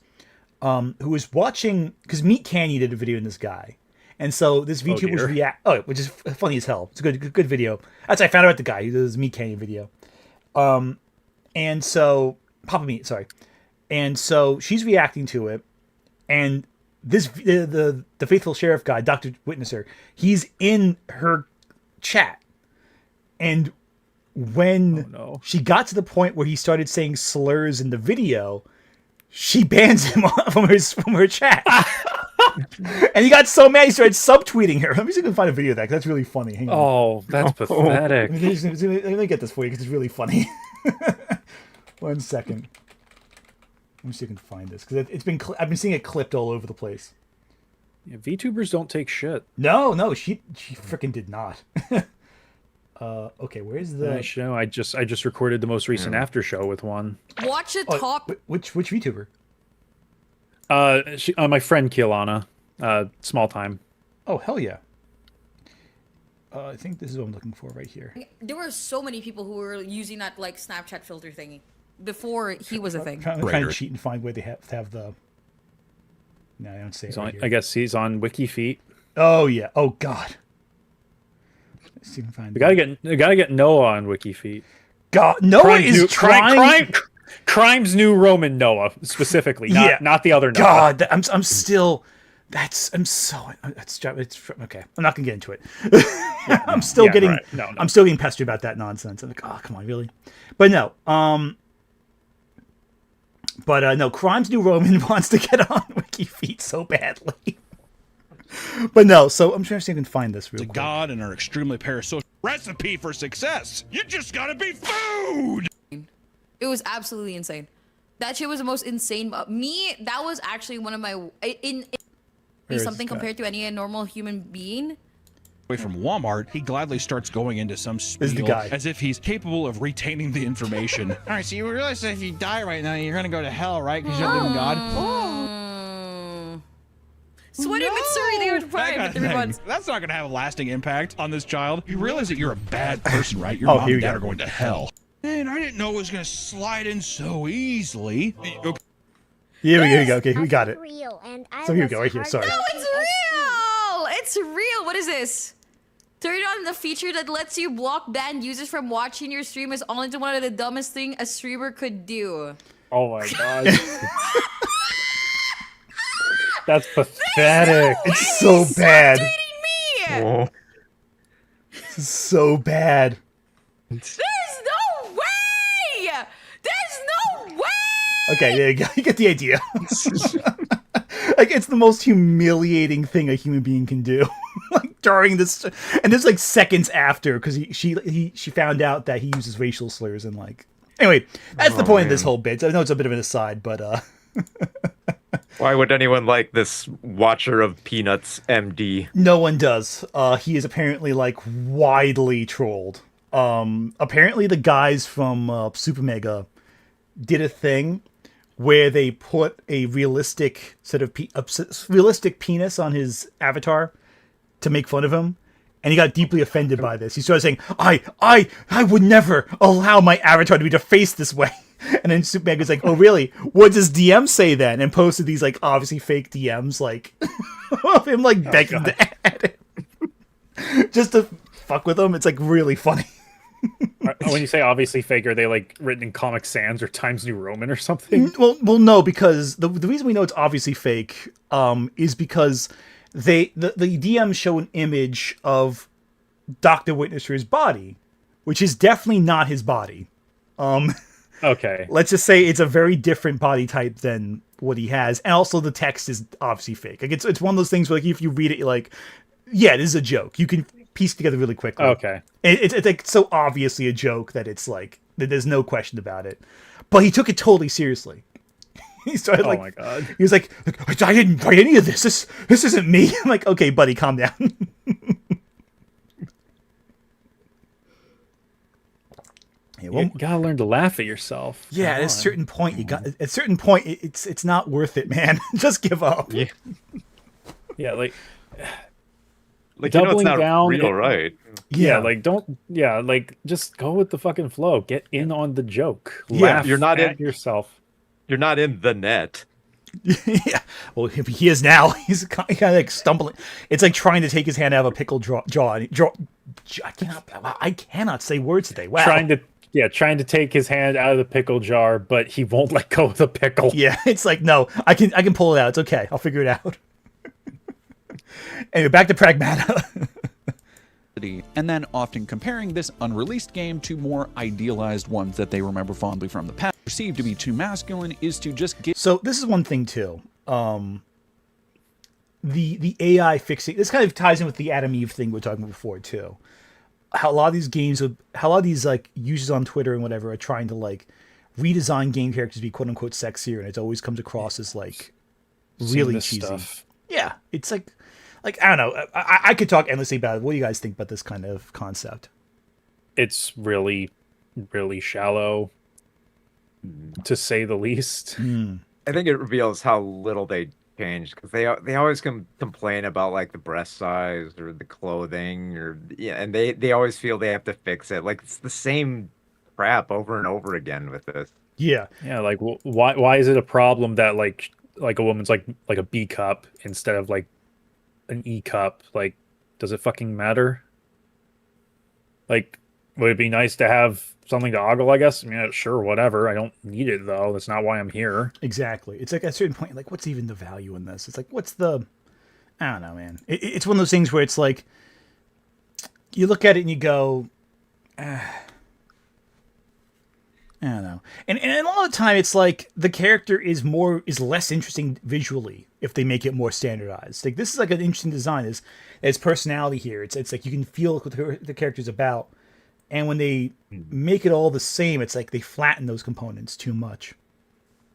who was watching... Because Meat Candy did a video on this guy. And so this VTuber was which is funny as hell. It's a good video. That's how I found out about the guy. He does this Meat Candy video. And so... Papa Meat, sorry. And so she's reacting to it. And this the faithful sheriff guy, Dr. Witnesser, he's in her chat. And when she got to the point where he started saying slurs in the video, she bans him from her chat. And he got so mad he started subtweeting her. Let me see if I can find a video of that, because that's really funny. Hang on. Oh, that's pathetic. Let me get this for you, because it's really funny. 1 second. Let me see if I can find this, because I've been seeing it clipped all over the place. Yeah, VTubers don't take shit. No, she freaking did not. Okay, where's the Nice show. I just recorded the most recent after show with one. Watch it top. Which VTuber? My friend Kielana, small time. Oh, hell yeah. I think this is what I'm looking for right here. There were so many people who were using that like Snapchat filter thingy before he was a thing. I'm trying to cheat and find where they have to have the. No, I don't say it. Right I guess he's on WikiFeet. Oh yeah. Oh god. Let's see if I can find. We gotta get Noah on WikiFeet. God, Noah is trying. Crimes New Roman Noah specifically, not the other Noah. God, I'm still. It's okay. I'm not gonna get into it. I'm still getting. Right. No. I'm still getting pestered about that nonsense. I'm like, oh come on, really? But no. No. Crimes New Roman wants to get on WikiFeet so badly. But no. So I'm trying to see if I can find this real quick. God and our extremely parasocial recipe for success. You just gotta be food. It was absolutely insane. That shit was the most insane. That was actually one of my something compared to any normal human being. Away from Walmart, he gladly starts going into some spiel as if he's capable of retaining the information. All right, so you realize that if you die right now, you're gonna go to hell, right? Because you're living God. Sweaty Mitsuri, they were deprived for 3 months. That's not gonna have a lasting impact on this child. You realize that you're a bad person, right? Your mom and dad are going to hell. Man, I didn't know it was gonna slide in so easily. Okay. Here we go. Okay, we got it. So here we go, right here. Sorry. No, it's real! It's real! What is this? Turn on the feature that lets you block banned users from watching your stream is only one of the dumbest thing a streamer could do. Oh my god. That's pathetic. It's so bad. Me! This is so bad. There's no way! There's no way! Okay, there you go. You get the idea. Like, it's the most humiliating thing a human being can do. Like, during this, and there's like seconds after, because she found out that he uses racial slurs and like. Anyway, that's the point of this whole bit. I know it's a bit of an aside, but Why would anyone like this watcher of Peanuts MD? No one does. He is apparently like widely trolled. Apparently the guys from Super Mega did a thing where they put a realistic sort of realistic penis on his avatar to make fun of him, and he got deeply offended by this. He started saying, "I would never allow my avatar to be defaced this way." And then Super Mega's like, "Oh really? What does DM say then?" And posted these like obviously fake DMs like of him like begging to add it just to fuck with him. It's like really funny. When you say obviously fake, are they like written in Comic Sans or Times New Roman or something? Well, no, because the reason we know it's obviously fake is because the DMs show an image of Dr. Witnesser's body, which is definitely not his body. Okay. Let's just say it's a very different body type than what he has, and also the text is obviously fake. Like it's one of those things where like if you read it, you're like, yeah, this is a joke. You can piece it together really quickly. Okay. It's like so obviously a joke that it's like that there's no question about it. But he took it totally seriously. He started like, oh my god. He was like, I didn't write any of this. This isn't me. I'm like, okay, buddy, calm down. Yeah, well, you gotta learn to laugh at yourself. Yeah, at a certain point, it's not worth it, man. Just give up. Yeah. Yeah, like doubling down, real, right? Yeah, like like just go with the fucking flow. Get in on the joke. Yeah, laugh you're not at yourself. You're not in the net. Yeah, well, he is now. He's kind of like stumbling. It's like trying to take his hand out of a pickle jaw. I cannot say words today. Wow. Trying to take his hand out of the pickle jar, but he won't let go of the pickle. Yeah, it's like, no, I can pull it out. It's okay. I'll figure it out. Anyway, back to Pragmata. And then often comparing this unreleased game to more idealized ones that they remember fondly from the past, perceived to be too masculine, is to just get. So this is one thing too. The AI fixing this kind of ties in with the Adam Eve thing we were talking about before too. How a lot of these like users on Twitter and whatever are trying to like redesign game characters to be quote unquote sexier, and it always comes across as like really cheesy. Stuff. Yeah, it's like I don't know. I could talk endlessly about it. What do you guys think about this kind of concept? It's really, really shallow, to say the least. I think it reveals how little they changed because they always complain about like the breast size or the clothing or and they always feel they have to fix it. Like it's the same crap over and over again with this. Yeah, Yeah, like why is it a problem that like a woman's like a B cup instead of like an E cup? Like, does it fucking matter? Like, would it be nice to have something to ogle? I guess. I mean, sure, whatever. I don't need it though. That's not why I'm here. exactly. It's like at a certain point, like, what's even the value in this? It's like, what's the? I don't know, man. It's one of those things where it's like, you look at it and you go, I don't know. And a lot of the time it's like the character is less interesting visually if they make it more standardized. Like this is like an interesting design. There's personality here. It's like you can feel what the character's about. And when they make it all the same, it's like they flatten those components too much.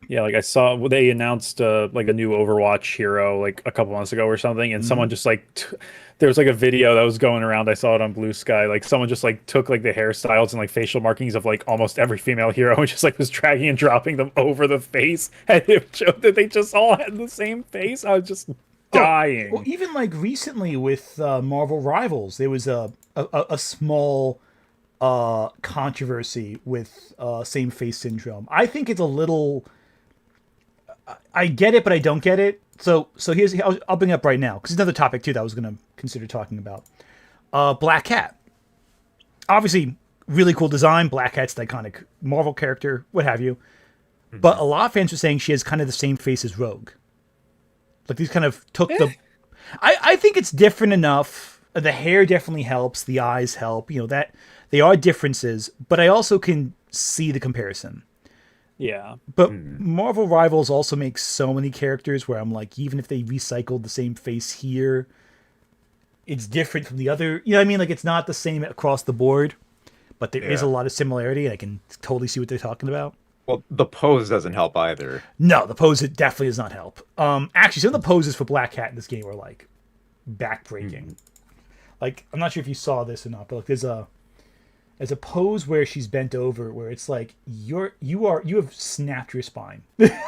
Yeah, like I saw they announced like a new Overwatch hero like a couple months ago or something, and someone just like there was like a video that was going around. I saw it on Blue Sky. Like someone just like took like the hairstyles and like facial markings of like almost every female hero and just like was dragging and dropping them over the face, and it showed that they just all had the same face. I was just dying. Well, even like recently with Marvel Rivals, there was a small controversy with same face syndrome. I think it's a little. I get it, but I don't get it. So here's I'll bring it up right now because it's another topic too that I was going to consider talking about. Black Cat, obviously really cool design. Black Cat's the iconic Marvel character, what have you. But a lot of fans are saying she has kind of the same face as Rogue. Like these kind of took the. I think it's different enough. The hair definitely helps. The eyes help. You know that they are differences, but I also can see the comparison. Yeah. But Marvel Rivals also makes so many characters where I'm like, even if they recycled the same face here, it's different from the other. You know what I mean? Like, it's not the same across the board, but there is a lot of similarity, and I can totally see what they're talking about. Well, the pose doesn't help either. No, the pose it definitely does not help. Actually, some of the poses for Black Cat in this game are, like, backbreaking. Like, I'm not sure if you saw this or not, but like, there's a pose where she's bent over, where it's like you have snapped your spine.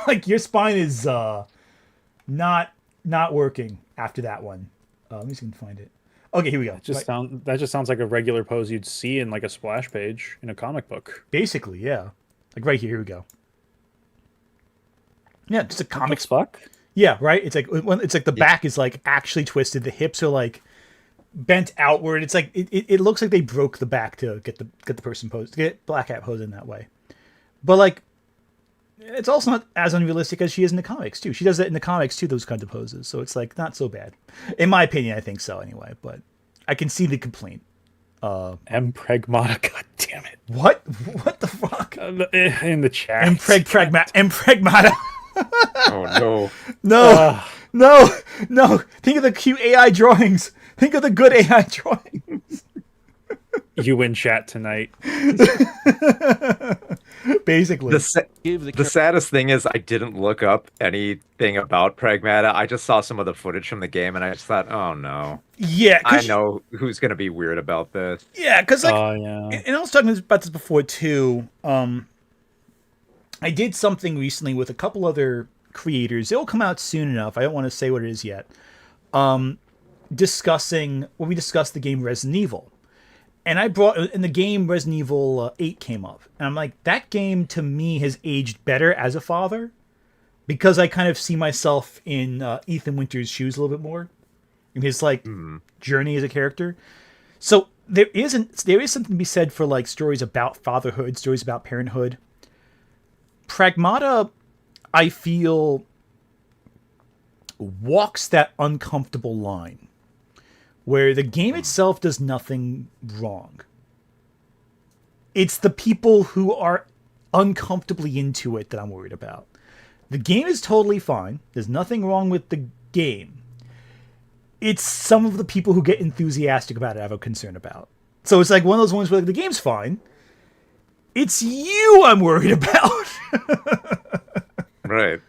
Like your spine is not working after that one. Let me see if I can find it. Okay, here we go. That just sounds like a regular pose you'd see in like a splash page in a comic book. Basically, yeah. Like right here. Here we go. Yeah, just a comic fuck. Yeah, right. It's like the back is like actually twisted. The hips are like bent outward. It's like it looks like they broke the back to get the person posed, to get Black Cat posed in that way. But like, it's also not as unrealistic as she is in the comics too. She does that in the comics too, those kinds of poses. So it's like not so bad, in my opinion. I think so anyway. But I can see the complaint. Pragmata, god damn it! What the fuck? In the chat. Pragmata. Oh No. Think of the cute AI drawings. Think of the good AI drawings. You win chat tonight. Basically. The saddest thing is I didn't look up anything about Pragmata. I just saw some of the footage from the game and I just thought, oh no. Yeah. I know who's going to be weird about this. Yeah, because like, and I was talking about this before too. I did something recently with a couple other creators. It'll come out soon enough. I don't want to say what it is yet. We discussed the game Resident Evil. And I brought in the game Resident Evil 8 came up. And I'm like, that game to me has aged better as a father because I kind of see myself in Ethan Winter's shoes a little bit more in his like journey as a character. So there is something to be said for like stories about fatherhood, stories about parenthood. Pragmata, I feel, walks that uncomfortable line where the game itself does nothing wrong. It's the people who are uncomfortably into it that I'm worried about. The game is totally fine. There's nothing wrong with the game. It's some of the people who get enthusiastic about it I have a concern about. So it's like one of those ones where like, the game's fine. It's you I'm worried about. Right.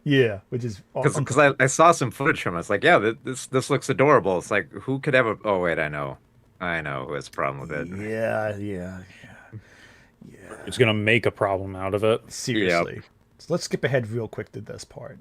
Yeah, which is awesome. Because I saw some footage from it. It's like, yeah, this looks adorable. It's like, who could have a? Oh wait, I know who has a problem with it. Yeah. It's gonna make a problem out of it. Seriously. Yep. So let's skip ahead real quick to this part.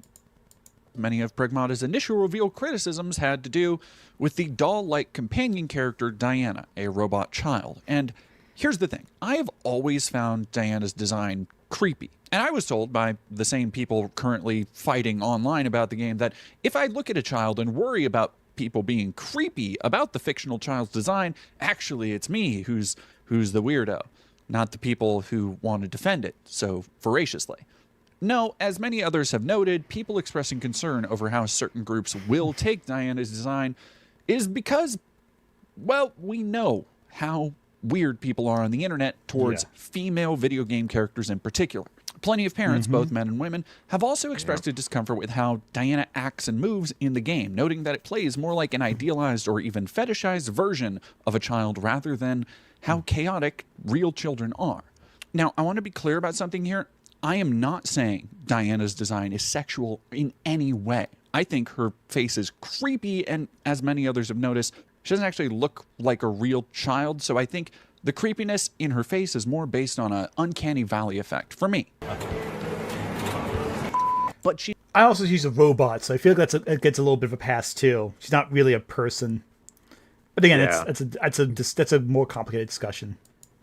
Many of Pragmata's initial reveal criticisms had to do with the doll-like companion character Diana, a robot child. And here's the thing. I have always found Diana's design creepy. And I was told by the same people currently fighting online about the game that if I look at a child and worry about people being creepy about the fictional child's design, actually it's me who's the weirdo, not the people who want to defend it so voraciously. No, as many others have noted, people expressing concern over how certain groups will take Diana's design is because, well, we know how weird people are on the internet towards female video game characters in particular. Plenty of parents, both men and women, have also expressed a discomfort with how Diana acts and moves in the game, noting that it plays more like an idealized or even fetishized version of a child rather than how chaotic real children are. Now, I want to be clear about something here. I am not saying Diana's design is sexual in any way. I think her face is creepy, and as many others have noticed, she doesn't actually look like a real child, so I think the creepiness in her face is more based on an uncanny valley effect for me. But she's a robot, so I feel like it gets a little bit of a pass too. She's not really a person. But again, that's a more complicated discussion.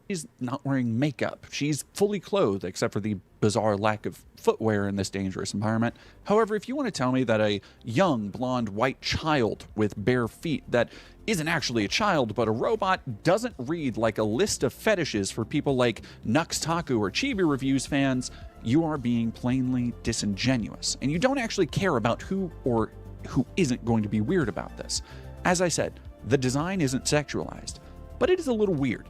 She's not wearing makeup. She's fully clothed, except for the bizarre lack of footwear in this dangerous environment. However, if you want to tell me that a young, blonde, white child with bare feet that isn't actually a child but a robot doesn't read like a list of fetishes for people like Nux Taku or Chibi Reviews fans, you are being plainly disingenuous. And you don't actually care about who or who isn't going to be weird about this. As I said, the design isn't sexualized, but it is a little weird.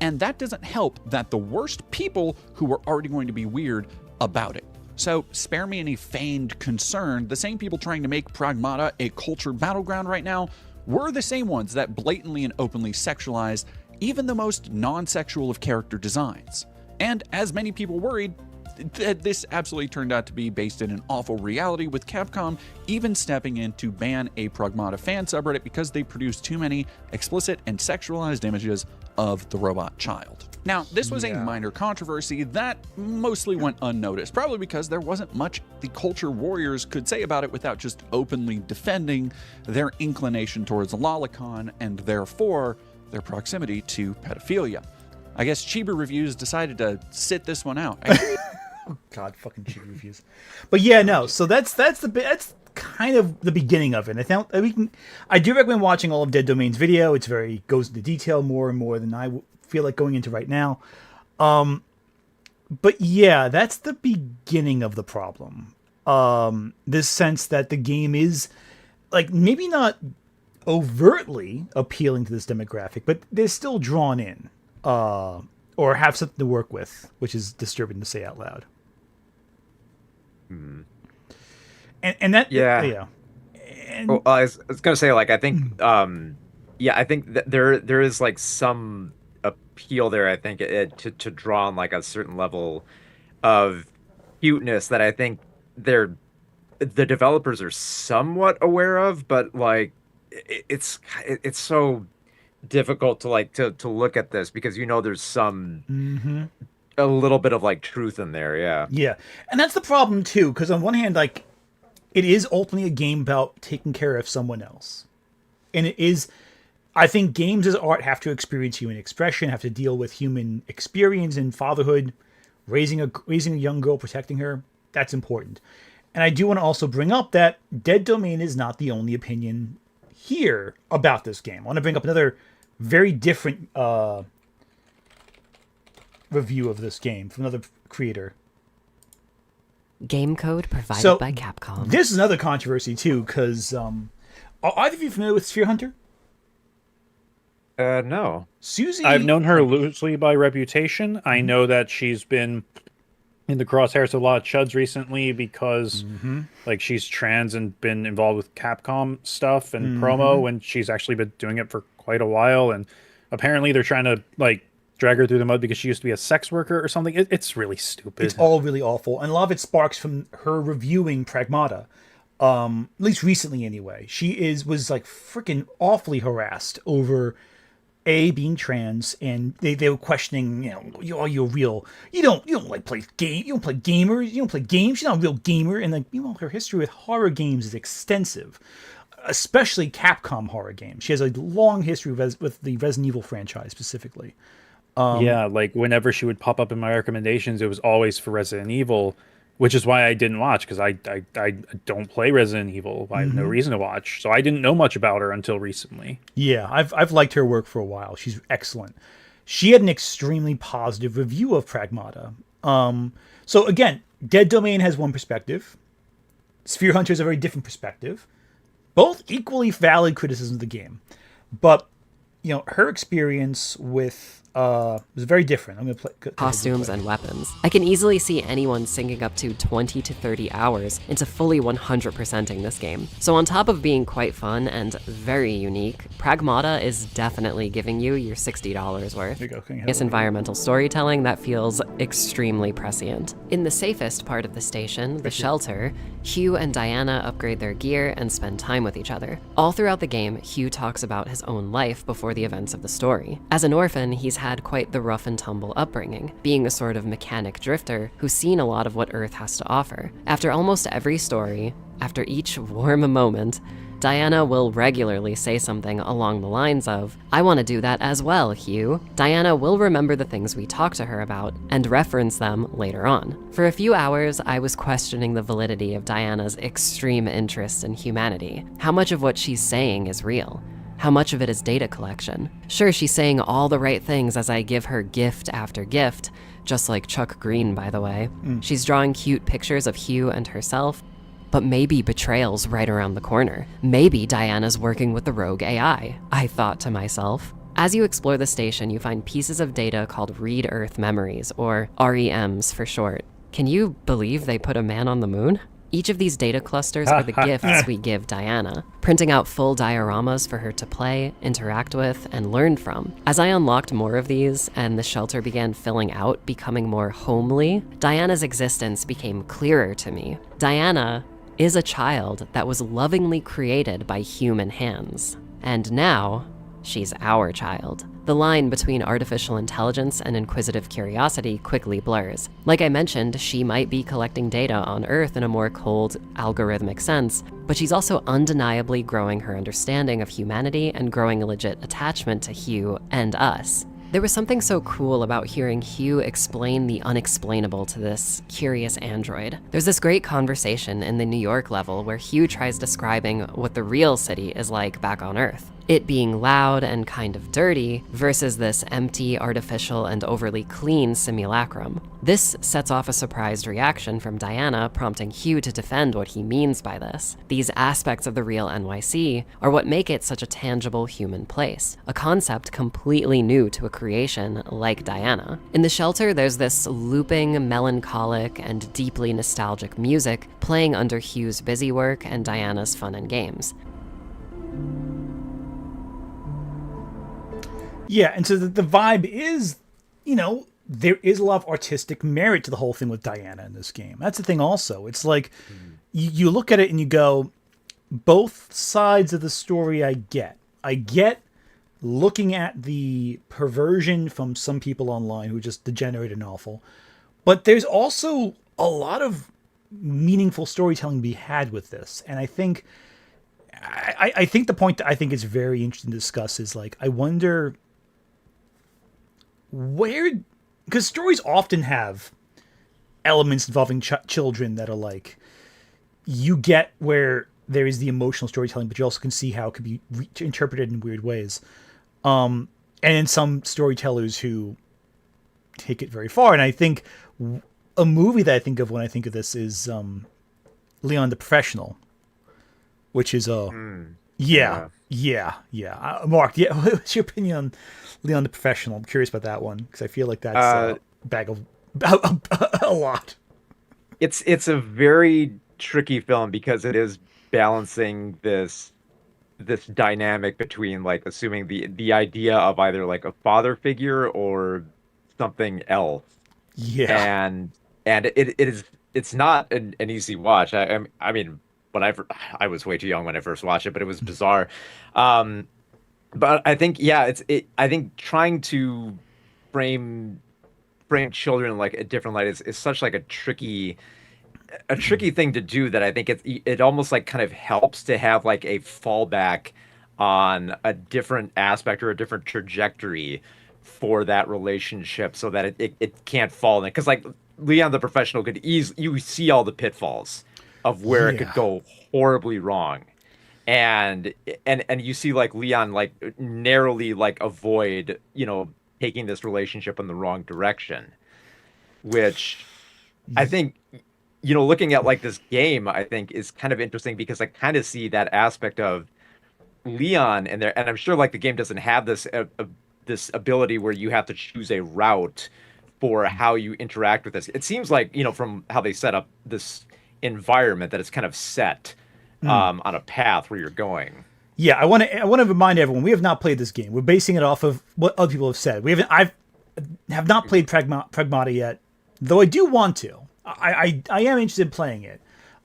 And that doesn't help that the worst people who are already going to be weird about it. So spare me any feigned concern. The same people trying to make Pragmata a culture battleground right now were the same ones that blatantly and openly sexualized even the most non-sexual of character designs. And as many people worried, this absolutely turned out to be based in an awful reality, with Capcom even stepping in to ban a Pragmata fan subreddit because they produced too many explicit and sexualized images of the robot child. Now, this was a minor controversy that mostly went unnoticed, probably because there wasn't much the culture warriors could say about it without just openly defending their inclination towards lolicon and therefore their proximity to pedophilia. I guess Chiba Reviews decided to sit this one out. Oh God, fucking Chiba Reviews. But yeah, no. So that's kind of the beginning of it. I do recommend watching all of Dead Domain's video. It's goes into detail more and more than I feel like going into right now. But yeah, that's the beginning of the problem. This sense that the game is like maybe not overtly appealing to this demographic, but they're still drawn in, or have something to work with, which is disturbing to say out loud. And that And, well, I was gonna say, like, I think I think that there is like some appeal there. I think to draw on like a certain level of cuteness that I think the developers are somewhat aware of, but like it's so difficult to look at this because there's some a little bit of like truth in there. Yeah, and that's the problem too, because on one hand, like, it is ultimately a game about taking care of someone else, and it is. I think games as art have to experience human expression, have to deal with human experience and fatherhood, raising a young girl, protecting her. That's important. And I do want to also bring up that Dead Domain is not the only opinion here about this game. I want to bring up another very different review of this game from another creator. Game code provided by Capcom. This is another controversy too, because are either of you familiar with Sphere Hunter? No. Susie, I've known her loosely by reputation. I know that she's been in the crosshairs of a lot of chuds recently because like she's trans and been involved with Capcom stuff and promo, and she's actually been doing it for quite a while, and apparently they're trying to like drag her through the mud because she used to be a sex worker or something. It's really stupid. It's all really awful. And a lot of it sparks from her reviewing Pragmata. At least recently anyway. She was like freaking awfully harassed over being trans, and they were questioning, are you real? You don't like play game. You don't play gamers. You don't play games. She's not a real gamer. And like, her history with horror games is extensive, especially Capcom horror games. She has a long history with the Resident Evil franchise specifically. Yeah, like whenever she would pop up in my recommendations, it was always for Resident Evil, which is why I didn't watch, because I don't play Resident Evil. I have no reason to watch, so I didn't know much about her until recently. Yeah, I've liked her work for a while. She's excellent. She had an extremely positive review of Pragmata. So again, Dead Domain has one perspective. Sphere Hunter is a very different perspective. Both equally valid criticisms of the game, but her experience with was very different. I'm gonna play costumes and weapons. I can easily see anyone sinking up to 20 to 30 hours into fully 100%ing this game. So on top of being quite fun and very unique, Pragmata is definitely giving you your $60 worth. It's environmental storytelling that feels extremely prescient. In the safest part of the station, the shelter, Hugh and Diana upgrade their gear and spend time with each other. All throughout the game, Hugh talks about his own life before the events of the story. As an orphan, he's had quite the rough and tumble upbringing, being a sort of mechanic drifter who's seen a lot of what Earth has to offer. After almost every story, after each warm moment, Diana will regularly say something along the lines of, "I want to do that as well, Hugh." Diana will remember the things we talked to her about and reference them later on. For a few hours, I was questioning the validity of Diana's extreme interest in humanity. How much of what she's saying is real? How much of it is data collection? Sure, she's saying all the right things as I give her gift after gift, just like Chuck Green, by the way. She's drawing cute pictures of Hugh and herself, but maybe betrayal's right around the corner. Maybe Diana's working with the rogue AI, I thought to myself. As you explore the station, you find pieces of data called Read Earth Memories, or REMs for short. Can you believe they put a man on the moon? Each of these data clusters are the gifts we give Diana, printing out full dioramas for her to play, interact with, and learn from. As I unlocked more of these, and the shelter began filling out, becoming more homely, Diana's existence became clearer to me. Diana is a child that was lovingly created by human hands. And now, she's our child. The line between artificial intelligence and inquisitive curiosity quickly blurs. Like I mentioned, she might be collecting data on Earth in a more cold, algorithmic sense, but she's also undeniably growing her understanding of humanity and growing a legit attachment to Hugh and us. There was something so cool about hearing Hugh explain the unexplainable to this curious android. There's this great conversation in the New York level where Hugh tries describing what the real city is like back on Earth. It being loud and kind of dirty versus this empty, artificial, and overly clean simulacrum. This sets off a surprised reaction from Diana, prompting Hugh to defend what he means by this. These aspects of the real NYC are what make it such a tangible human place, a concept completely new to a creation like Diana. In the shelter, there's this looping, melancholic, and deeply nostalgic music playing under Hugh's busy work and Diana's fun and games. Yeah, and so the vibe is, there is a lot of artistic merit to the whole thing with Diana in this game. That's the thing also. It's like, you look at it and you go, both sides of the story I get. I get looking at the perversion from some people online who just degenerate and awful. But there's also a lot of meaningful storytelling to be had with this. And I think the point that I think is very interesting to discuss is like, I wonder because stories often have elements involving children that are like, you get where there is the emotional storytelling, but you also can see how it could be interpreted in weird ways. And in some storytellers who take it very far. And I think a movie that I think of when I think of this is Leon the Professional, which is yeah. Mark, what's your opinion on Leon the Professional? I'm curious about that one because I feel like that's a bag of a lot. It's a very tricky film because it is balancing this this dynamic between like assuming the idea of either like a father figure or something else. Yeah. And it's not an easy watch. I mean, I was way too young when I first watched it, but it was bizarre. But I think I think trying to frame children like a different light is such like a tricky thing to do, that I think it almost like kind of helps to have like a fallback on a different aspect or a different trajectory for that relationship, so that it can't fall in it. Because like Leon the Professional could you see all the pitfalls of where it could go horribly wrong. And you see like Leon like narrowly like avoid, taking this relationship in the wrong direction, which I think, looking at like this game, I think is kind of interesting, because I kind of see that aspect of Leon in there. And I'm sure like the game doesn't have this ability where you have to choose a route for how you interact with this. It seems like, from how they set up this environment, that it's kind of set on a path where you're going. Yeah, I want to remind everyone, we have not played this game. We're basing it off of what other people have said. I have not played Pragmata yet, though I do want to. I am interested in playing it.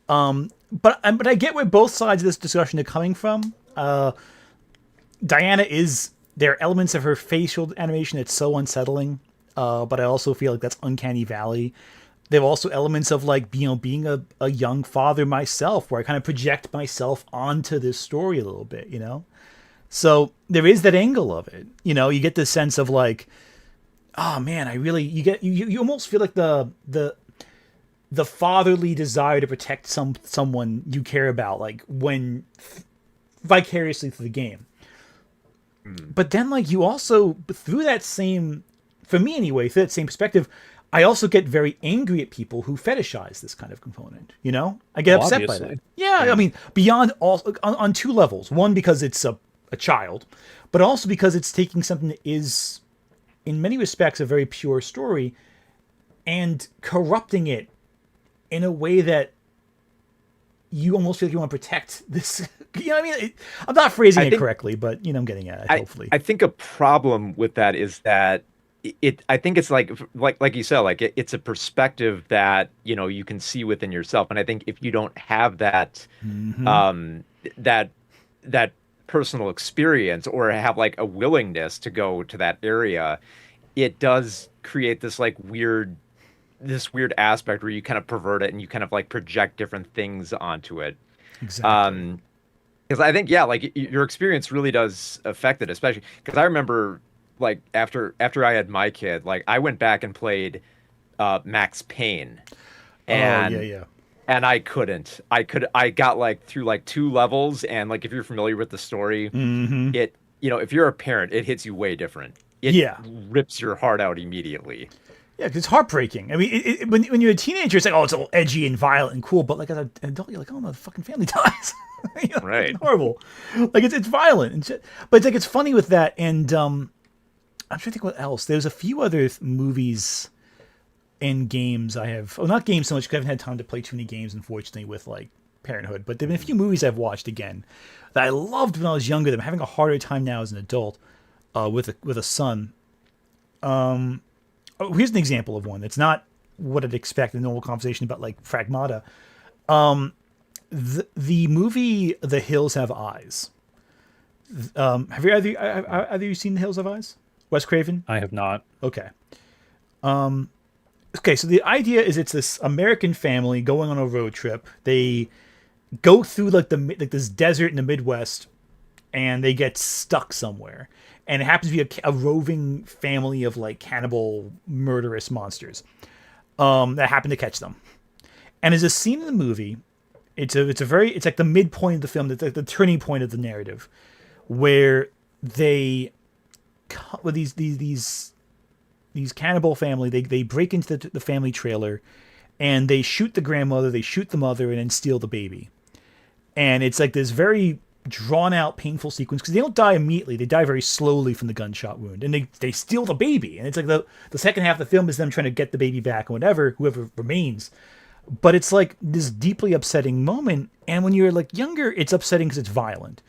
But I get where both sides of this discussion are coming from. Diana there are elements of her facial animation that's so unsettling, but I also feel like that's Uncanny Valley. There are also elements of like being a young father myself, where I kind of project myself onto this story a little bit, So there is that angle of it. You get this sense of like, oh man, you almost feel like the fatherly desire to protect someone you care about, like when vicariously through the game. But then like you also, through that same, for me anyway, through that same perspective, I also get very angry at people who fetishize this kind of component. I get upset by that. Yeah, I mean, beyond all, on two levels. One, because it's a child, but also because it's taking something that is, in many respects, a very pure story, and corrupting it in a way that you almost feel like you want to protect this. I mean? I'm not phrasing it correctly, but I'm getting at it, hopefully. I think a problem with that is that I think it's like you said, like it's a perspective that you can see within yourself, and I think if you don't have that that personal experience, or have like a willingness to go to that area, it does create this like weird aspect where you kind of pervert it and you kind of like project different things onto it. Exactly. Because I think like your experience really does affect it, especially because I remember, like after I had my kid, like I went back and played Max Payne, and and I couldn't. I got like through like 2 levels, and like if you're familiar with the story, it if you're a parent, it hits you way different. It rips your heart out immediately. Yeah, because it's heartbreaking. I mean, when you're a teenager, it's like, oh, it's all edgy and violent and cool. But like as an adult, you're like, oh no, the fucking family dies. Right. It's horrible. Like it's violent and shit. But it's like it's funny with that. And I'm trying to think what else. There's a few other movies and games I have. Oh, not games so much, because I haven't had time to play too many games, unfortunately, with like Parenthood. But there've been a few movies I've watched again that I loved when I was younger. That I'm having a harder time now as an adult with a son. Here's an example of one that's not what I'd expect in a normal conversation about like Pragmata. The movie The Hills Have Eyes. Have you either seen The Hills Have Eyes? Wes Craven? I have not. Okay. Okay, so the idea is it's this American family going on a road trip. They go through like this desert in the Midwest, and they get stuck somewhere. And it happens to be a roving family of like cannibal, murderous monsters that happen to catch them. And there's a scene in the movie. It's like the midpoint of the film, the turning point of the narrative, where these cannibal family, they break into the family trailer, and they shoot the grandmother, they shoot the mother, and then steal the baby. And it's like this very drawn out, painful sequence, because they don't die immediately. They die very slowly from the gunshot wound, and they steal the baby. And it's like the second half of the film is them trying to get the baby back, and whoever remains. But it's like this deeply upsetting moment. And when you're like younger, it's upsetting because it's violent.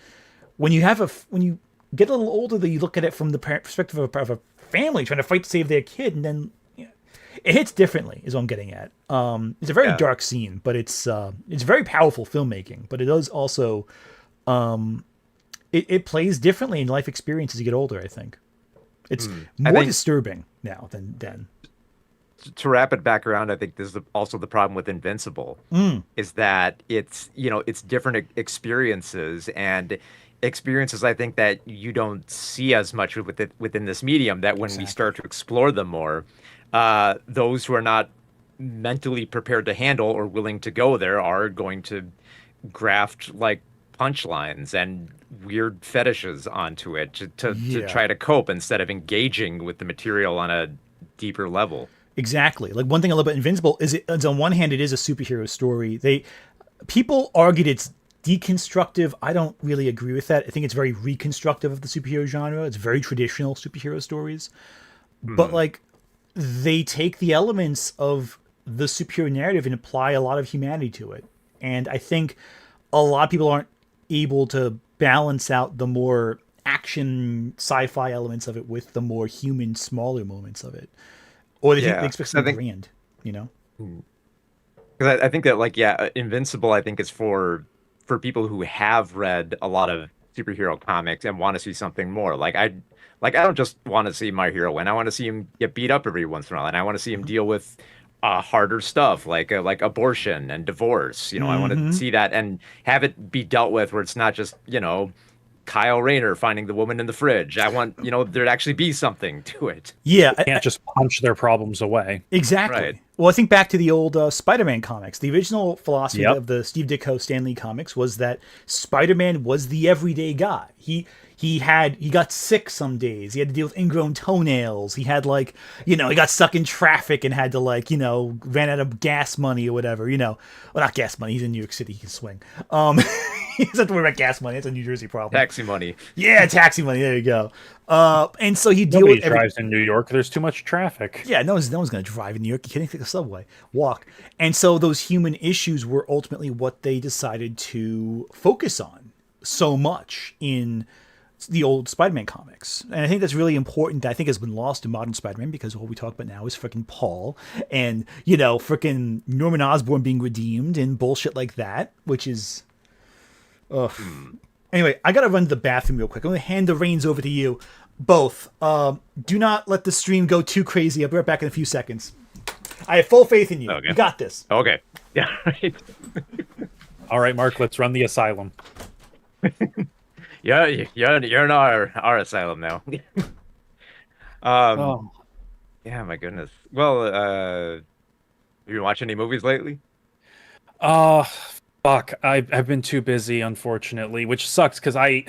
when you get a little older, you look at it from the perspective of a family trying to fight to save their kid, and then it hits differently. Is what I'm getting at. It's a very dark scene, but it's very powerful filmmaking. But it does also, it plays differently in life experience as you get older. I think it's more disturbing now than then. To wrap it back around, I think this is also the problem with Invincible, is that it's different experiences and experiences I think that you don't see as much within this medium, that when we start to explore them more, those who are not mentally prepared to handle or willing to go there are going to graft like punchlines and weird fetishes onto it to try to cope instead of engaging with the material on a deeper level. Exactly. Like, one thing I love about Invincible is it's on one hand, it is a superhero story. People argued it's deconstructive. I don't really agree with that. I think it's very reconstructive of the superhero genre. It's very traditional superhero stories. But like, they take the elements of the superhero narrative and apply a lot of humanity to it. And I think a lot of people aren't able to balance out the more action sci-fi elements of it with the more human, smaller moments of it. Or they expect something grand, you know? Because I think that, Invincible, I think, is for people who have read a lot of superhero comics and want to see something more. I don't just want to see my hero win. I want to see him get beat up every once in a while, and I want to see him deal with harder stuff like abortion and divorce. I want to see that and have it be dealt with where it's not just Kyle Rayner finding the woman in the fridge. I want, there to actually be something to it. Yeah. You can't just punch their problems away. Exactly. Right. Well, I think back to the old Spider-Man comics. The original philosophy of the Steve Ditko Stan Lee comics was that Spider-Man was the everyday guy. He got sick some days. He had to deal with ingrown toenails. He had he got stuck in traffic and had to ran out of gas money or whatever, Well, not gas money. He's in New York City. He can swing. He doesn't have to worry about gas money. It's a New Jersey problem. Taxi money. Yeah, taxi money. There you go. And so he Nobody drives in New York. There's too much traffic. Yeah, no one's going to drive in New York. You can't take the subway. Walk. And so those human issues were ultimately what they decided to focus on so much in the old Spider-Man comics. And I think that's really important. I think has been lost in modern Spider-Man because what we talk about now is freaking Paul and, freaking Norman Osborn being redeemed and bullshit like that, which is... Ugh. Anyway, I gotta run to the bathroom real quick. I'm gonna hand the reins over to you both. Do not let the stream go too crazy. I'll be right back in a few seconds. I have full faith in you. Okay. You got this. Okay. Yeah. Right. All right, Mark. Let's run the asylum. Yeah, you're in our asylum now. Yeah, my goodness. Well, have you been watching any movies lately? Fuck, I've been too busy, unfortunately, which sucks because I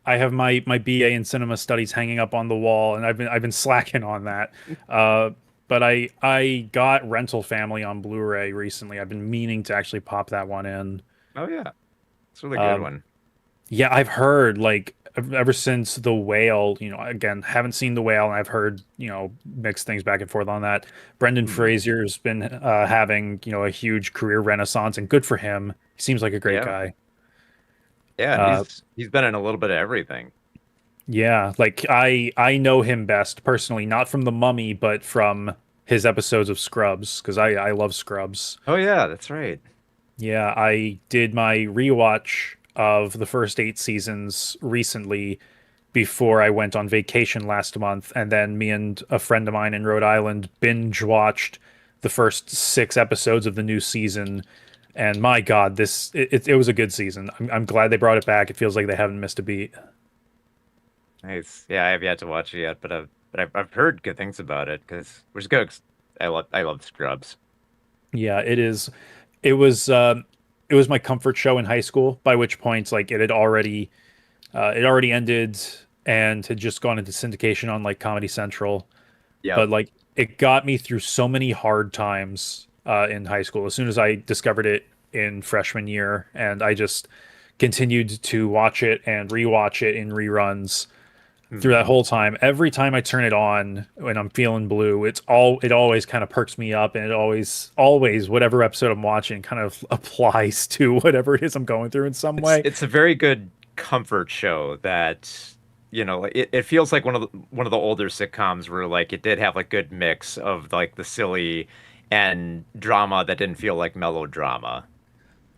have my BA in cinema studies hanging up on the wall, and I've been slacking on that. But I got Rental Family on Blu-ray recently. I've been meaning to actually pop that one in. Oh yeah, it's a really good one. Yeah, I've heard ever since The Whale. Again, haven't seen The Whale, and I've heard mixed things back and forth on that. Brendan Fraser's been having a huge career renaissance, and good for him. He seems like a great guy. Yeah, he's been in a little bit of everything. Yeah, I know him best personally, not from The Mummy, but from his episodes of Scrubs, because I love Scrubs. Oh yeah, that's right. Yeah, I did my rewatch of the first 8 seasons recently before I went on vacation last month, and then me and a friend of mine in Rhode Island binge watched the first 6 episodes of the new season, and my god, it was a good season. I'm glad they brought it back. It feels like they haven't missed a beat. Nice. Yeah, I have yet to watch it yet, but I've heard good things about it, which is good. I love Scrubs. Yeah, it is. It was my comfort show in high school, by which point it had already ended and had just gone into syndication on Comedy Central. Yeah. But it got me through so many hard times in high school as soon as I discovered it in freshman year, and I just continued to watch it and rewatch it in reruns through that whole time. Every time I turn it on when I'm feeling blue, it always kind of perks me up, and it always whatever episode I'm watching kind of applies to whatever it is I'm going through in some way. It's a very good comfort show that, you know, it feels like one of the older sitcoms where like it did have like good mix of like the silly and drama that didn't feel like melodrama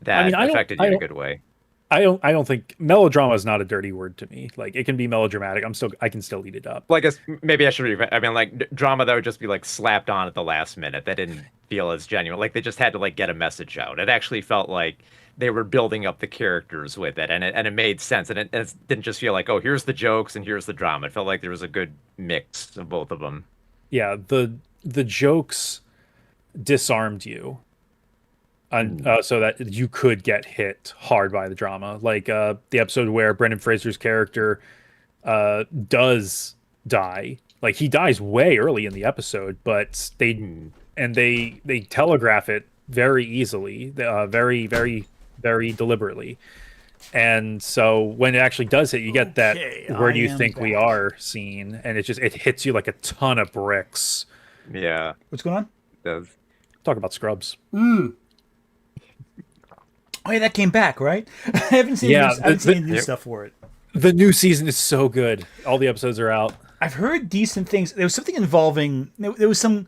that affected you in a good way. I don't think melodrama is not a dirty word to me. Like, it can be melodramatic. I can still eat it up. Well, I guess maybe I should. I mean, like drama that would just be like slapped on at the last minute. That didn't feel as genuine. Like they just had to like get a message out. It actually felt like they were building up the characters with it, and it made sense. And it didn't just feel like, oh, here's the jokes and here's the drama. It felt like there was a good mix of both of them. Yeah, the jokes disarmed you. So that you could get hit hard by the drama, like the episode where Brendan Fraser's character does die. Like, he dies way early in the episode, but they telegraph it very easily, very, very, very deliberately. And so when it actually does hit, you get that "where do you think we are" scene, and it hits you like a ton of bricks. Yeah. What's going on? It does. Talk about Scrubs. Oh yeah, that came back, right? I haven't seen any new stuff for it. The new season is so good. All the episodes are out. I've heard decent things. There was something involving. There was some.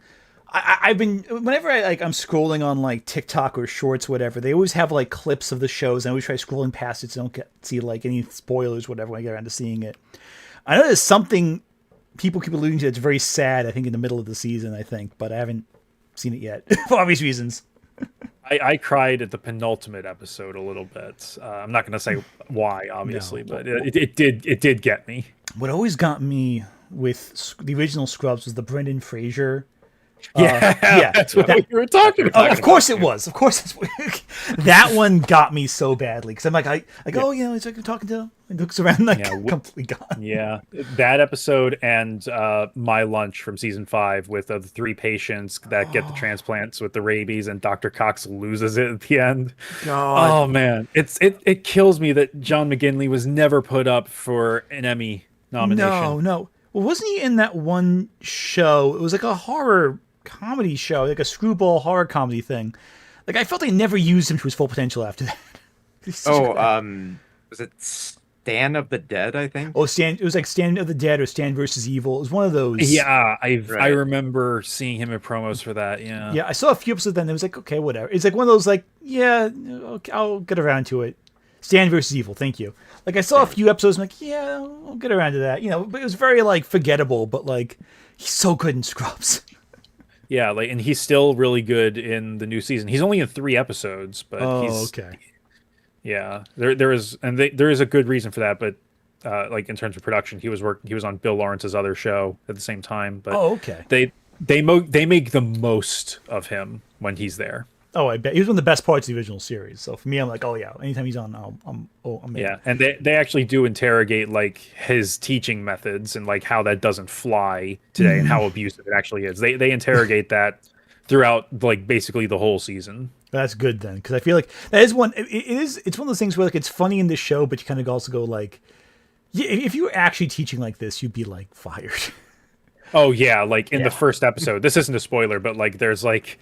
I've been whenever I'm scrolling on like TikTok or Shorts, whatever. They always have like clips of the shows. And I always try scrolling past it so I don't see like any spoilers, whatever. When I get around to seeing it, I know there's something people keep alluding to that's very sad. I think in the middle of the season, but I haven't seen it yet for obvious reasons. I cried at the penultimate episode a little bit. I'm not going to say why, obviously, but it did get me. What always got me with the original Scrubs was the Brendan Fraser. That's what we were talking about. Of course it was. Of course, that one got me so badly because I'm it's like I'm talking to him. He looks around like completely gone. Yeah, that episode and My Lunch from season 5 with the 3 patients that get the transplants with the rabies, and Dr. Cox loses it at the end. God. Oh man, it kills me that John McGinley was never put up for an Emmy nomination. No. Well, wasn't he in that one show? It was like a horror comedy show, like a screwball horror comedy thing. Like, I felt they never used him to his full potential after that. Was it Stand of the Dead, I think? Oh, it was like Stand of the Dead or Stand versus Evil. It was one of those. Yeah, I remember seeing him in promos for that, yeah. Yeah, I saw a few episodes then. It was like, okay, whatever. It's like one of those like, yeah, okay, I'll get around to it. Stand versus Evil, thank you. Like, I saw a few episodes, I'm like, yeah, I'll get around to that. But it was very, like, forgettable, but, like, he's so good in Scrubs. Yeah, like, and he's still really good in the new season. He's only in 3 episodes, but he's okay. Yeah, there is a good reason for that, but like in terms of production, he was on Bill Lawrence's other show at the same time. But okay. They make the most of him when he's there. Oh, I bet he was one of the best parts of the original series. So for me, I'm like, oh yeah, anytime he's on, I'm in. Yeah, and they actually do interrogate like his teaching methods and like how that doesn't fly today and how abusive it actually is. They interrogate that throughout like basically the whole season. That's good then, because I feel like that is one. It's one of those things where like it's funny in this show, but you kind of also go like, yeah, if you were actually teaching like this, you'd be like fired. Oh yeah, like in the first episode. This isn't a spoiler, but like there's like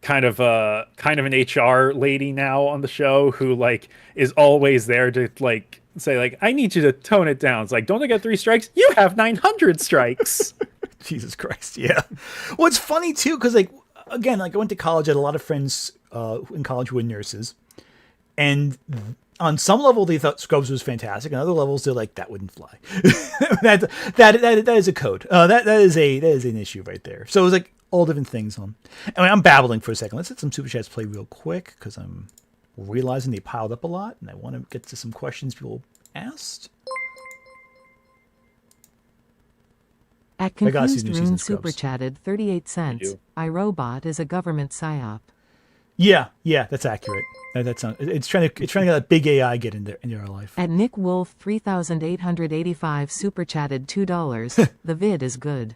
kind of an HR lady now on the show who like is always there to like say like, I need you to tone it down. It's like, don't I get 3 strikes? You have 900 strikes. Jesus Christ, yeah. Well, it's funny too because like again, like I went to college. I had a lot of friends in college who were nurses, and on some level they thought Scrubs was fantastic. On other levels, they're like, that wouldn't fly. that is a code. That is an issue right there. So it was like all different things on. I mean, I'm babbling for a second. Let's let some super chats play real quick because I'm realizing they piled up a lot, and I want to get to some questions people asked. At Confused Rune super chatted 38 cents. iRobot is a government psyop. Yeah, that's accurate. It's trying to get a big AI get into our life. At Nick Wolf 3885 super chatted $2. The vid is good.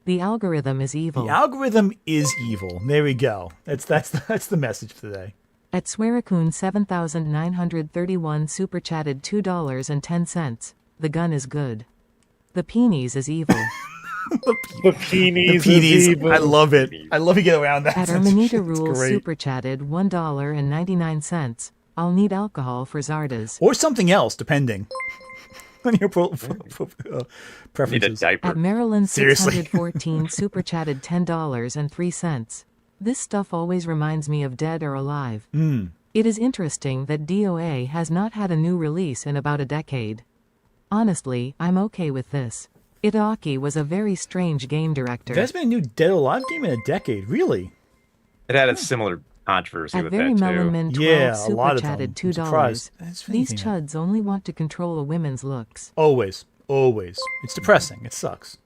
The algorithm is evil. The algorithm is evil. There we go. That's the message for today. At Swearacoon 7931 super chatted $2.10. The gun is good. The peenies is evil. The peenies is evil. I love it. I love to get around that. At Erminita Rules super chatted $1.99. I'll need alcohol for Zardas. Or something else, depending on your preferences. Need a diaper. At Maryland Seriously. 614 super chatted $10.03. This stuff always reminds me of Dead or Alive. It is interesting that DOA has not had a new release in about a decade. Honestly, I'm okay with this. Itagaki was a very strange game director. There's been a new Dead or Alive game in a decade, really? It had a similar controversy At with Very that Melon too. Man 12 Yeah, a super lot of chatted them. I'm $2. surprised. That's These anything. chuds only want to control a women's looks. Always. It's depressing. It sucks.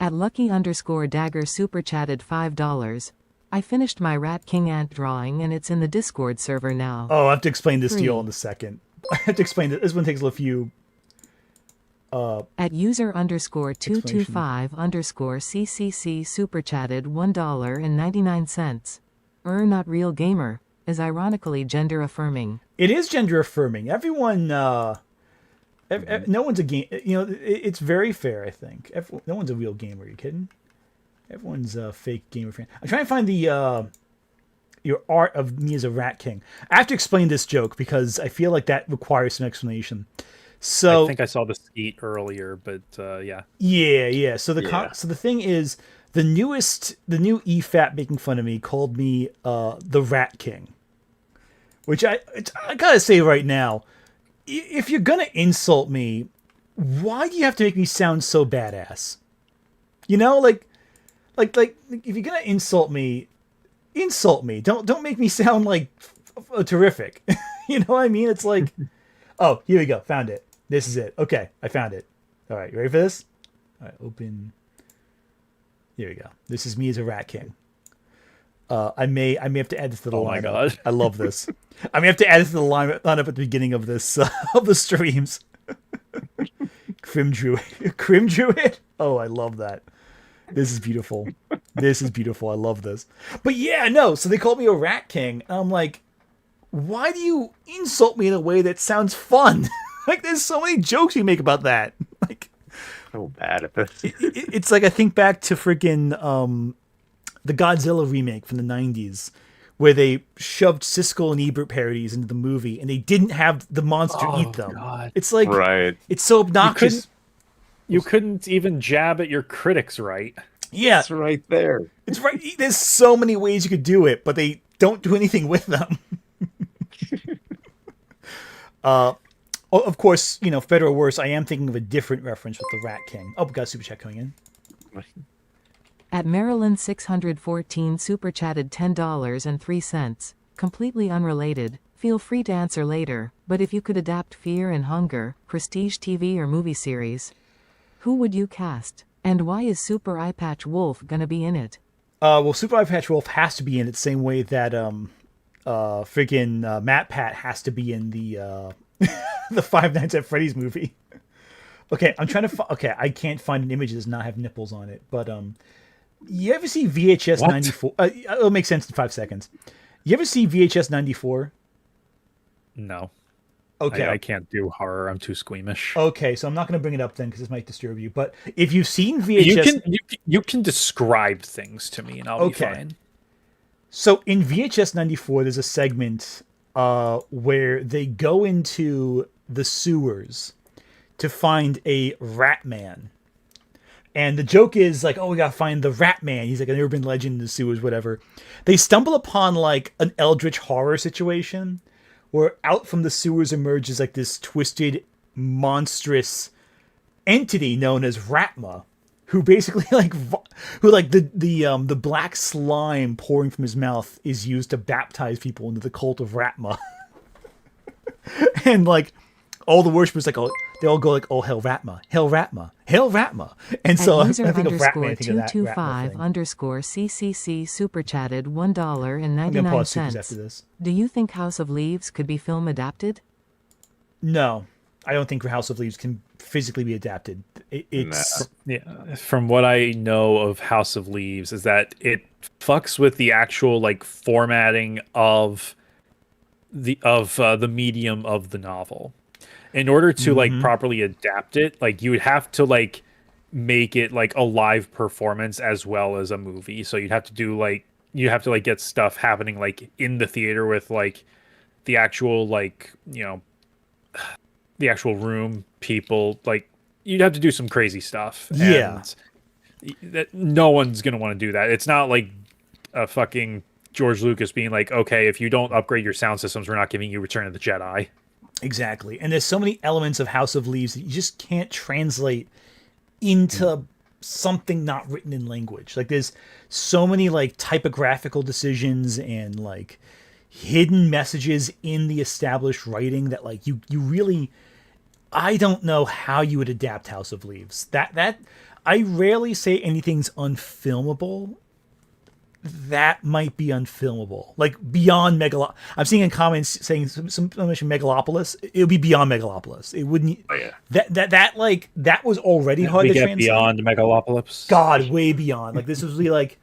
At Lucky_Dagger super chatted $5. I finished my Rat King ant drawing and it's in the Discord server now. Oh, I have to explain this to you 3. all in a second. I have to explain it. This one takes a few. At user_225_CCC super chatted $1.99. Not real gamer is ironically gender affirming. It is gender affirming. Everyone, no one's a game. It's very fair. I think no one's a real gamer. Are you kidding? Everyone's a fake gamer fan. I'm trying to find the your art of me as a Rat King. I have to explain this joke because I feel like that requires some explanation. So I think I saw the skeet earlier, but yeah. Yeah. So the thing is, the new EFAP making fun of me called me the Rat King, which I gotta say right now, if you're gonna insult me, why do you have to make me sound so badass? Like if you're gonna insult me. Don't make me sound like terrific. You know what I mean? It's like, oh, here we go. Found it. This is it. Okay, I found it. All right, you ready for this? All right, open. Here we go. This is me as a Rat King. I may have to add this to the lineup. Oh my god, I love this. I may have to add this to the lineup at the beginning of this of the streams. Crim Druid. Oh, I love that. This is beautiful. I love this. But yeah, no. So they called me a Rat King. And I'm like, why do you insult me in a way that sounds fun? Like, there's so many jokes you make about that. Like, so bad at this. It's like I think back to freaking the Godzilla remake from the 90s, where they shoved Siskel and Ebert parodies into the movie, and they didn't have the monster eat them. God. It's like, right. It's so obnoxious. You couldn't even jab at your critics, right? Yeah. It's right there. It's right. There's so many ways you could do it, but they don't do anything with them. Of course, for better or worse, I am thinking of a different reference with the Rat King. Oh, we got a super chat coming in. At Maryland 614 super chatted $10.03. Completely unrelated. Feel free to answer later, but if you could adapt Fear and Hunger, prestige TV or movie series, who would you cast? And why is Super Eye Patch Wolf gonna be in it? Well, Super Eye Patch Wolf has to be in it the same way that freaking Matt Pat has to be in the the Five Nights at Freddy's movie. Okay, I'm trying to okay, I can't find an image that does not have nipples on it, but you ever see VHS 94? It'll make sense in 5 seconds. You ever see VHS 94? No. Okay. I can't do horror. I'm too squeamish. Okay, so I'm not going to bring it up then because this might disturb you. But if you've seen VHS... You can describe things to me and I'll be fine. So in VHS 94, there's a segment where they go into the sewers to find a rat man. And the joke is like, oh, we got to find the rat man. He's like an urban legend in the sewers, whatever. They stumble upon like an eldritch horror situation where out from the sewers emerges like this twisted, monstrous entity known as Ratma, who basically the black slime pouring from his mouth is used to baptize people into the cult of Ratma. And like all the worshippers they all go like, oh, hell Ratma, hell Ratma, hell Ratma. And so I think of Ratman, I think of that Ratma thing. _CCC super chatted $1.99. Do you think House of Leaves could be film adapted? No, I don't think House of Leaves can physically be adapted. From what I know of House of Leaves is that it fucks with the actual like formatting of the medium of the novel. In order to like properly adapt it, like you would have to like make it like a live performance as well as a movie. So you'd have to do like you have to like get stuff happening like in the theater with like the actual like the actual room people. Like you'd have to do some crazy stuff. Yeah, and that no one's gonna want to do that. It's not like a fucking George Lucas being like, okay, if you don't upgrade your sound systems, we're not giving you Return of the Jedi. Exactly. And there's so many elements of House of Leaves that you just can't translate into something not written in language. Like there's so many like typographical decisions and like hidden messages in the established writing that like you really, I don't know how you would adapt House of Leaves. That I rarely say anything's unfilmable. That might be unfilmable. Like beyond I'm seeing in comments saying some mention Megalopolis. It would be beyond Megalopolis. It wouldn't. Oh, yeah. That was already hard to translate. Beyond Megalopolis. God, way beyond. Like this was really like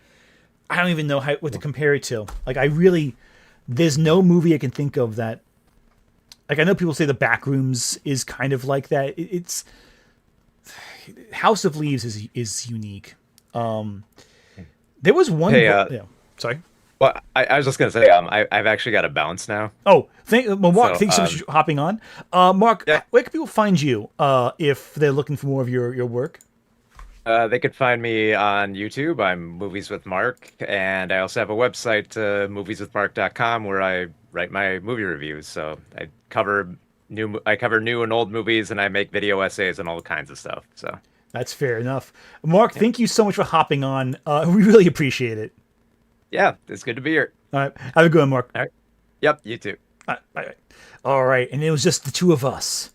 I don't even know what to compare it to. Like there's no movie I can think of that. Like I know people say The Backrooms is kind of like that. It's House of Leaves is unique. There was one. Hey, sorry. Well, I was just gonna say, I've actually got to bounce now. Oh, Mark, thanks so much for hopping on. Mark, where can people find you if they're looking for more of your work? They could find me on YouTube. I'm Movies with Mark, and I also have a website, movieswithmark.com, where I write my movie reviews. So I cover new and old movies, and I make video essays and all kinds of stuff. So. That's fair enough. Mark, thank you so much for hopping on. We really appreciate it. Yeah, it's good to be here. All right. Have a good one, Mark. All right. Yep, you too. Bye. All right. And it was just the two of us.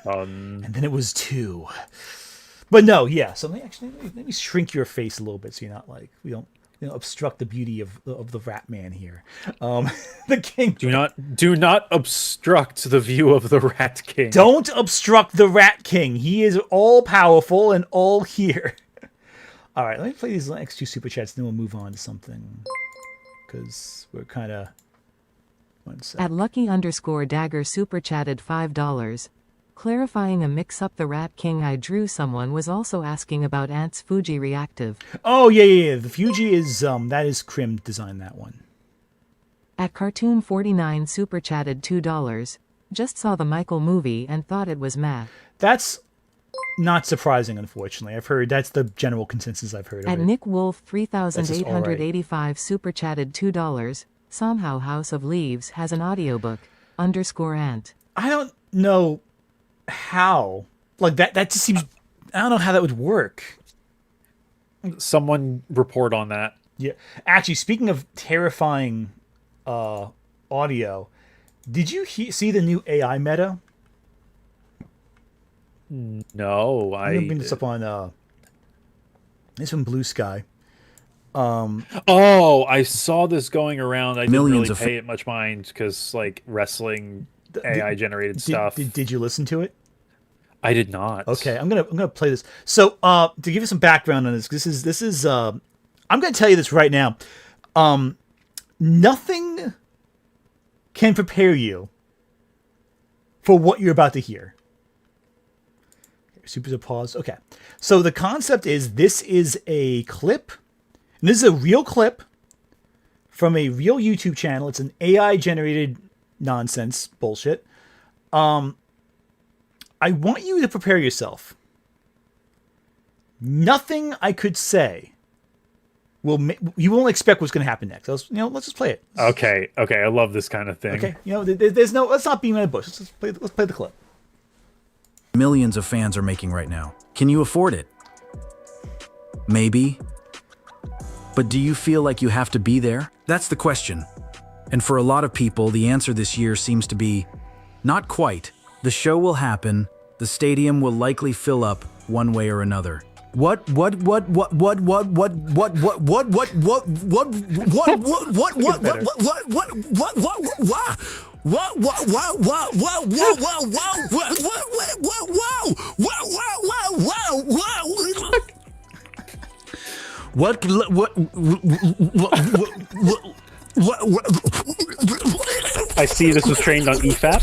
And then it was two. But no, yeah. So let me shrink your face a little bit so you're not like, we don't obstruct the beauty of the Rat Man here. The King. Do not obstruct the view of the Rat King. Don't obstruct the Rat King. He is all powerful and all here. All right, let me play these next two super chats, then we'll move on to something because we're kind of. At Lucky_Dagger super chatted $5. Clarifying a mix-up, the Rat King I drew someone was also asking about Ant's Fuji Reactive. Oh, yeah. The Fuji is, that is Krim designed that one. At Cartoon49 super chatted $2. Just saw the Michael movie and thought it was math. That's not surprising, unfortunately. I've heard, that's the general consensus I've heard of At it. Nick Wolf 3885 super chatted $2. Somehow House of Leaves has an audiobook. _Ant. I don't know how. Like that just seems, I don't know how that would work. Someone report on that. Yeah. Actually, speaking of terrifying audio, did you see the new AI meta? No, I'm gonna bring this up on this from Blue Sky. I saw this going around. I didn't really pay it much mind because like wrestling AI generated stuff. Did you listen to it? I did not. Okay, I'm gonna play this. So to give you some background on this, this is I'm gonna tell you this right now. Nothing can prepare you for what you're about to hear. Super pause. Okay, so the concept is this is a clip. And this is a real clip from a real YouTube channel. It's an AI generated nonsense bullshit. I want you to prepare yourself. Nothing I could say you won't expect what's going to happen next. Let's just play it. Okay. I love this kind of thing. Okay, there's no. Let's not beat around the bush. Let's play the clip. Millions of fans are making right now. Can you afford it? Maybe. But do you feel like you have to be there? That's the question. And for a lot of people, the answer this year seems to be not quite. The show will happen. The stadium will likely fill up one way or another. What I see this was trained on EFAP.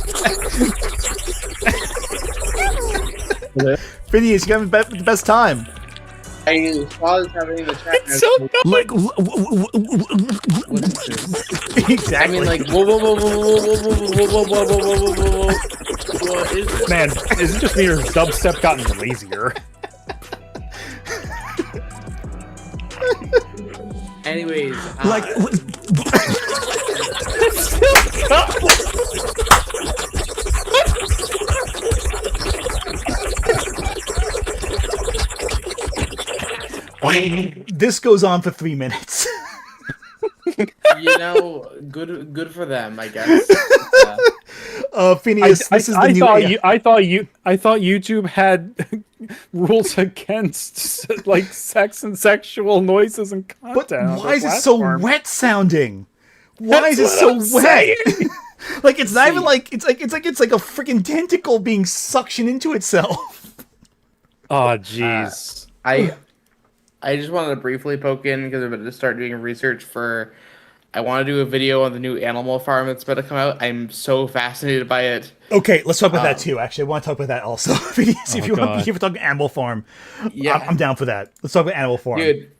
Phineas, you having the best time. I saw this happening in the chat. It's so dumb. Like, What is this? Exactly. I mean, like, whoa. What is this? Man, is it just me or has dubstep gotten lazier? Anyways, like, this goes on for 3 minutes. you know, good for them, I guess. Phineas, this is the new. I thought YouTube had rules against like sex and sexual noises and content. But why is it so wet sounding? Why is it so wet? Like it's not even like it's like a freaking tentacle being suctioned into itself. Oh jeez. I just wanted to briefly poke in because I'm about to start doing research for. I want to do a video on the new Animal Farm that's about to come out. I'm so fascinated by it. Okay, let's talk about that too. Actually, I want to talk about that also. If you want to be here for talking Animal Farm, yeah, I'm down for that. Let's talk about Animal Farm, dude.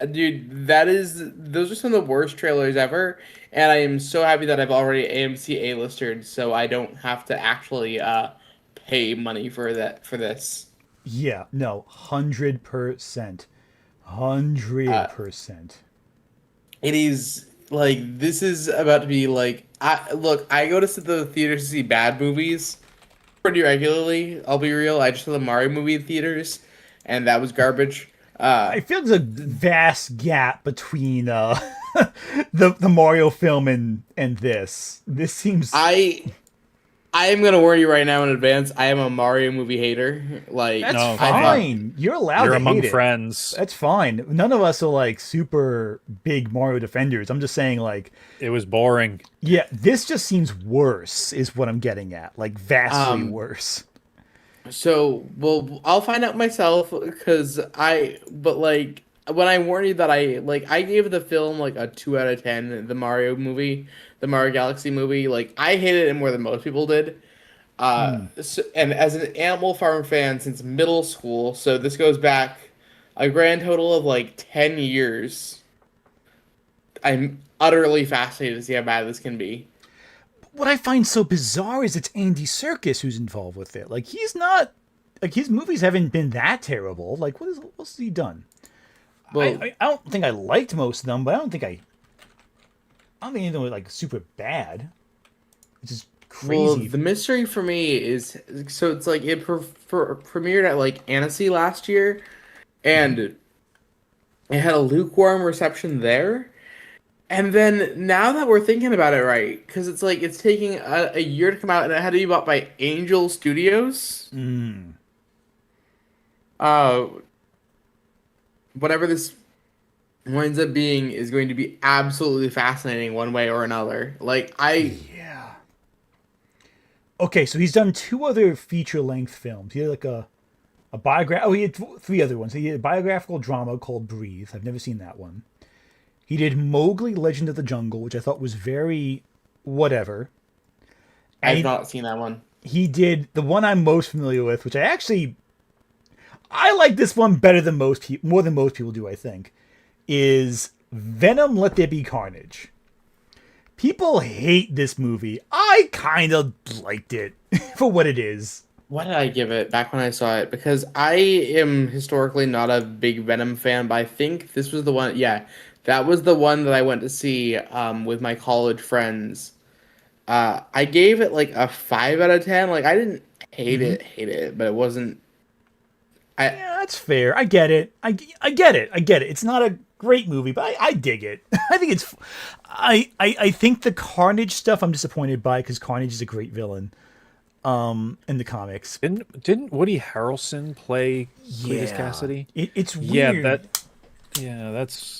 Those are some of the worst trailers ever, and I am so happy that I've already AMC A-listed, so I don't have to actually pay money for this. Yeah, no, 100%, 100%. It is like this is about to be like I go to the theaters to see bad movies pretty regularly. I'll be real. I just saw the Mario movie in theaters, and that was garbage. I feel there's a vast gap between the Mario film and this. This seems. I am gonna warn you right now in advance. I am a Mario movie hater. Like that's fine. You're allowed. You're to among hate it. friends. That's fine. None of us are like super big Mario defenders. I'm just saying like it was boring. Yeah, this just seems worse. Is what I'm getting at. Like vastly worse. So I'll find out myself because But like when I warned you that I gave the film like a 2 out of 10. The Mario movie. The Mario Galaxy movie, like I hated it more than most people did. And as an Animal Farm fan since middle school, so this goes back a grand total of like 10 years. I'm utterly fascinated to see how bad this can be. What I find so bizarre is it's Andy Serkis who's involved with it. Like he's not, like his movies haven't been that terrible. Like what's he done? Well, I don't think I liked most of them, but I don't think anything was like super bad. It's just crazy. Well, the mystery for me is so it's like it premiered at like Annecy last year, and it had a lukewarm reception there. And then now that we're thinking about it, right? Because it's like it's taking a year to come out, and it had to be bought by Angel Studios. Whatever this winds up being is going to be absolutely fascinating one way or another. Yeah. Okay, so he's done 2 other feature-length films. He had like a biograph. Oh, he had 3 other ones. He had a biographical drama called Breathe. I've never seen that one. He did Mowgli: Legend of the Jungle, which I thought was very whatever. I've not seen that one. He did the one I'm most familiar with, which I like this one better than more than most people do, I think. Is Venom: Let There Be Carnage. People hate this movie. I kind of liked it for what it is. What did I give it back when I saw it? Because I am historically not a big Venom fan, but I think this was the one. Yeah, that was the one that I went to see with my college friends. I gave it like a 5 out of 10. Like I didn't hate it, but it wasn't. Yeah, that's fair. I get it. I get it. It's not a great movie, but I dig it. I think it's. I think the Carnage stuff I'm disappointed by because Carnage is a great villain. In the comics, didn't Woody Harrelson play Cletus Cassidy? It's weird. That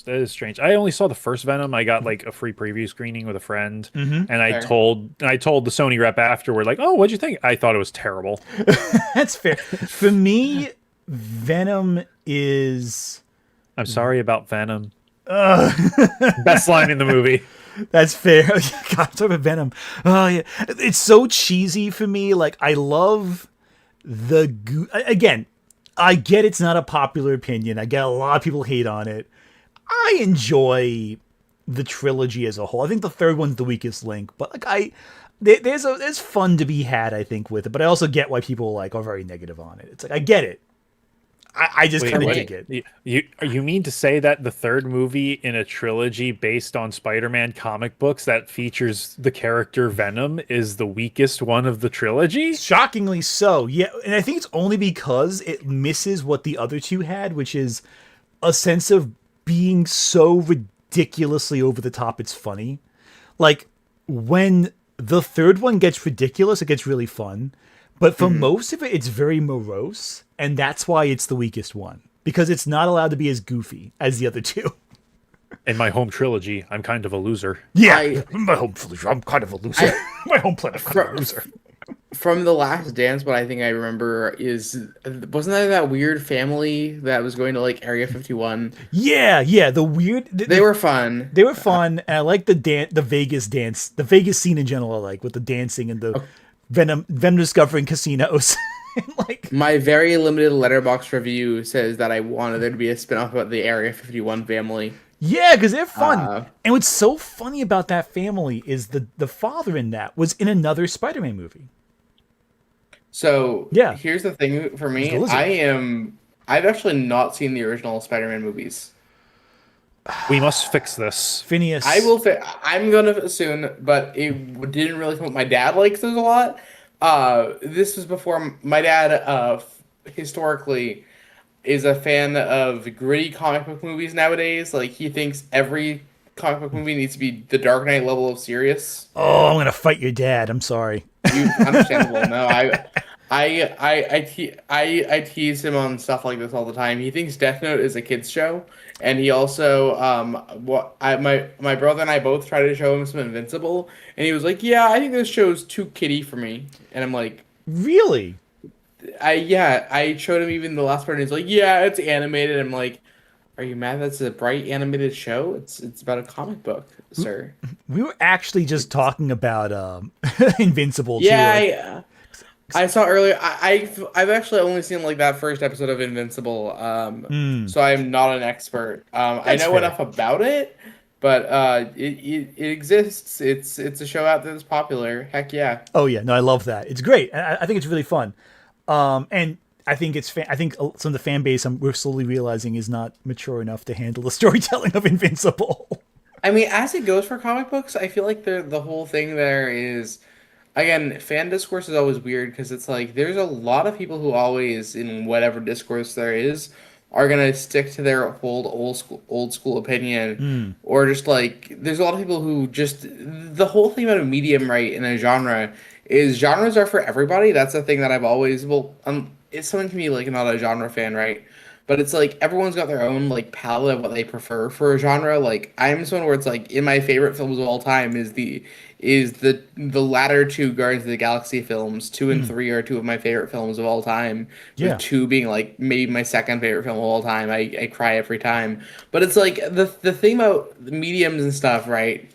is strange. I only saw the first Venom. I got like a free preview screening with a friend, and I told the Sony rep afterward, like, "Oh, what'd you think?" I thought it was terrible. That's fair. For me, Venom is. I'm sorry about Venom. Best line in the movie. That's fair. God, talk about Venom. Oh yeah, it's so cheesy for me. Like I love the again. I get it's not a popular opinion. I get a lot of people hate on it. I enjoy the trilogy as a whole. I think the third one's the weakest link, but like there's fun to be had, I think, with it. But I also get why people like are very negative on it. It's like I get it. I just kind of dig it. You mean to say that the third movie in a trilogy based on Spider-Man comic books that features the character Venom is the weakest one of the trilogy? Shockingly so, yeah. And I think it's only because it misses what the other two had, which is a sense of being so ridiculously over the top it's funny. Like, when the third one gets ridiculous, it gets really fun. But for most of it, it's very morose, and that's why it's the weakest one. Because it's not allowed to be as goofy as the other two. In my home trilogy, I'm kind of a loser. Yeah, my home trilogy, I'm kind of a loser. My home planet, I'm kind of a loser. From The Last Dance, what I think I remember is, wasn't there that weird family that was going to like Area 51? Yeah, the weird. They were fun. They were fun, and I like the Vegas dance, the Vegas scene in general. I like with the dancing and the Venom discovering casinos. Like, my very limited Letterboxd review says that I wanted there to be a spinoff about the Area 51 family. Yeah, because they're fun. And what's so funny about that family is the father in that was in another Spider-Man movie. So yeah, here's the thing for me. I've actually not seen the original Spider-Man movies. We must fix this. Phineas. I'm gonna soon, but it didn't really come up. My dad likes those a lot. This was before my dad, historically, is a fan of gritty comic book movies nowadays. Like, he thinks every comic book movie needs to be the Dark Knight level of serious. Oh, I'm gonna fight your dad. I'm sorry. Understandable. No, I tease him on stuff like this all the time. He thinks Death Note is a kids show, and he also my brother and I both tried to show him some Invincible, and he was like, "Yeah, I think this show's too kiddie for me." And I'm like, "Really?" I showed him even the last part, and he's like, "Yeah, it's animated." I'm like, "Are you mad that's a bright animated show? It's about a comic book, sir." We were actually just talking about Invincible. Yeah, I saw earlier. I've actually only seen like that first episode of Invincible, so I'm not an expert. I know enough about it, but it exists. It's a show out there that's popular. Heck yeah! Oh yeah, no, I love that. It's great. I think it's really fun, and I think I think some of the fan base we're slowly realizing is not mature enough to handle the storytelling of Invincible. I mean, as it goes for comic books, I feel like the whole thing there is, again, fan discourse is always weird because it's like there's a lot of people who always, in whatever discourse there is, are gonna stick to their old school opinion, or just like there's a lot of people who just the whole thing about a medium, right, in a genre is genres are for everybody. That's the thing that I've always it's someone can be like not a genre fan, right? But it's like everyone's got their own like palette of what they prefer for a genre. Like, I'm someone where it's like in my favorite films of all time is the latter two Guardians of the Galaxy films. 2 and 3 are two of my favorite films of all time. With 2 being like maybe my second favorite film of all time. I cry every time. But it's like the thing about the mediums and stuff, right?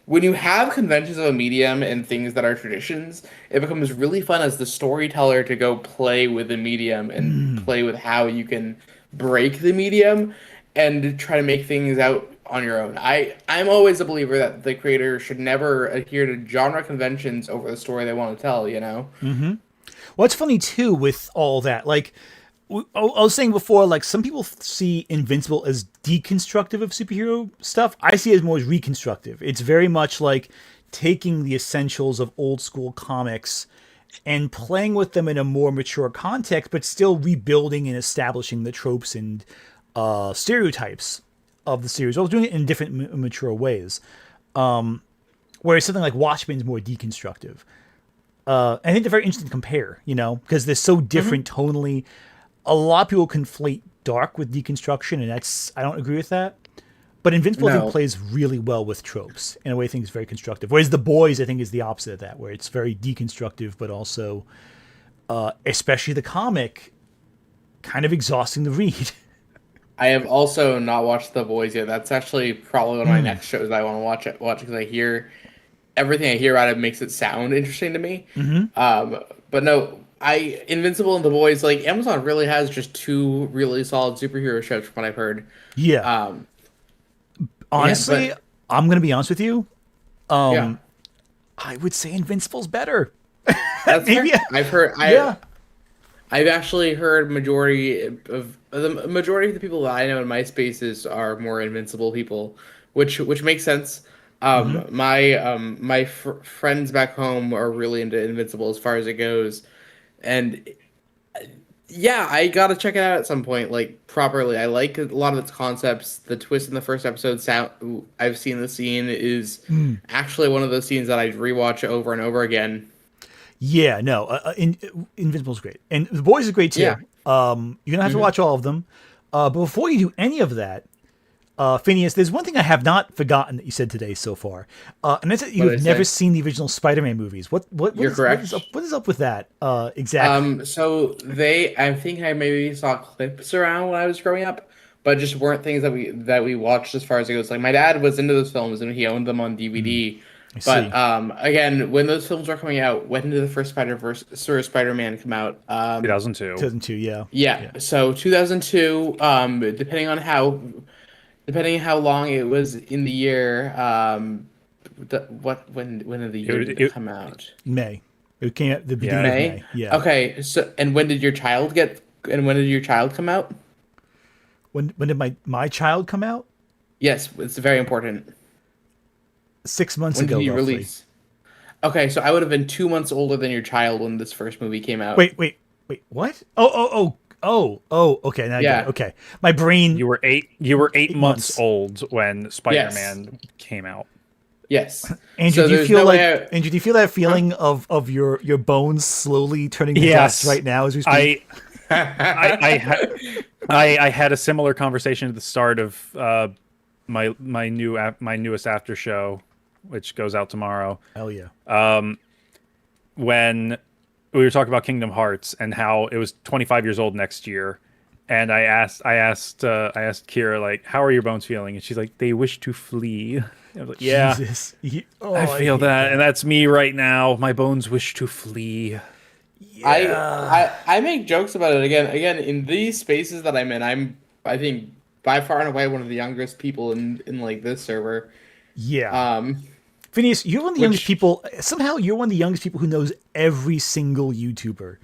When you have conventions of a medium and things that are traditions, it becomes really fun as the storyteller to go play with the medium and play with how you can break the medium and try to make things out on your own. I'm always a believer that the creator should never adhere to genre conventions over the story they want to tell, you know? Mm-hmm. Well, it's funny, too, with all that. Like, I was saying before, like, some people see Invincible as deconstructive of superhero stuff. I see it as more as reconstructive. It's very much like taking the essentials of old school comics and playing with them in a more mature context, but still rebuilding and establishing the tropes and stereotypes of the series. I was doing it in different mature ways. Whereas something like Watchmen's more deconstructive. I think they're very interesting to compare, you know, because they're so different tonally. A lot of people conflate dark with deconstruction, and I don't agree with that. But Invincible, I think, plays really well with tropes in a way I think is very constructive. Whereas The Boys, I think, is the opposite of that, where it's very deconstructive, but also, especially the comic, kind of exhausting to read. I have also not watched The Boys yet. That's actually probably one of my next shows I want to watch because everything I hear about it makes it sound interesting to me. But no, Invincible and The Boys, like Amazon really has just two really solid superhero shows from what I've heard. Yeah. Honestly, I'm gonna be honest with you. I would say Invincible's better. That's maybe fair. I've heard. I've actually heard the majority of the people that I know in my spaces are more Invincible people, which makes sense. My friends back home are really into Invincible as far as it goes, and yeah, I gotta check it out at some point, like properly. I like a lot of its concepts. The twist in the first episode, I've seen the scene is actually one of those scenes that I'd rewatch over and over again. Yeah, no, Invincible's great, and The Boys is great too. Yeah. You're gonna have to watch all of them, but before you do any of that, Phineas, there's one thing I have not forgotten that you said today so far, and that's that you've never seen the original Spider-Man movies. What You're correct. What is up with that? Exactly. So I think I maybe saw clips around when I was growing up, but just weren't things that we watched as far as it goes. Like my dad was into those films and he owned them on DVD. But again, when those films were coming out, when did the first Spider-Man come out? 2002. 2002, yeah. Yeah. So 2002. Depending on how long it was in the year. When did the year come out? May. It came at the beginning of May. Yeah. Okay. So when did your child come out? When did my child come out? Yes, it's very important. 6 months when ago. Did he roughly. release? Okay, so I would have been 2 months older than your child when this first movie came out. Wait, what? Oh, okay. Now I get it. Okay. My brain. You were eight months old when Spider-Man came out. Yes. Andrew, so do you feel Andrew, do you feel that feeling of your bones slowly turning to dust right now as we speak? I had a similar conversation at the start of my newest after show, which goes out tomorrow. Hell yeah. When we were talking about Kingdom Hearts and how it was 25 years old next year, and I asked Kira, like, how are your bones feeling? And she's like, they wish to flee. I was like, yeah, Jesus. I feel that, and that's me right now. My bones wish to flee. Yeah. I make jokes about it again in these spaces that I'm in. I think by far and away one of the youngest people in like this server. Yeah. Phineas, you're one of the youngest people. Somehow you're one of the youngest people who knows every single YouTuber.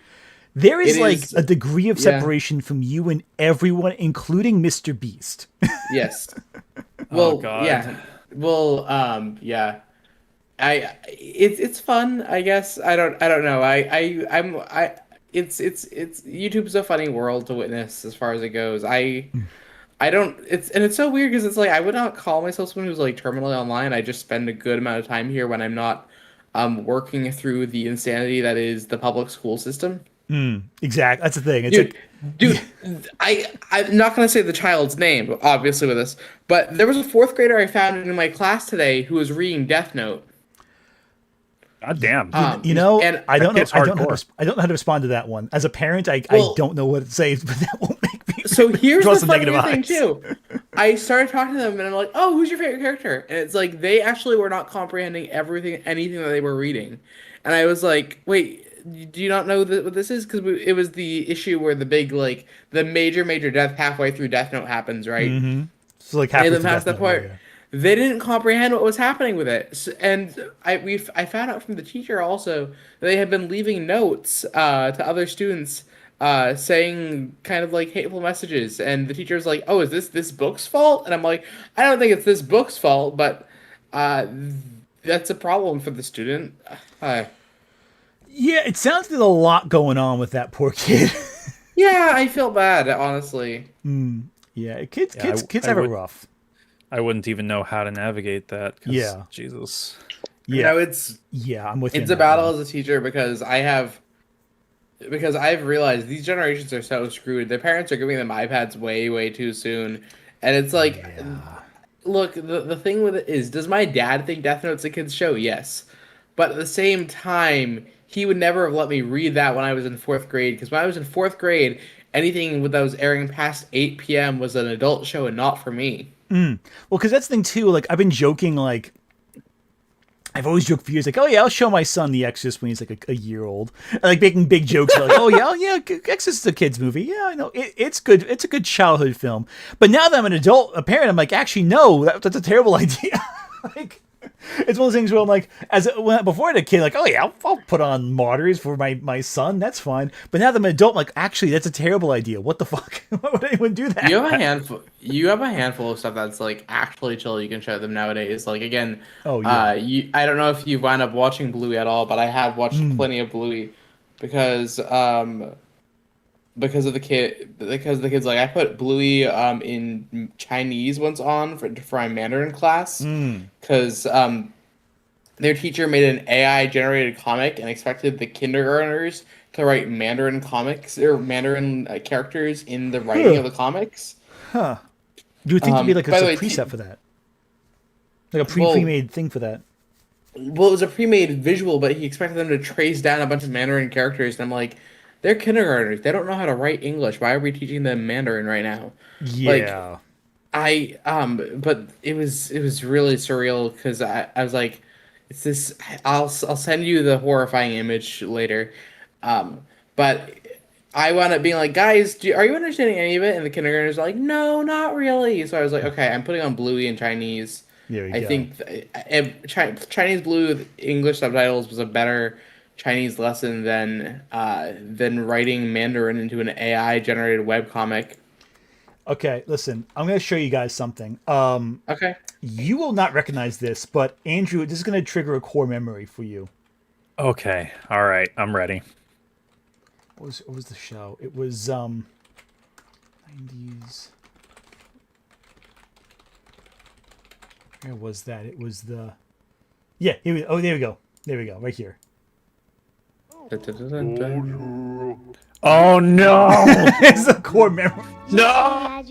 There is a degree of separation from you and everyone, including Mr. Beast. Yes. Well, God. Yeah. Well, yeah. It's fun, I guess. I don't know. It's YouTube's a funny world to witness as far as it goes. It's so weird because it's like I would not call myself someone who's like terminally online. I just spend a good amount of time here when I'm not working through the insanity that is the public school system. Exactly. That's the thing. Dude, I'm not going to say the child's name, obviously, with this, but there was a 4th grader I found in my class today who was reading Death Note. God damn. And I don't know how to respond to that one. As a parent, I don't know what to say, but that won't make me. So here's the funny thing too. I started talking to them and I'm like, "Oh, who's your favorite character?" And it's like they actually were not comprehending anything that they were reading. And I was like, "Wait, do you not know what this is?" Because it was the issue where the big the major death halfway through Death Note happens, right? Mm-hmm. So like halfway through past that part. Yeah. They didn't comprehend what was happening with it, and I found out from the teacher also that they had been leaving notes to other students saying kind of like hateful messages, and the teacher was like, "Oh, is this book's fault?" And I'm like, "I don't think it's this book's fault, but that's a problem for the student." Yeah, it sounds like there's a lot going on with that poor kid. Yeah, I feel bad, honestly. Yeah, kids have it rough. I wouldn't even know how to navigate that. Yeah. Jesus. Yeah. I'm with you. It's a battle as a teacher because I've realized these generations are so screwed. Their parents are giving them iPads way, way too soon. And it's like, look, the thing with it is, does my dad think Death Note's a kid's show? Yes. But at the same time, he would never have let me read that when I was in 4th grade. Because when I was in 4th grade, anything that was airing past 8 p.m. was an adult show and not for me. Well, because that's the thing too. Like I've been joking, like I've always joked for years, like, oh yeah, I'll show my son The Exorcist when he's like a year old. And, like making big jokes about, like, oh yeah, Exorcist is a kid's movie. Yeah, I know. It's good. It's a good childhood film. But now that I'm an adult, a parent, I'm like, actually, no, that's a terrible idea. Like, it's one of those things where I'm like, before I had a kid, like, oh yeah, I'll put on Martyrs for my son. That's fine. But now that I'm an adult, I'm like, actually, that's a terrible idea. What the fuck? Why would anyone do that? You have a handful. You have a handful of stuff that's like actually chill. You can show them nowadays. Like again, I don't know if you wound up watching Bluey at all, but I have watched plenty of Bluey because of the kids. Like I put Bluey in Chinese once on for my Mandarin class because their teacher made an AI generated comic and expected the kindergartners to write Mandarin comics or Mandarin characters in the writing of the comics. Huh. You would think there'd be like a preset for that, like a pre-made thing for that. Well, it was a pre-made visual, but he expected them to trace down a bunch of Mandarin characters, and I'm like, they're kindergartners. They don't know how to write English. Why are we teaching them Mandarin right now? Yeah. But it was really surreal because I was like, it's this. I'll send you the horrifying image later. But I wound up being like, guys, are you understanding any of it? And the kindergartners are like, no, not really. So I was like, okay, I'm putting on Bluey in Chinese. I think Chinese Bluey with English subtitles was a better Chinese lesson than writing Mandarin into an AI generated webcomic. Okay, listen, I'm going to show you guys something. Okay. You will not recognize this, but Andrew, this is going to trigger a core memory for you. Okay, all right, I'm ready. What was the show? It was 90s. Where was that? It was the there we go. There we go. Right here. Oh no! It's a core memory. No!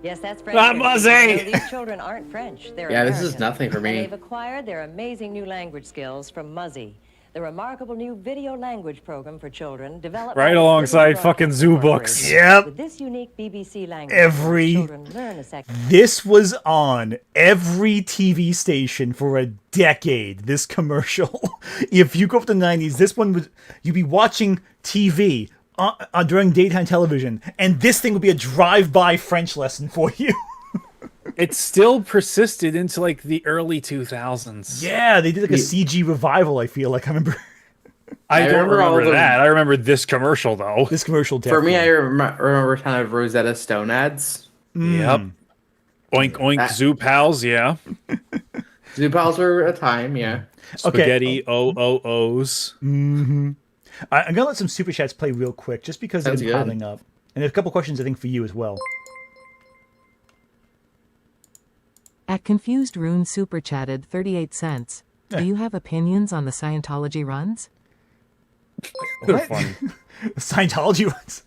Yes, that's French. Not Muzzy! These children aren't French. They're This American. is nothing for me. And they've acquired their amazing new language skills from Muzzy, the remarkable new video language program for children developed right alongside fucking Zoo Books. Yep. With this unique BBC language, children learn a second. This was on every TV station for a decade. This commercial. If you grew up in the 90s, this one would you'd be watching TV during daytime television, and this thing would be a drive-by French lesson for you. It still persisted into like the early 2000s. Yeah, they did like a CG revival, I feel like. I remember. I don't remember that. I remember this commercial, though. This commercial, definitely. For me, I remember kind of Rosetta Stone ads. Yep. Oink, oink, Zoo Pals, yeah. Zoo Pals were a time, yeah. Spaghetti, O-O-O's. Mm-hmm. I'm going to let some Super Chats play real quick, just because they're piling up. And there's a couple questions, I think, for you as well. At Confused Rune Super Chatted 38 cents. Do you have opinions on the Scientology runs? What? The Scientology runs?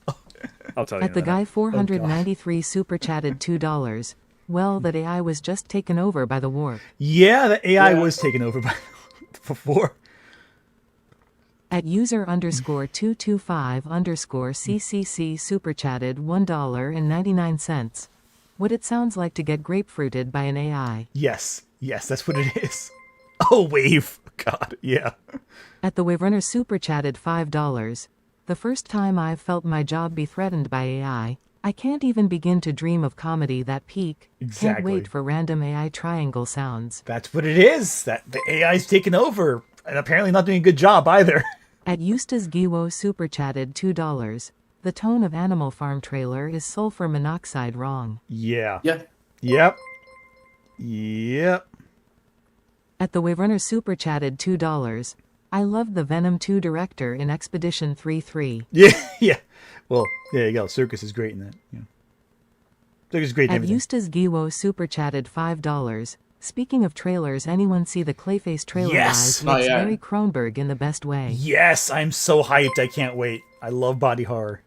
I'll tell you. At the guy 493 Super Chatted $2. Well, that AI was just taken over by the war. Yeah, the AI was taken over by before. At user _225_CCC Super Chatted $1.99. What it sounds like to get grapefruited by an AI. Yes, that's what it is. Oh, Wave. God, yeah. At the Wave Runner Super Chatted $5. The first time I've felt my job be threatened by AI. I can't even begin to dream of comedy that peak. Exactly. Can't wait for random AI triangle sounds. That's what it is. That the AI's taken over, and apparently not doing a good job either. At Eustace Giwo Super Chatted $2. The tone of Animal Farm trailer is sulfur monoxide wrong. Yeah. Yep. At the Wave Runner Super Chatted $2. I love the Venom 2 director in Expedition 3-3. Yeah. Well, there you go. Circus is great in that. Yeah. Circus is great in At everything. Eustace Giwo Super Chatted $5. Speaking of trailers, anyone see the Clayface trailer? Yes! Guys? It's Barry Kronberg in the best way. Yes, I'm so hyped. I can't wait. I love body horror.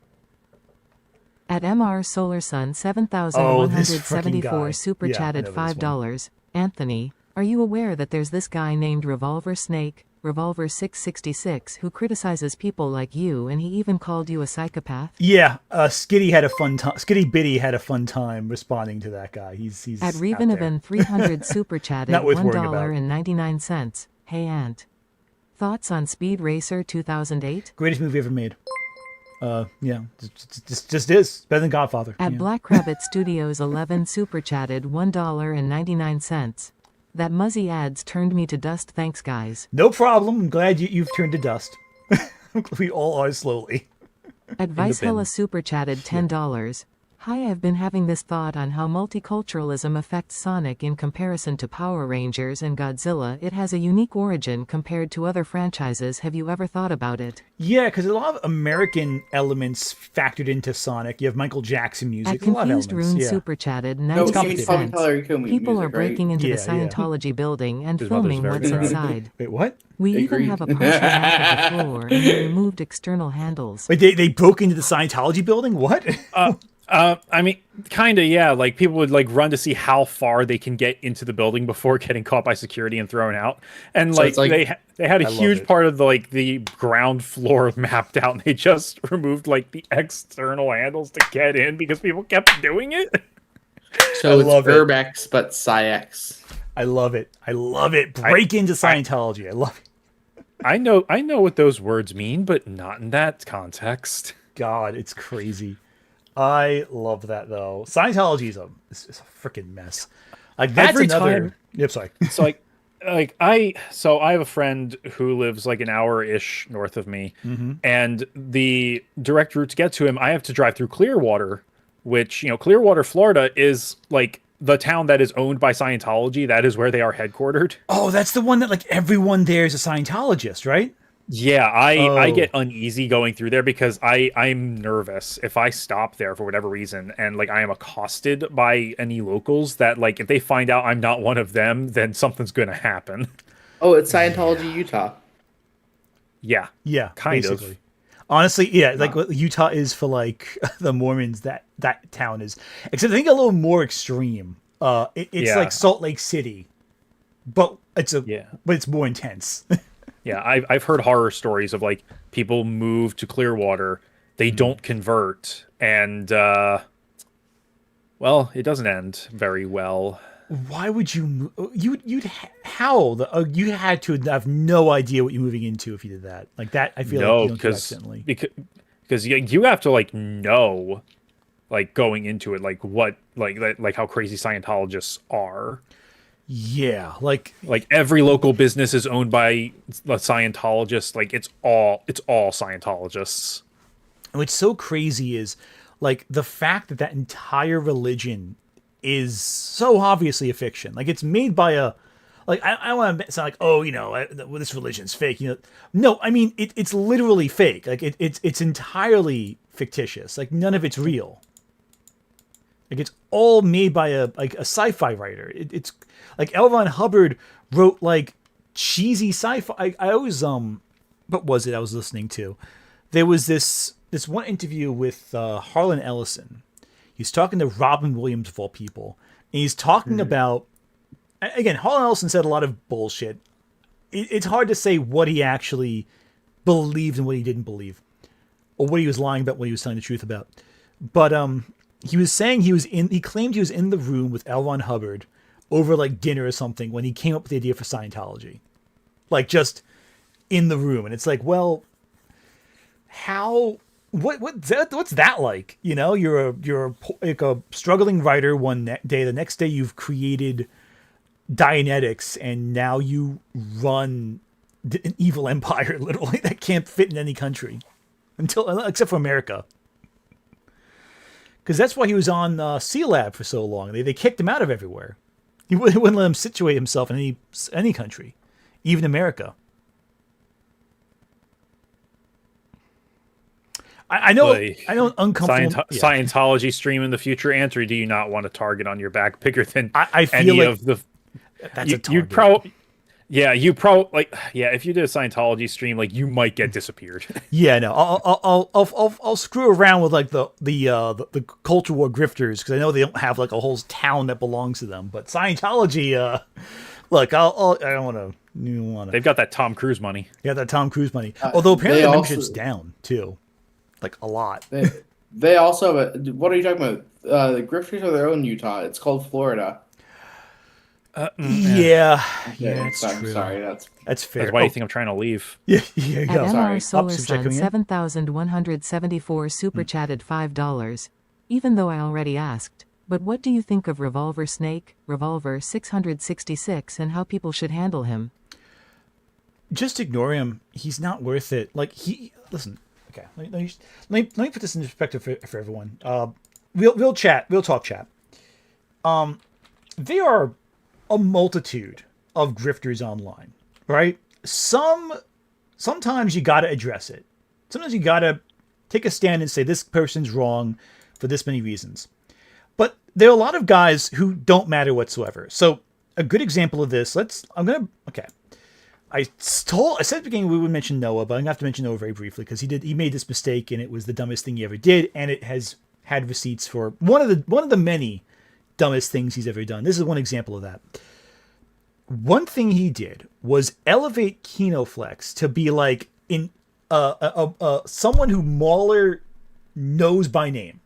At MR Solar Sun 7174 Super Chatted $5. Anthony, are you aware that there's this guy named Revolver Snake? Revolver 666, who criticizes people like you, and he even called you a psychopath? Yeah, Skitty had a fun time. Skitty Bitty had a fun time responding to that guy. He's At out Revenavan 300 super chatted Not worth worrying about. $1.99. Hey Ant. Thoughts on Speed Racer 2008? Greatest movie ever made. Yeah, just is better than Godfather. At yeah. Black Rabbit Studios 11 super chatted $1.99. That Muzzy ads turned me to dust. Thanks, guys. No problem. I'm glad you've turned to dust. We all are slowly. At Vicehella super chatted $10. Hi, I've been having this thought on how multiculturalism affects Sonic in comparison to Power Rangers and Godzilla. It has a unique origin compared to other franchises. Have you ever thought about it? Yeah, because a lot of American elements factored into Sonic. You have Michael Jackson music. At Confused Rune super chatted 90 cents. People are breaking into the Scientology building and filming what's inside. Wait, what? We even have a partial map of the floor and we removed external handles. Wait, they broke into the Scientology building? What? I mean, kind of, yeah. Like, people would, like, run to see how far they can get into the building before getting caught by security and thrown out. And, So like, it's like- they had a huge part of, the ground floor mapped out, and they just removed, like, the external handles to get in because people kept doing it. So it's Urbex, but Psyx. I love it. I love it. Break into Scientology. I love it. I know what those words mean, but not in that context. God, it's crazy. I love that though. Scientology is a freaking mess. Like that's Every another. time- Yep, sorry. So I have a friend who lives like an hour-ish north of me, and the direct route to get to him, I have to drive through Clearwater, which, Clearwater, Florida is like the town that is owned by Scientology. That is where they are headquartered. Oh, that's the one that like everyone there is a Scientologist, right? Yeah, I get uneasy going through there because I'm nervous if I stop there for whatever reason and like I am accosted by any locals that like if they find out I'm not one of them, then something's gonna happen. Oh, it's Scientology Utah. Yeah. Yeah, kind basically. of. Honestly, yeah, like what Utah is for like the Mormons, that town is. Except I think a little more extreme. It's like Salt Lake City, but it's more intense. Yeah, I've heard horror stories of like people move to Clearwater, they don't convert, and well, it doesn't end very well. Why would you? You had to have no idea what you're moving into if you did that. Like that, I feel like you don't do accidentally. Because you have to like know, like going into it, like what like how crazy Scientologists are. Yeah, like every local business is owned by a Scientologist. Like it's all Scientologists. And what's so crazy is like the fact that entire religion is so obviously a fiction. Like it's made by a like I want to sound like this religion's fake. No, I mean it's literally fake. Like it's entirely fictitious. Like none of it's real. Like it's all made by a sci-fi writer. It's like L. Ron Hubbard wrote like cheesy sci-fi. I always what was it I was listening to? There was this one interview with Harlan Ellison. He's talking to Robin Williams of all people, and he's talking about again. Harlan Ellison said a lot of bullshit. It's hard to say what he actually believed and what he didn't believe, or what he was lying about, what he was telling the truth about. But he was saying he claimed he was in the room with L. Ron Hubbard over like dinner or something when he came up with the idea for Scientology. Like just in the room. And it's like, well, what's that like? You're a struggling writer one day, the next day you've created Dianetics and now you run an evil empire literally that can't fit in any country except for America. Because that's why he was on C-Lab for so long. They kicked him out of everywhere. He wouldn't let him situate himself in any country, even America. I know uncomfortable. Scientology stream in the future, Andrew. Do you not want a target on your back bigger than I feel any like of the? That's a target. If you did a Scientology stream, like you might get disappeared. Yeah, no, I'll screw around with like the culture war grifters because I know they don't have like a whole town that belongs to them. But Scientology, look, I don't want to You want They've got that Tom Cruise money. Yeah, that Tom Cruise money. Although apparently the membership's down too, like a lot. They also, what are you talking about? The Grifters are their own Utah. It's called Florida. Yeah, it's true. Sorry, that's fair. That's why you think I'm trying to leave. Yeah, you At go. MR Solar Sun 7,174 super chatted $5. Even though I already asked, but what do you think of Revolver Snake, Revolver 666, and how people should handle him? Just ignore him. He's not worth it. Like listen. Okay, let me put this in perspective for everyone. We'll talk chat. There are a multitude of grifters online, right? Sometimes you gotta address it. Sometimes you gotta take a stand and say this person's wrong for this many reasons. But there are a lot of guys who don't matter whatsoever. So a good example of this, I said at the beginning we would mention Noah, but I'm gonna have to mention Noah very briefly because he made this mistake and it was the dumbest thing he ever did, and it has had receipts for one of the many dumbest things he's ever done. This is one example of that. One thing he did was elevate Kinoflex to be like in someone who Mauler knows by name.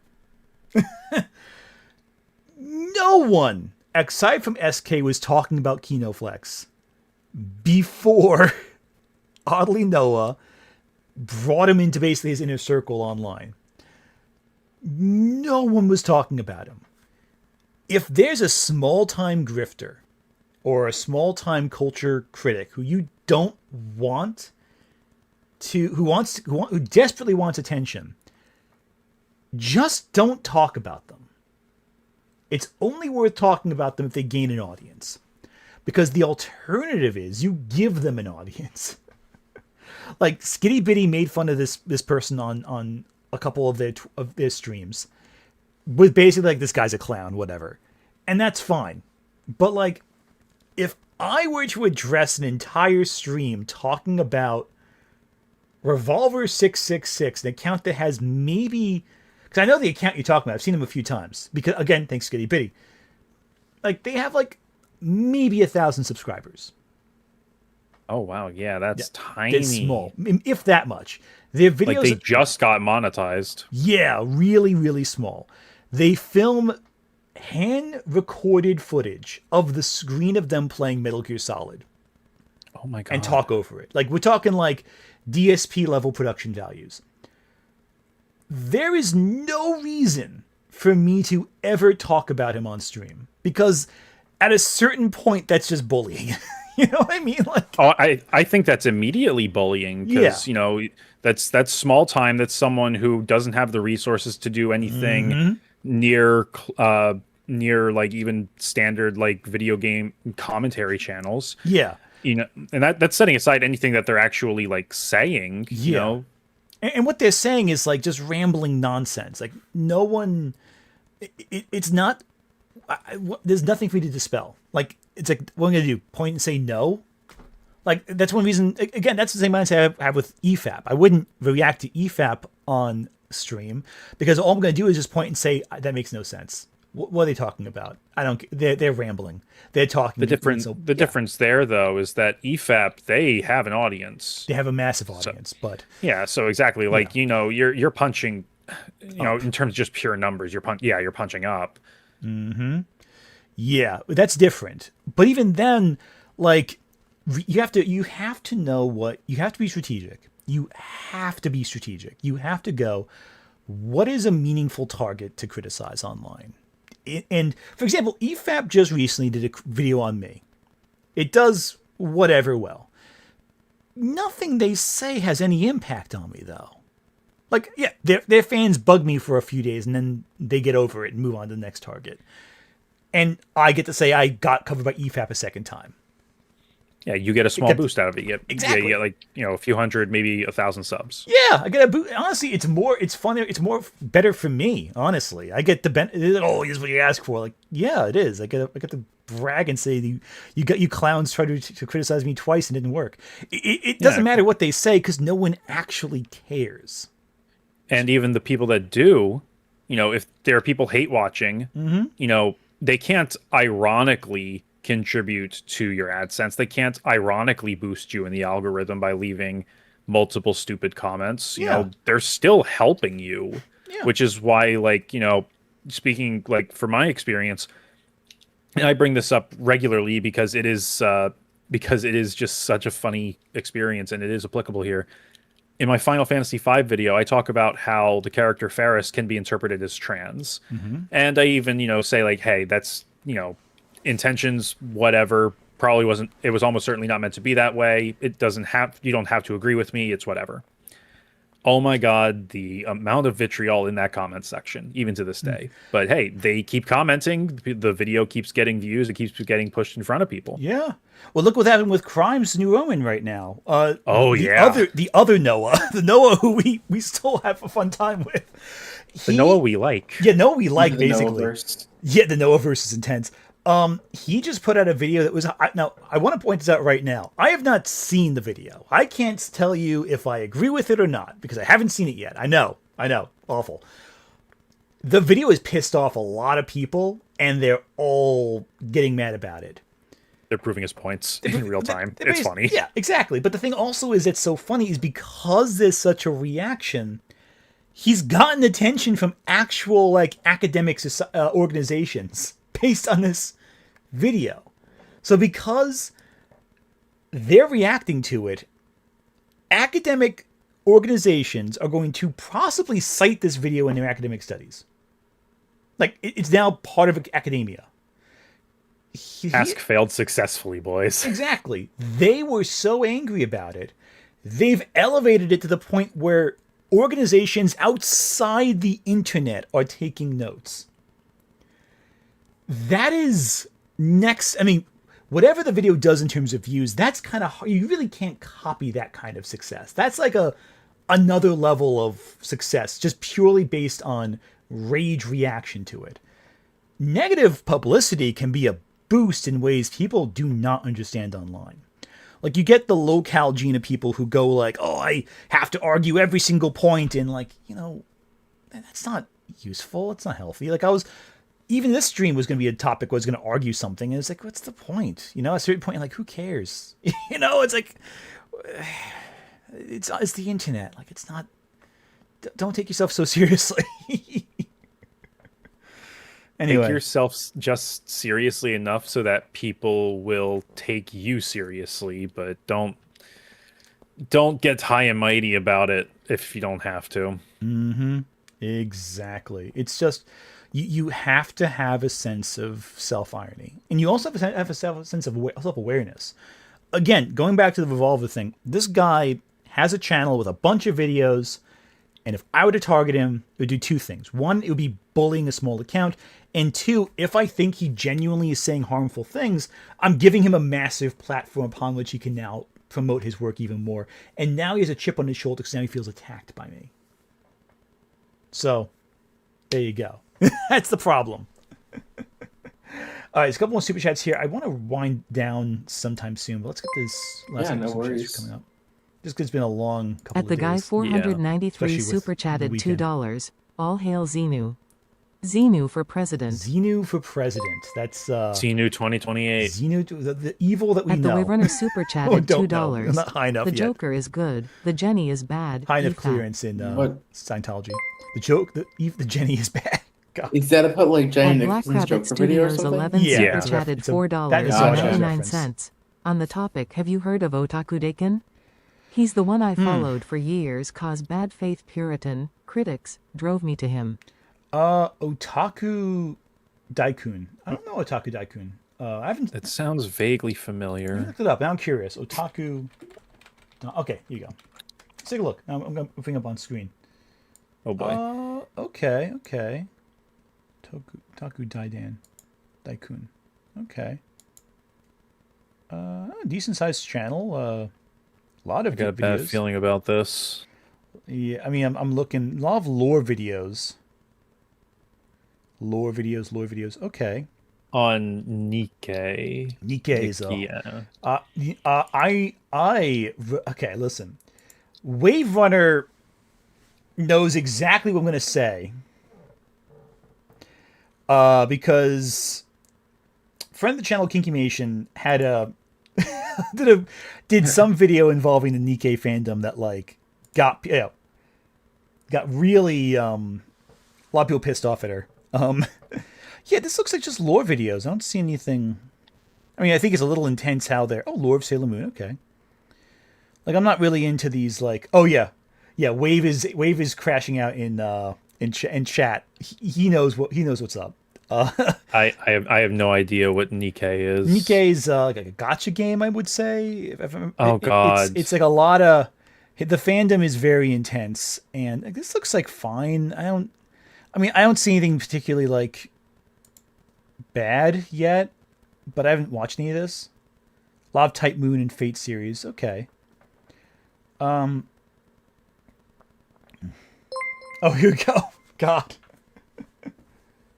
No one aside from SK was talking about Kinoflex before oddly Noah brought him into basically his inner circle online. No one was talking about him. If there's a small-time grifter or a small-time culture critic who you don't want to, who desperately wants attention, just don't talk about them. It's only worth talking about them if they gain an audience. Because the alternative is you give them an audience. Like Skitty Bitty made fun of this person on a couple of their streams with basically like, this guy's a clown, whatever. And that's fine. But like, if I were to address an entire stream talking about Revolver 666, an account that has maybe, because I know the account you're talking about, I've seen them a few times. Because again, thanks Skitty Bitty. Like they have like maybe 1,000 subscribers. Oh wow, yeah, that's tiny. It's small, if that much. Their videos, like they just got monetized. Yeah, really, really small. They film hand-recorded footage of the screen of them playing Metal Gear Solid. Oh my god! And talk over it. Like we're talking like DSP level production values. There is no reason for me to ever talk about him on stream because at a certain point that's just bullying. You know what I mean? Like, oh, I think that's immediately bullying because you know that's small time. That's someone who doesn't have the resources to do anything near like even standard like video game commentary channels. Yeah, you know, and that's setting aside anything that they're actually like saying. You know, and what they're saying is like just rambling nonsense. Like no one, it's not. There's nothing for you to dispel. Like it's like what I'm gonna do, point and say no. Like that's one reason. Again, that's the same mindset I have with EFAP. I wouldn't react to EFAP on stream because all I'm gonna do is just point and say that makes no sense. What are they talking about? I don't. They're rambling. They're talking. The difference there though is that EFAP they have an audience. They have a massive audience, but yeah. So exactly, like you know, you're punching. You know, in terms of just pure numbers, you're punching up. Mm-hmm. Yeah, that's different. But even then, like you have to know what you have to be strategic. You have to be strategic. You have to go, what is a meaningful target to criticize online? And for example, EFAP just recently did a video on me. It does whatever well. Nothing they say has any impact on me though. Like, yeah, their fans bug me for a few days and then they get over it and move on to the next target. And I get to say I got covered by EFAP a second time. Yeah, you get a small boost out of it. You get like, you know, a few hundred, maybe 1,000 subs. Yeah, I get a boost. Honestly, it's funner. It's better for me, honestly. I get the oh, here's what you ask for. Like, yeah, it is. I get to brag and say you clowns tried to criticize me twice and it didn't work. It doesn't matter what they say because no one actually cares. And even the people that do, you know, if there are people hate watching, you know, they can't ironically contribute to your AdSense. They can't ironically boost you in the algorithm by leaving multiple stupid comments. You know, they're still helping you, which is why, like, you know, speaking like for my experience, and I bring this up regularly because it is just such a funny experience, and it is applicable here. In my Final Fantasy V video, I talk about how the character Ferris can be interpreted as trans. And I even, you know, say like, hey, that's, you know, intentions, whatever, probably wasn't, it was almost certainly not meant to be that way. It doesn't have, you don't have to agree with me. It's whatever. Oh my God, the amount of vitriol in that comment section, even to this day. But hey, they keep commenting. The video keeps getting views. It keeps getting pushed in front of people. Yeah. Well, look what happened with Crimes New Roman right now. The other Noah, the Noah who we still have a fun time with. The Noah we like. Yeah, Noah we like, The basically. Noahverse. Yeah, the Noahverse is intense. He just put out a video that was... Now, I want to point this out right now. I have not seen the video. I can't tell you if I agree with it or not, because I haven't seen it yet. I know. Awful. The video has pissed off a lot of people, and they're all getting mad about it. They're proving his points in real time. It's funny. Yeah, exactly. But the thing also is that's so funny is because there's such a reaction, he's gotten attention from actual, like, academic organizations based on this video. So because they're reacting to it, academic organizations are going to possibly cite this video in their academic studies. Like, it's now part of academia. Task failed successfully, boys. Exactly. They were so angry about it, they've elevated it to the point where organizations outside the internet are taking notes. That is next. I mean, whatever the video does in terms of views, that's kind of hard. You really can't copy that kind of success. That's like another level of success, just purely based on rage reaction to it. Negative publicity can be a boost in ways people do not understand online. Like, you get the locale gene of people who go like, oh, I have to argue every single point, and like, you know, that's not useful. It's not healthy. Like, even this stream was going to be a topic where I was going to argue something, and it's like, what's the point? You know, at a certain point, you're like, who cares? You know, it's like, it's the internet. Like, it's not, don't take yourself so seriously. Anyway. Take yourself just seriously enough so that people will take you seriously, but don't get high and mighty about it if you don't have to. Mm-hmm. Exactly. It's just you have to have a sense of self-irony, and you also have a sense of self-awareness. Again, going back to the Revolver thing, this guy has a channel with a bunch of videos, and if I were to target him, it would do two things. One, it would be bullying a small account. And two, if I think he genuinely is saying harmful things, I'm giving him a massive platform upon which he can now promote his work even more. And now he has a chip on his shoulder because now he feels attacked by me. So, there you go. That's the problem. All right, there's a couple more super chats here. I want to wind down sometime soon, but let's get this last no super worries. chats coming up. Just because it's been a long couple At of the days. guy 493 super chatted $2. All hail Xenu. Xenu for president. Xenu for president. That's Xenu 2028. Xenu, the evil that we At know. the Waverner super chatted $2. I'm not high enough The yet. Joker is good. The Jenny is bad. High enough EFAT. clearance in Scientology. The Jenny is bad. God. Is that about like Giant At Black Nixon's Rabbit Joker video or Studios something? 11 Yeah. super chatted That is a $4.99. reference. On the topic, have you heard of Otaku Dakin? He's the one I followed for years cause bad faith Puritan critics drove me to him. Otaku Daikun. I don't know Otaku Daikun. I haven't. It sounds vaguely I familiar. looked it up. Now I'm curious. Otaku. Okay, here you go. Let's take a look. I'm going to bring up on screen. Oh boy. Okay. Otaku Daikun. Okay. Decent sized channel. A lot of I got a videos. bad feeling about this. Yeah, I mean, I'm looking. A lot of lore videos. Lore videos. Okay. On Nikkei. Nikkei is okay, listen. Wave Runner knows exactly what I'm going to say. Because friend of the channel, Kinkymation, had a did some video involving the Nikkei fandom that like got really a lot of people pissed off at her. Yeah, this looks like just lore videos. I don't see anything. I mean, I think it's a little intense how they're lore of Sailor Moon. Okay, like I'm not really into these. Like, oh yeah, Wave is crashing out in chat. He knows what's up. I have no idea what Nikkei is. Nikkei is like a gacha game, I would say. God, it's like a lot of the fandom is very intense, and like, this looks like fine. I don't see anything particularly like bad yet, but I haven't watched any of this. A lot of Type Moon and Fate series. Okay. Oh, here we go. God.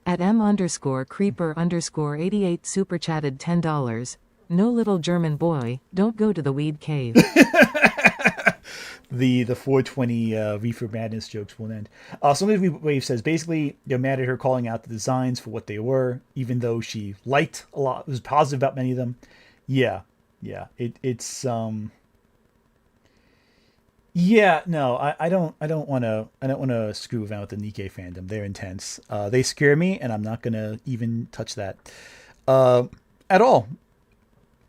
At M_Creeper_88 super chatted $10. No little German boy, don't go to the weed cave. The 420 Reefer Madness jokes will end. Somebody Wave says basically they're mad at her calling out the designs for what they were, even though she liked a lot, was positive about many of them. Yeah. It's yeah, no, I don't want to screw around with the Nikkei fandom. They're intense. They scare me, and I'm not gonna even touch that at all.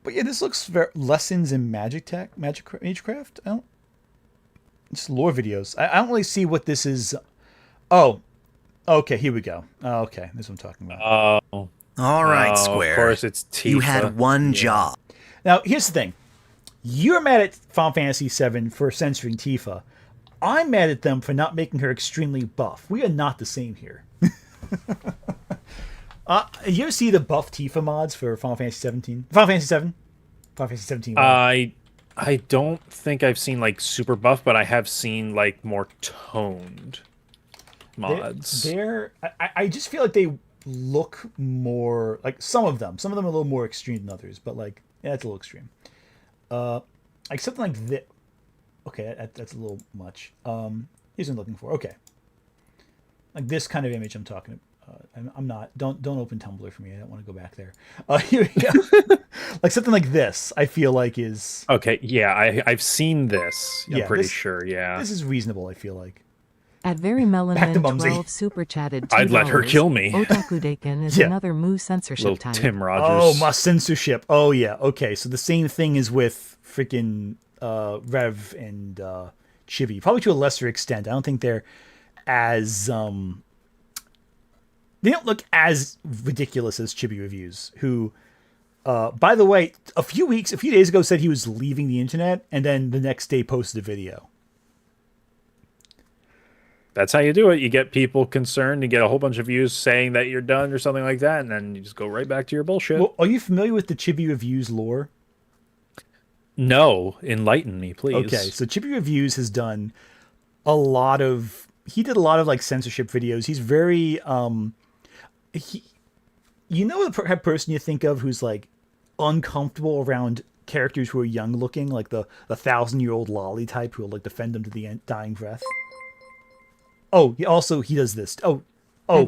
But yeah, this looks very lessons in Magecraft. It's lore videos. I don't really see what this is. Oh, okay, here we go. Okay, this is what I'm talking about. All right, Square. Of course, it's Tifa. You had one job. Now, here's the thing. You're mad at Final Fantasy VII for censoring Tifa. I'm mad at them for not making her extremely buff. We are not the same here. You ever see the buff Tifa mods for Final Fantasy 17? Final Fantasy 7? Final Fantasy 17. I don't think I've seen like super buff, but I have seen like more toned mods. I just feel like they look more like some of them are a little more extreme than others, but like it's a little extreme. Like something like this. Okay, that's a little much. Here's what I'm looking for. Okay, like this kind of image I'm talking about. I'm not. Don't open Tumblr for me. I don't want to go back there. Here we go. Like something like this. I feel like is okay. Yeah, I've seen this. I'm pretty sure. Yeah, this is reasonable. I feel like. At Very Melanin 12 super chatted $2. I'd let her kill me. Otaku Dakin is another Moo censorship Little type. Tim Rogers. Oh, my censorship. Oh yeah. Okay, so the same thing is with freaking Rev and Chibi. Probably to a lesser extent. I don't think they're as they don't look as ridiculous as Chibi Reviews, who by the way, a few days ago said he was leaving the internet, and then the next day posted a video. That's how you do it. You get people concerned, you get a whole bunch of views saying that you're done or something like that, and then you just go right back to your bullshit. Well, are you familiar with the Chibi Reviews lore? No, enlighten me, please. Okay, so Chibi Reviews has done a lot of like censorship videos. He's very you know the person you think of who's like uncomfortable around characters who are young looking, like the 1,000-year-old lolly type who will like defend them to the dying breath. Oh, he does this. At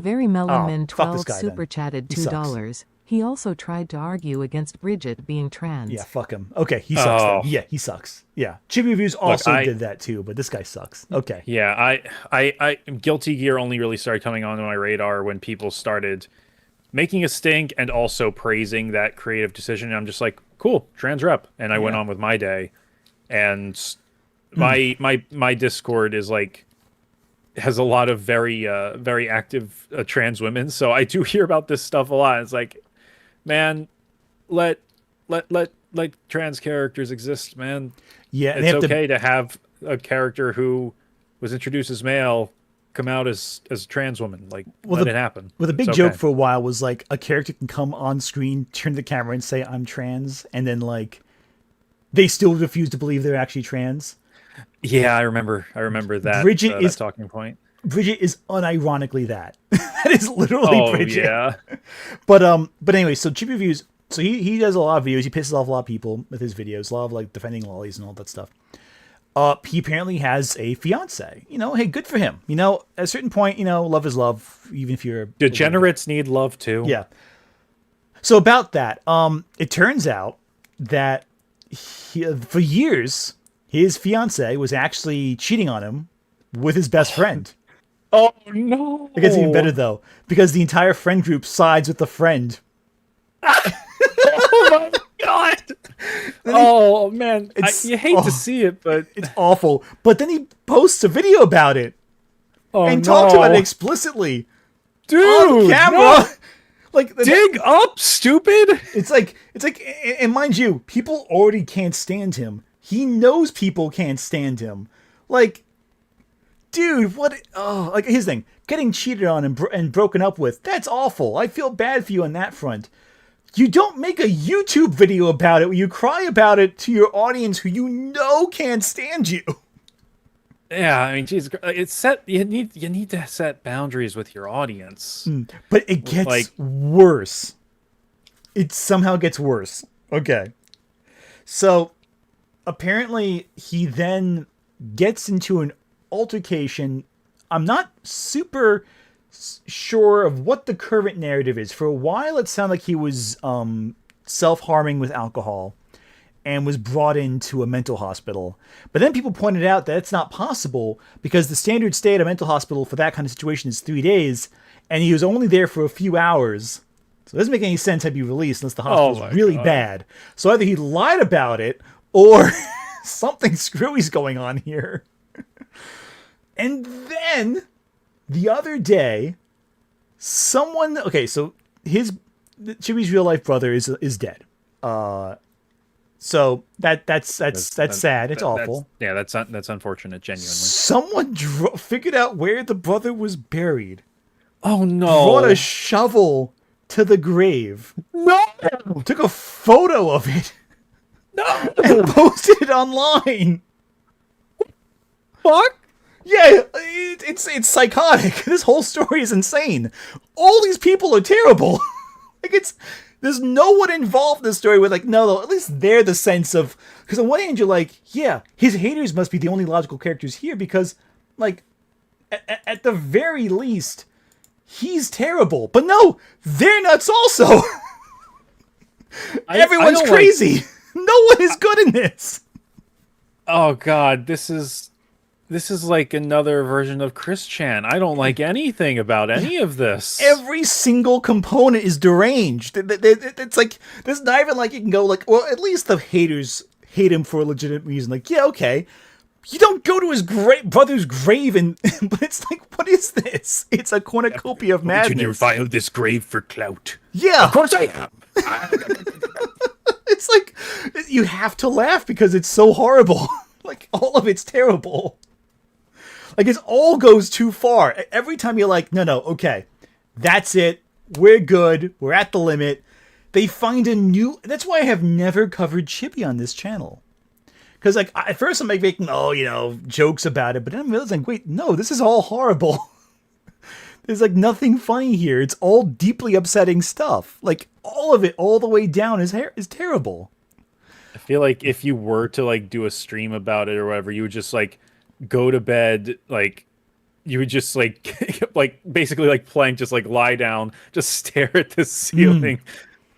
Very Melonman 12 guy, super chatted $2. He also tried to argue against Bridget being trans. Yeah, fuck him. Okay, he sucks. Then. Yeah, he sucks. Yeah, Chibi Reviews also did that too, but this guy sucks. Okay. Yeah, I Guilty Gear only really started coming onto my radar when people started making a stink and also praising that creative decision. And I'm just like, cool, trans rep, and I went on with my day. And my Discord is like has a lot of very active trans women, so I do hear about this stuff a lot. It's like, man, let trans characters exist, man. Yeah, it's okay to have a character who was introduced as male come out as a trans woman. Like, let it happen. Well, the big joke for a while was like a character can come on screen, turn to the camera, and say I'm trans, and then like they still refuse to believe they're actually trans. Yeah, I remember that. Bridget is that talking point. Bridget is unironically that. That is literally Bridget. Yeah. But anyway, so Chibi Reviews. So he does a lot of videos. He pisses off a lot of people with his videos. A lot of like defending lollies and all that stuff. He apparently has a fiance. You know, hey, good for him. You know, at a certain point, you know, love is love, even if you're degenerates need love too. Yeah. So about that, it turns out that for years his fiance was actually cheating on him with his best friend. Oh no! It gets even better though, because the entire friend group sides with the friend. Oh my god! Oh man, you hate to see it, but it's awful. But then he posts a video about it and talks about it explicitly, dude, on camera. No. Like dig up, stupid. It's like, and mind you, people already can't stand him. He knows people can't stand him. Like, dude, what? Oh, like his thing, getting cheated on and broken up with. That's awful. I feel bad for you on that front. You don't make a YouTube video about it where you cry about it to your audience who you know can't stand you. Yeah, I mean, geez, it's set. You need to set boundaries with your audience. But it gets worse. It somehow gets worse. Okay. So apparently he then gets into an altercation. I'm not super sure of what the current narrative is. For a while, it sounded like he was self-harming with alcohol and was brought into a mental hospital. But then people pointed out that it's not possible because the standard stay at a mental hospital for that kind of situation is 3 days, and he was only there for a few hours. So it doesn't make any sense to be released unless the hospital's really bad. So either he lied about it or something screwy's going on here. And then the other day, someone... Okay, so Chibi's real life brother is dead. So that's sad. It's awful. That's unfortunate. Genuinely, someone figured out where the brother was buried. Oh no! Brought a shovel to the grave. No! Took a photo of it. No! And posted it online. Fuck. Yeah, it's psychotic. This whole story is insane. All these people are terrible. There's no one involved in this story with no, at least they're the sense of... Because on one hand, you're like, yeah, his haters must be the only logical characters here because, at the very least, he's terrible. But no, they're nuts also. Everyone's crazy. No one is good in this. Oh, God, this is like another version of Chris Chan. I don't like anything about any of this. Every single component is deranged. It's like, there's not even you can go well, at least the haters hate him for a legitimate reason. Yeah, okay. You don't go to his brother's grave but it's what is this? It's a cornucopia of madness. You defiled this grave for clout. Yeah. Of course I am. It's you have to laugh because it's so horrible. All of it's terrible. It all goes too far. Every time you're no, okay, that's it. We're good. We're at the limit. They find a new... That's why I have never covered Chibi on this channel. Because, at first I'm making, jokes about it, but then I'm realizing, wait, no, this is all horrible. There's, nothing funny here. It's all deeply upsetting stuff. All of it, all the way down, is terrible. I feel like if you were to, do a stream about it or whatever, you would just, go to bed, you would just basically playing, just lie down, just stare at the ceiling,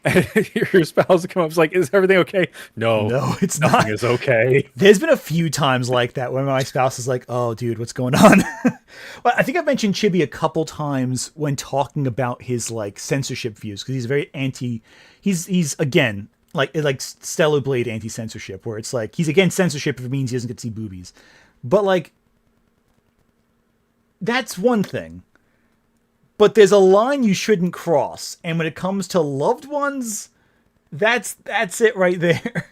and your spouse would come up, is everything okay? No, it's nothing not. Is okay. There's been a few times like that where my spouse is oh, dude, what's going on? Well, I think I've mentioned Chibi a couple times when talking about his censorship views because he's very he's again like Stellar Blade anti-censorship, where it's he's against censorship if it means he doesn't get to see boobies. But that's one thing. But there's a line you shouldn't cross, and when it comes to loved ones, that's it right there.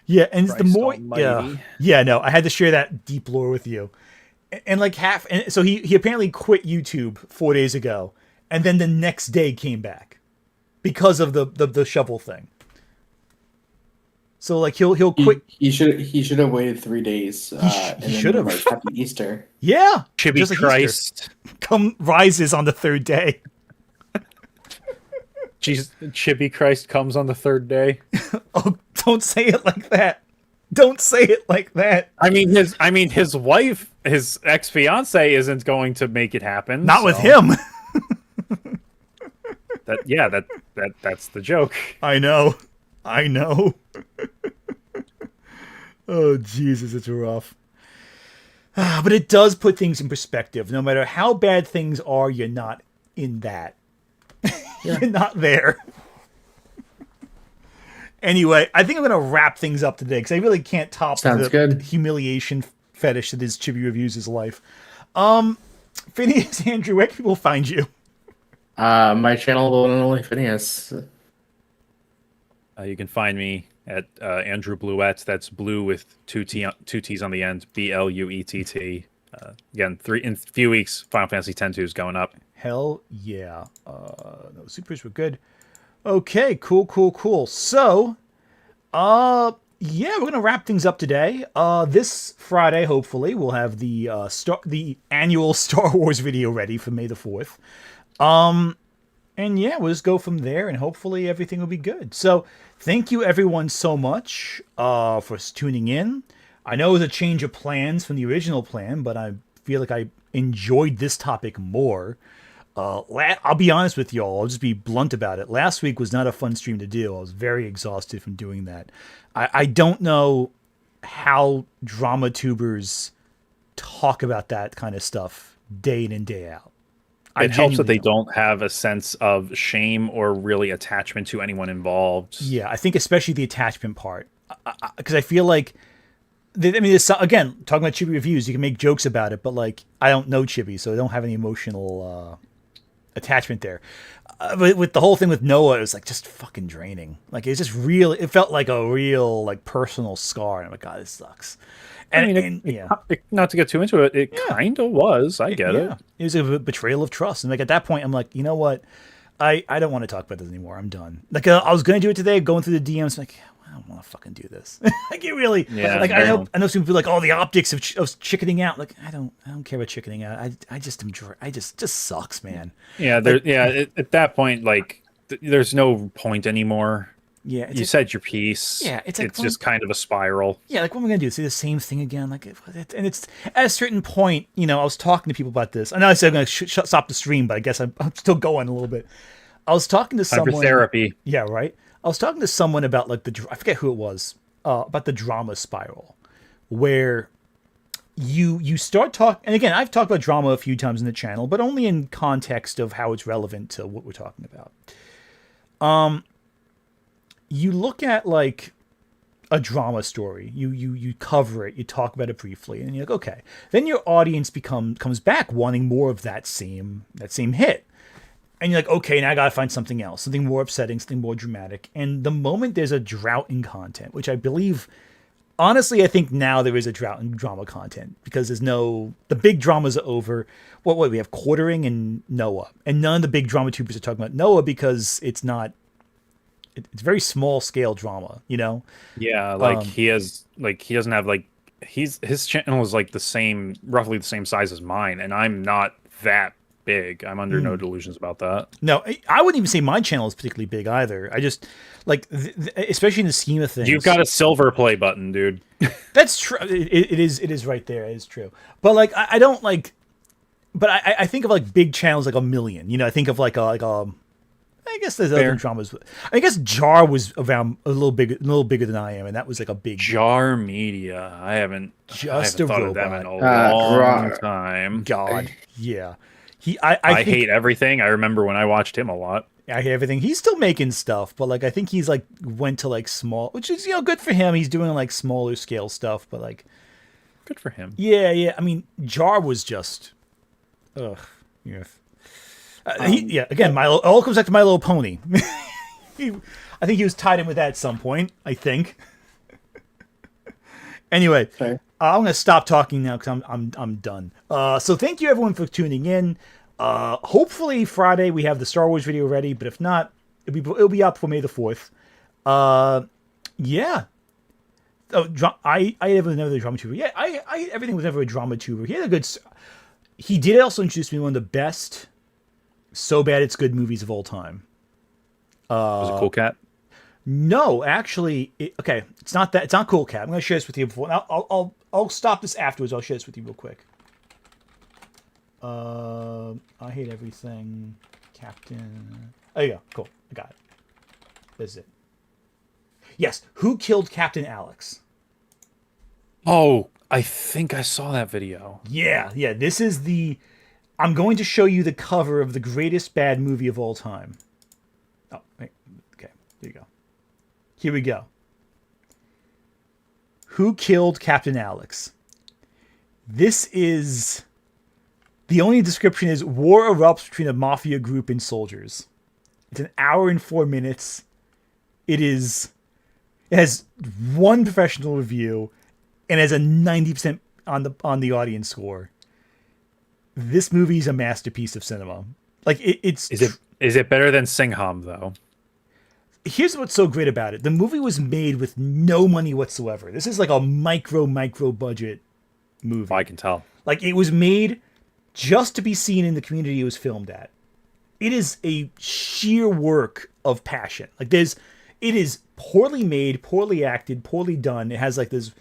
Yeah, and Christ the more almighty. yeah, no, I had to share that deep lore with you. And so he apparently quit YouTube 4 days ago, and then the next day came back because of the shovel thing. So he'll quit. He should have waited 3 days. He should have. Happy Easter. Yeah, Chibi Christ rises on the third day. Jesus, Chibi Christ comes on the third day. Oh, don't say it like that. Don't say it like that. I mean his wife, his ex-fiance isn't going to make it happen. Not with him. That's the joke. I know. Oh Jesus, it's rough. But it does put things in perspective. No matter how bad things are, you're not in that. You're not there. Anyway, I think I'm going to wrap things up today because I really can't top the humiliation fetish that is Chibi Reviews' life. Phineas, Andrew, where can people find you? My channel, the one and only Phineas. You can find me at Andrew Bluett. That's blue with two T's on the end. BLUETT. Again, in a few weeks, Final Fantasy X-2 is going up. Hell yeah. No, supers were good. Okay, cool. So, yeah, we're gonna wrap things up today. This Friday, hopefully, we'll have the annual Star Wars video ready for May the 4th. And yeah, we'll just go from there, and hopefully everything will be good. So, thank you everyone so much for tuning in. I know it was a change of plans from the original plan, but I feel like I enjoyed this topic more. I'll be honest with y'all. I'll just be blunt about it. Last week was not a fun stream to do. I was very exhausted from doing that. I don't know how drama tubers talk about that kind of stuff day in and day out. It helps that they don't have a sense of shame or really attachment to anyone involved. Yeah, I think especially the attachment part. Because I feel like, again, talking about Chibi Reviews, you can make jokes about it, but like, I don't know Chibi, so I don't have any emotional attachment there. But with the whole thing with Noah, it was like just fucking draining. Like it's just real. It felt like a real like personal scar. And I'm like, God, this sucks. And, not to get too into it, it kind of was. I get it. It was a betrayal of trust. And like at that point, I'm like, you know what? I don't want to talk about this anymore. I'm done. Like I was going to do it today, going through the DMs, like, I don't want to fucking do this. Like it really, like I know some people like, oh, the optics of chickening out. Like I don't care about chickening out. I just enjoy. Just sucks, man. Yeah, at that point, like there's no point anymore. Yeah, you said your piece. Yeah, it's just kind of a spiral. Yeah, like what am I gonna do? Say the same thing again? Like, and it's at a certain point. You know, I was talking to people about this. I know I said I'm gonna stop the stream, but I guess I'm still going a little bit. I was talking to someone. For therapy. Yeah, right. I was talking to someone about like I forget who it was, about the drama spiral, where you start talking. And again, I've talked about drama a few times in the channel, but only in context of how it's relevant to what we're talking about. You look at like a drama story, you cover it, you talk about it briefly, and you're like, okay. Then your audience comes back wanting more of that same hit. And you're like, okay, now I gotta find something else, something more upsetting, something more dramatic. And the moment there's a drought in content, which I believe, honestly, I think now there is a drought in drama content because the big dramas are over. What we have Quartering and Noah, and none of the big drama tubers are talking about Noah because it's it's very small scale drama, you know? Yeah, like he doesn't have like his channel is like roughly the same size as mine, and I'm not that big. I'm under no delusions about that. No, I wouldn't even say my channel is particularly big either. I just like, especially in the scheme of things. You've got a silver play button, dude. That's true. It is right there. It is true. But like, I don't like. But I think of like big channels like a million. You know, I think of like I guess there's other dramas. I guess Jar was around a little bigger than I am, and that was like a big Jar Media. I haven't thought of them in a long time. God, yeah. I hate everything. I remember when I watched him a lot. I hate everything. He's still making stuff, but like I think he's like went to like small, which is good for him. He's doing like smaller scale stuff, but like good for him. Yeah. I mean, Jar was just, yeah. Again, it all comes back to My Little Pony. I think he was tied in with that at some point. I think. Anyway, I'm gonna stop talking now because I'm done. So thank you everyone for tuning in. Hopefully Friday we have the Star Wars video ready, but if not, it'll be up for May the 4th. Yeah. Oh, I have another drama tuber. Yeah, everything was never a drama tuber. He did also introduce me to one of the best So Bad It's Good movies of all time. Was it Cool Cat? No, actually, it's not that. It's not Cool Cat. I'm going to share this with you before. I'll stop this afterwards. I'll share this with you real quick. I Hate Everything. Captain. Oh, yeah, cool. I got it. This is it. Yes. Who killed Captain Alex? Oh, I think I saw that video. Yeah. This is the. I'm going to show you the cover of the greatest bad movie of all time. Oh, wait. Okay. There you go. Here we go. Who killed Captain Alex? This is. The only description is war erupts between a mafia group and soldiers. It's 1 hour and 4 minutes. It has one professional review and has a 90% on the audience score. This movie is a masterpiece of cinema. Like it's is it better than Singham though? Here's what's so great about it. The movie was made with no money whatsoever. This is like a micro budget movie. I can tell. Like it was made just to be seen in the community it was filmed at. It is a sheer work of passion. Like it is poorly made, poorly acted, poorly done. It has like this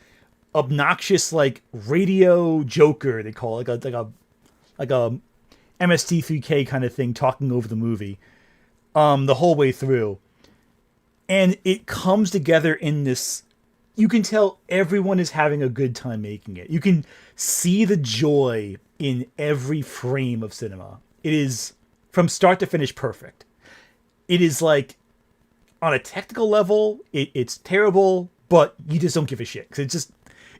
obnoxious like radio joker they call it, like a MST3K kind of thing talking over the movie the whole way through. And it comes together in this, you can tell everyone is having a good time making it. You can see the joy in every frame of cinema. It is from start to finish perfect. It is like on a technical level, it's terrible, but you just don't give a shit because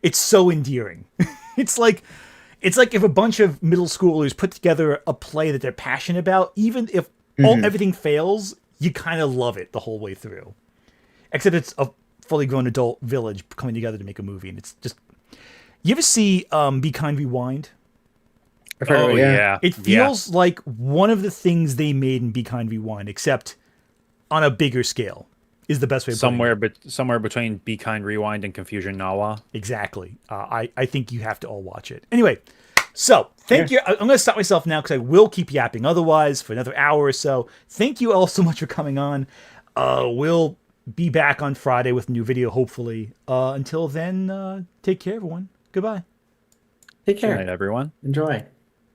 it's so endearing. It's like if a bunch of middle schoolers put together a play that they're passionate about, even if everything fails, you kind of love it the whole way through. Except it's a fully grown adult village coming together to make a movie, and it's just. You ever see Be Kind Rewind? Oh yeah. It feels like one of the things they made in Be Kind Rewind, except on a bigger scale, is the best way. Somewhere between Be Kind Rewind and Confusion Nawa. Exactly. I think you have to all watch it. Anyway, so thank you. I'm going to stop myself now because I will keep yapping otherwise for another hour or so. Thank you all so much for coming on. We'll be back on Friday with a new video, hopefully. Until then, take care, everyone. Goodbye. Take care. Good night, everyone. Enjoy.